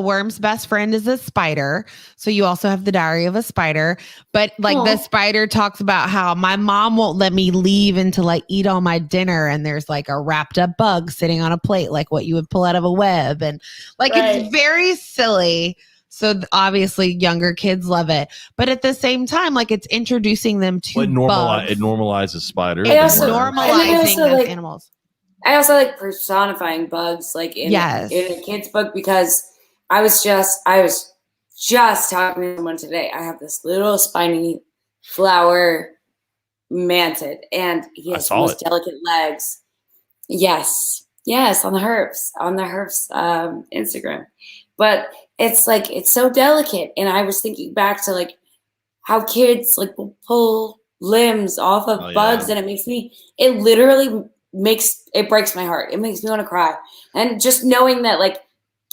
worm's best friend is a spider. So you also have the Diary of a Spider, but the Aw. spider talks about how my mom won't let me leave until I eat all my dinner, and there's a wrapped up bug sitting on a plate, like what you would pull out of a web, and Right. it's very silly. So obviously younger kids love it, but at the same time, it's introducing them to It bugs. normalizes spiders. It's and also- worms. normalizing also, those animals. I also like personifying bugs, in Yes. a kid's book, because I was just talking to someone today. I have this little spiny flower mantid, and he has the saw most it. delicate legs. Yes, on the Herps Instagram, but it's so delicate, and I was thinking back to how kids will pull limbs off of Oh, bugs, yeah. and it literally breaks my heart. It makes me want to cry. And just knowing that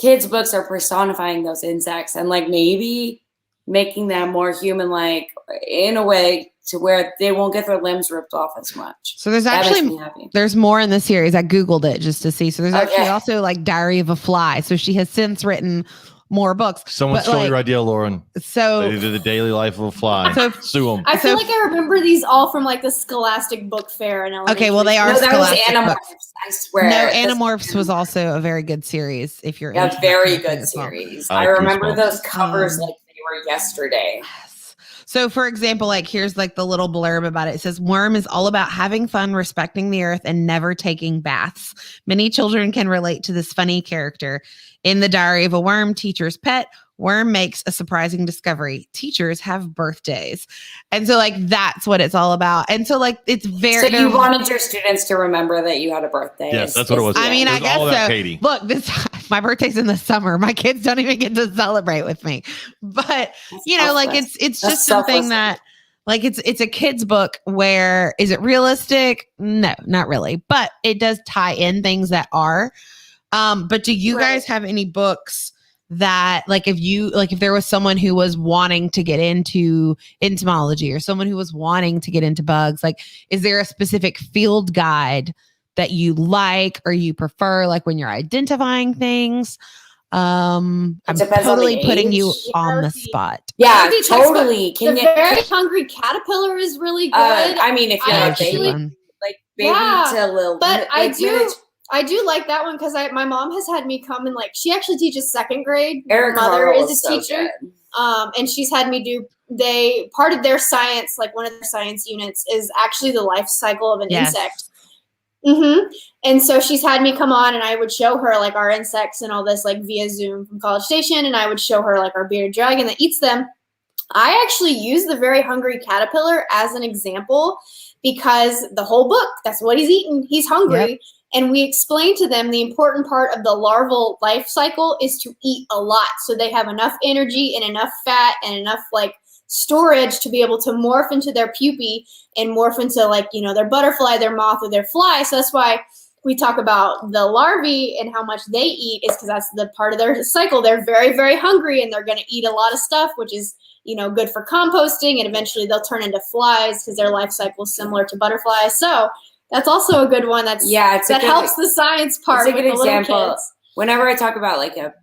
kids' books are personifying those insects and maybe making them more human-like in a way to where they won't get their limbs ripped off as much. So there's That actually makes me happy. there's more in the series. I Googled it just to see. So there's actually Okay. also Diary of a Fly. So she has since written more books. Someone But, stole like, your idea, Lauren. So They did the daily life of a fly. So- Sue them. I feel like I remember these all from like the Scholastic Book Fair in elementary. okay, well they are No, that was Scholastic Animorphs. books. I swear. No, That's- Animorphs was also a very good series. If you're Yeah, into that very kind of thing good as well. series. I I like remember Goosebumps. those covers like they were yesterday. Yes. So, for example, like here's like the little blurb about it. It says, "Worm is all about having fun, respecting the earth, and never taking baths. Many children can relate to this funny character. In the Diary of a Worm, Teacher's Pet, Worm makes a surprising discovery. Teachers have birthdays." And so, like, that's what it's all about. And so, like, it's very. So you wanted your students to remember that you had a birthday. Yes, that's what it was. I mean, It I was guess all about so. Katie. Look, my birthday's in the summer. My kids don't even get to celebrate with me. But That's you know, like selfless. it's That's just something selfless. that like it's a kid's book where is it realistic? No, not really. But it does tie in things that are. But do you guys have any books that if there was someone who was wanting to get into entomology or someone who was wanting to get into bugs, like is there a specific field guide that you like or you prefer, like when you're identifying things? I'm depends on totally the putting you age. on the Yeah, spot. Yeah, Maybe totally. The Can you? Very Hungry Caterpillar is really good. I mean, if you're I a actually- baby, like baby Yeah, to little, but like I do like that one because my mom has had me come and like she actually teaches second grade. Eric My mother Carl is a so teacher. good. And she's had me do part of their science, like one of their science units is actually the life cycle of an Yes. insect. And so she's had me come on and I would show her like our insects and all this like via Zoom from College Station, and I would show her like our bearded dragon that eats them. I actually use the Very Hungry Caterpillar as an example because the whole book, that's what he's eating. He's hungry. Yep. And we explain to them the important part of the larval life cycle is to eat a lot. So they have enough energy and enough fat and enough like storage to be able to morph into their pupae and morph into like, you know, their butterfly, their moth, or their fly. So that's why we talk about the larvae and how much they eat is because that's the part of their cycle. They're very, very hungry and they're going to eat a lot of stuff, which is, you know, good for composting. And eventually they'll turn into flies because their life cycle is similar to butterflies. So that's also a good one. That helps the science part. It's a good with the little example. kids. Whenever I talk about like a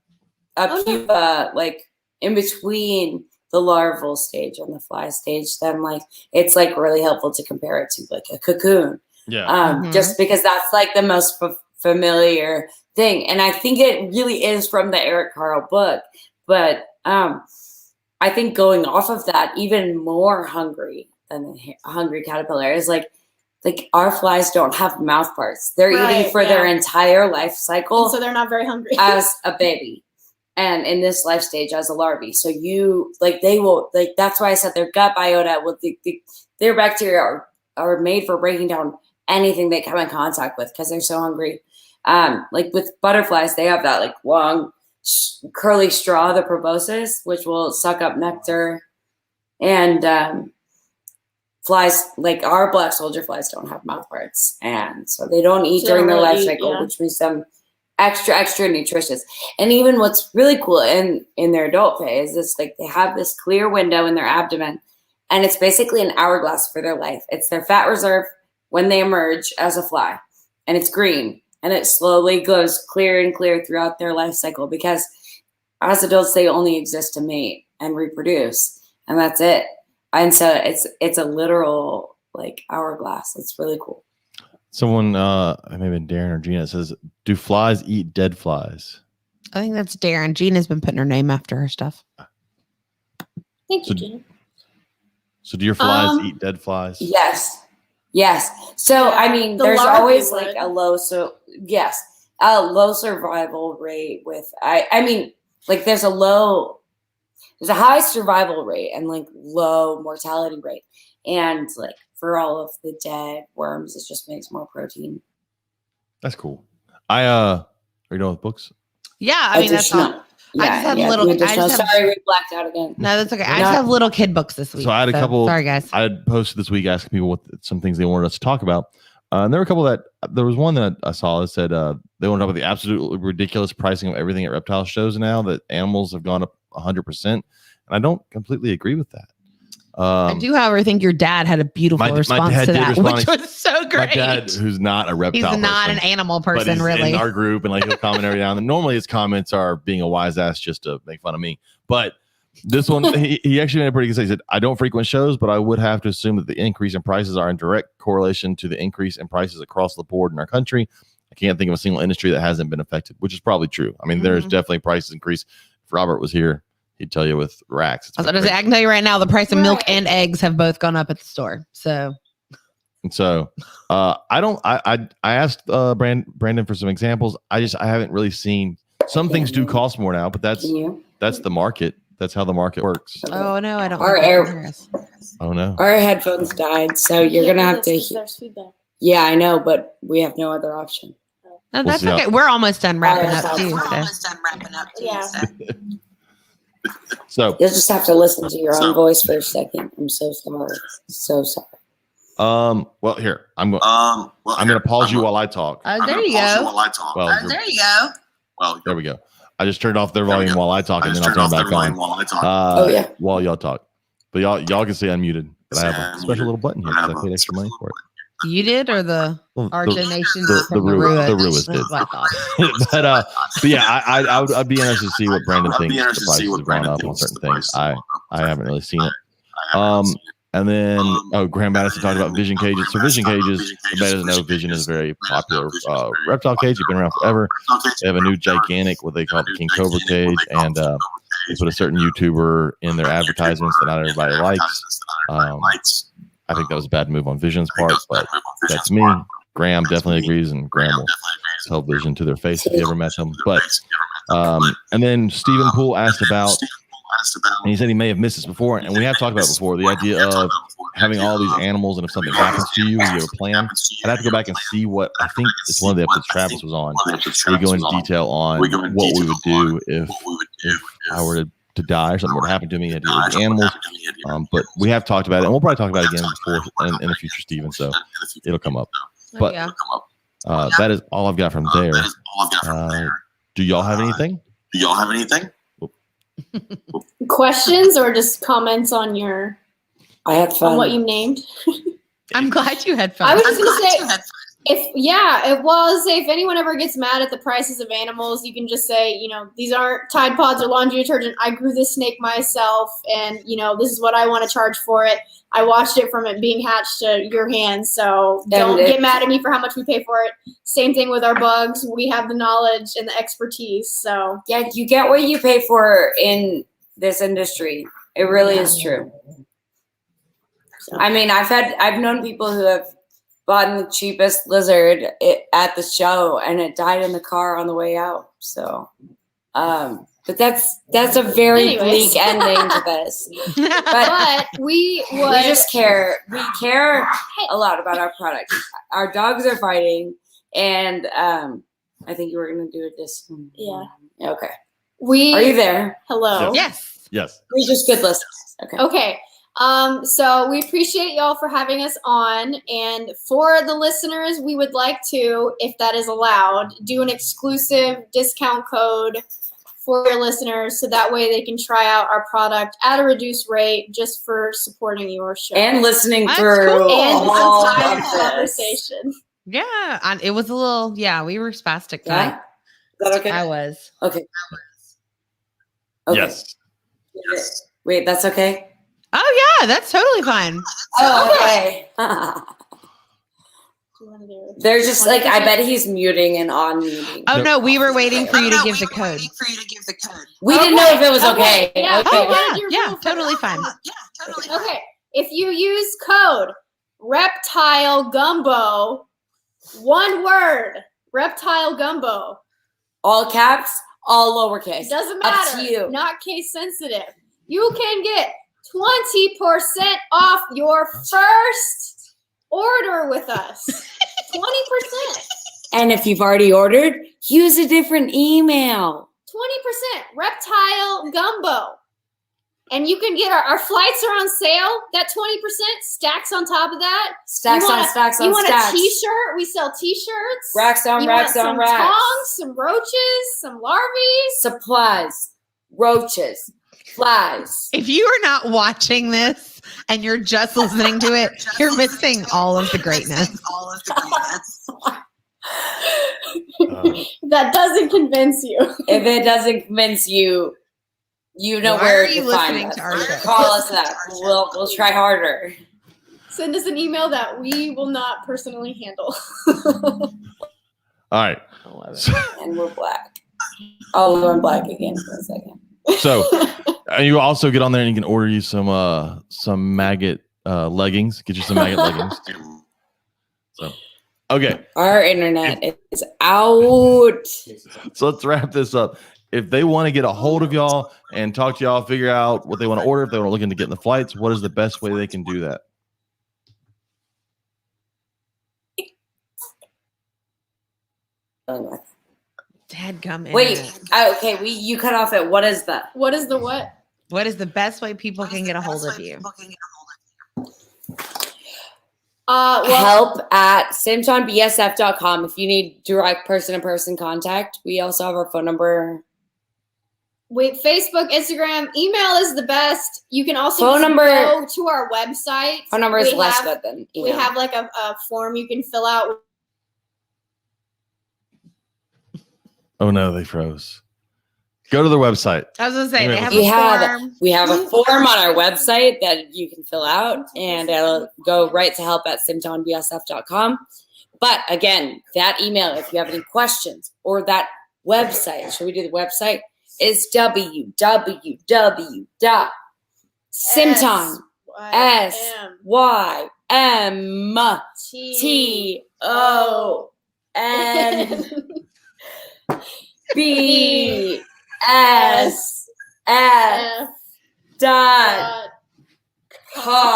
pupa, like in between the larval stage and the fly stage, then like it's like really helpful to compare it to like a cocoon. Yeah. Just because that's like the most familiar thing. And I think it really is from the Eric Carl book. But I think going off of that, even more hungry than the Hungry Caterpillar is like our flies don't have mouth parts. They're eating for their entire life cycle. And so they're not very hungry. As a baby. And in this life stage as a larvae. So you they will that's why I said their gut biota will their bacteria are made for breaking down anything they come in contact with because they're so hungry. Like with butterflies, they have that like long curly straw, the proboscis, which will suck up nectar. And flies, like our black soldier flies, don't have mouth parts, and so they don't eat during their life cycle, which makes them extra nutritious. And even what's really cool in their adult phase is like they have this clear window in their abdomen, and it's basically an hourglass for their life. It's their fat reserve when they emerge as a fly, and it's green, and it slowly goes clear and clear throughout their life cycle because as adults they only exist to mate and reproduce, and that's it. And so it's a literal like hourglass. It's really cool. Someone, maybe Darren or Gina, says, "Do flies eat dead flies?" I think that's Darren. Gina's been putting her name after her stuff. Thank you, Gina. So do your flies eat dead flies? Yes. So I mean, there's always like a low survival rate with I mean, like there's a high survival rate and like low mortality rate. And like for all of the dead worms, it just makes more protein. That's cool. Are you done with books? Yeah, I mean that's all. Yeah, I just have sorry, we blacked out again. No, that's okay. I just have little kid books this week. So I had a couple. Sorry, guys. I had posted this week asking people what some things they wanted us to talk about. And there were a couple there was one that I saw that said they want to talk about the absolutely ridiculous pricing of everything at reptile shows now, that animals have gone up 100%. And I don't completely agree with that. I do, however, think your dad had a beautiful my response dad to did that, respond. which was so My great. dad, who's not a reptile, He's not person, an animal but person, he's really. in our group, and like he'll comment every now and then. Normally, his comments are being a wise ass just to make fun of me. But this one, he actually made a pretty good say. He said, "I don't frequent shows, but I would have to assume that the increase in prices are in direct correlation to the increase in prices across the board in our country. I can't think of a single industry that hasn't been affected," which is probably true. I mean, there's definitely prices increase. If Robert was here, he'd tell you with racks. I can tell you right now, the price of milk and eggs have both gone up at the store. So, I asked Brandon for some examples. I haven't really seen. Some things do cost more now, but that's the market. That's how the market works. oh no, I don't. Oh no, Our headphones died, so you're gonna have to. There's feedback. Yeah, I know, but we have no other option. No, We'll that's see okay. We're almost done wrapping up too. Yeah. So You'll just have to listen to your own voice for a second. I'm so sorry. So sorry. well, here I'm going. I'm going to pause you while I talk. There you go. Well, there you go. Well, there we go. I just turned off their volume while I talk, and then I'll turn it back on. While y'all talk. But y'all can stay unmuted. But I have a special little button here because I paid extra money for it. You did, or the Arch Nation? The Ruiz did. That's what I thought. but yeah, I'd be interested to see what Brandon thinks. The prices have gone up on certain things. I haven't really seen it. And then Graham Madison talked about vision cages. So vision cages, everybody doesn't know, vision is a very popular reptile cage. It's been around forever. They have a new gigantic, what they call the King Cobra cage, and they put a certain YouTuber in their advertisements that not everybody likes. I think that was a bad move on Vision's part, but that's me. Graham definitely agrees, and Graham will tell Vision to their face if you ever met him. But and then Stephen Poole asked about, and he said he may have missed this before, and we have talked about it before, the idea of having all these animals, and if something happens to you, you have a plan. I'd have to go back and see what, I think it's one of the episodes Travis was on. We go into detail on what we would do if I were to die or something were to happen to me. I do with the animals. But we have talked about it, and we'll probably talk about it again before in the future, Stephen. So it'll come up. But that is all I've got from there. Do y'all have anything? Questions or just comments on your? I had fun. On what you named. I'm glad you had fun. I was just gonna say, if anyone ever gets mad at the prices of animals, you can just say, these aren't Tide Pods or laundry detergent. I grew this snake myself, and this is what I want to charge for it. I watched it from it being hatched to your hands, so don't get mad at me for how much we pay for it. Same thing with our bugs. We have the knowledge and the expertise. So yeah, you get what you pay for in this industry. It really is true. So. I mean, I've known people who have bought the cheapest lizard at the show, and it died in the car on the way out. So, but that's a very bleak ending to this. But we just care. We care a lot about our product. Our dogs are fighting, and I think you were going to do this. Yeah. Okay. Are you there? Hello. Yes. We're just good listeners. Okay. So we appreciate y'all for having us on, and for the listeners, we would like to, if that is allowed, do an exclusive discount code for your listeners, so that way they can try out our product at a reduced rate just for supporting your show and listening through and all this entire of conversation. Yeah, it was a little. Yeah, we were spastic. Yeah? Is that okay? I was. Okay. Yes. Wait, that's okay? Oh yeah, that's totally fine. Oh, okay. They're just like, I bet he's muting and unmuting. Oh no, we were waiting for you to give the code. We didn't know if it was okay. Yeah. Okay. Yeah, totally fine. Okay. If you use code Reptile Gumbo, one word, Reptile Gumbo. All caps, all lowercase. It doesn't matter. Up to you. Not case sensitive. You can get 20% off your first order with us. 20%. And if you've already ordered, use a different email. 20%. Reptile Gumbo. And you can get our flights are on sale. That 20% stacks on top of that. Stacks on stacks on You want stacks. a t-shirt? We sell t-shirts. Racks on you racks want on some racks. tongs, some roaches, some larvae. Supplies, roaches, flies. If you are not watching this and you're just listening to it, you're missing all of the greatness. That doesn't convince you. If it doesn't convince you, you know Why where are you to find listening us. to our show? Call us up. We'll try harder. Send us an email that we will not personally handle. All right. And we're black. Oh, we're black again for a second. So you also get on there and you can order you some maggot leggings. Get you some maggot leggings. So okay. Our internet is out. So let's wrap this up. If they want to get a hold of y'all and talk to y'all, figure out what they want to order, if they want to look into getting the flights, what is the best way they can do that? Dadgummit. Wait. Okay. You cut off at what is the? What is the what? What is the best way people can get a hold of you? Well, Help at symtonbsf.com if you need direct person-to-person contact. We also have our phone number. wait, Facebook, Instagram, email is the best. You can also Phone just number- go to our website. Phone number is We less have- good than We email. have like a form you can fill out. Oh no, they froze. Go to their website. I was gonna say they have We a have form. we have a form on our website that you can fill out, and it'll go right to help at symtonbsf.com. But again, that email, if you have any questions, or that website, should we do the website? Is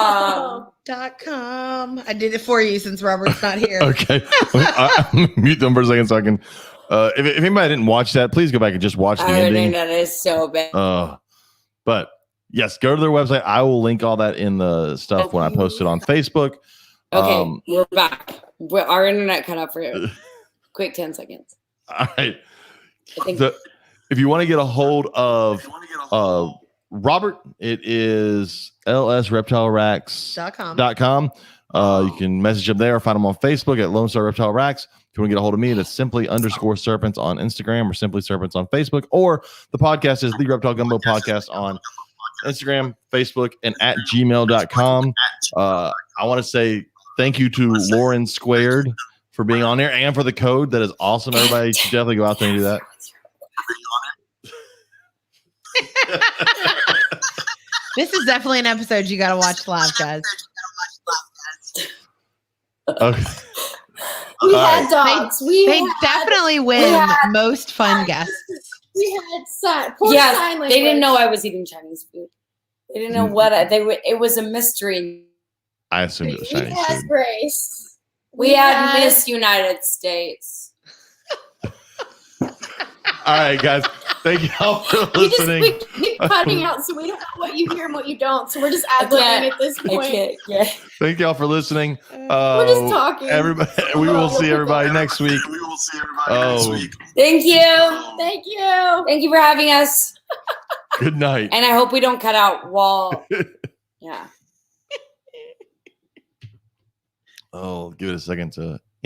www.symtonbsf.com. .com. I did it for you since Robert's not here. Okay. I'm mute them for a second so I can. If anybody didn't watch that, please go back and just watch the Our ending. internet is so bad. But yes, go to their website. I will link all that in the stuff when I post it on Facebook. Okay, we're back. Our internet cut off for a quick 10 seconds. All right. I think If you want to get a hold of Robert, it is lsreptileracks.com. You can message him there or find him on Facebook at Lone Star Reptile Racks. If you want to get a hold of me, that's simply_serpents on Instagram or simply serpents on Facebook, or the podcast is the Reptile Gumbo podcast on Instagram, Facebook, and at gmail.com. I want to say thank you to Lauren Squared for being on there and for the code. That is awesome. Everybody should definitely go out there and do that. This is definitely an episode you got to watch live, guys. Okay. We All had right. dogs. They definitely win most fun guests. We had sign yes, language. they didn't know I was eating Chinese food. They didn't know what it was a mystery. I assumed it was We Chinese had food. Grace. We had Miss United States. All right, guys. Thank you all for listening. We keep cutting out, so we don't know what you hear and what you don't. So we're just ad-libbing at this I point. can't. Yeah. Thank you all for listening. We're just talking. Everybody, we will see everybody next week. Thank you. Thank you. Thank you for having us. Good night. And I hope we don't cut out while. Yeah. Oh, give it a second to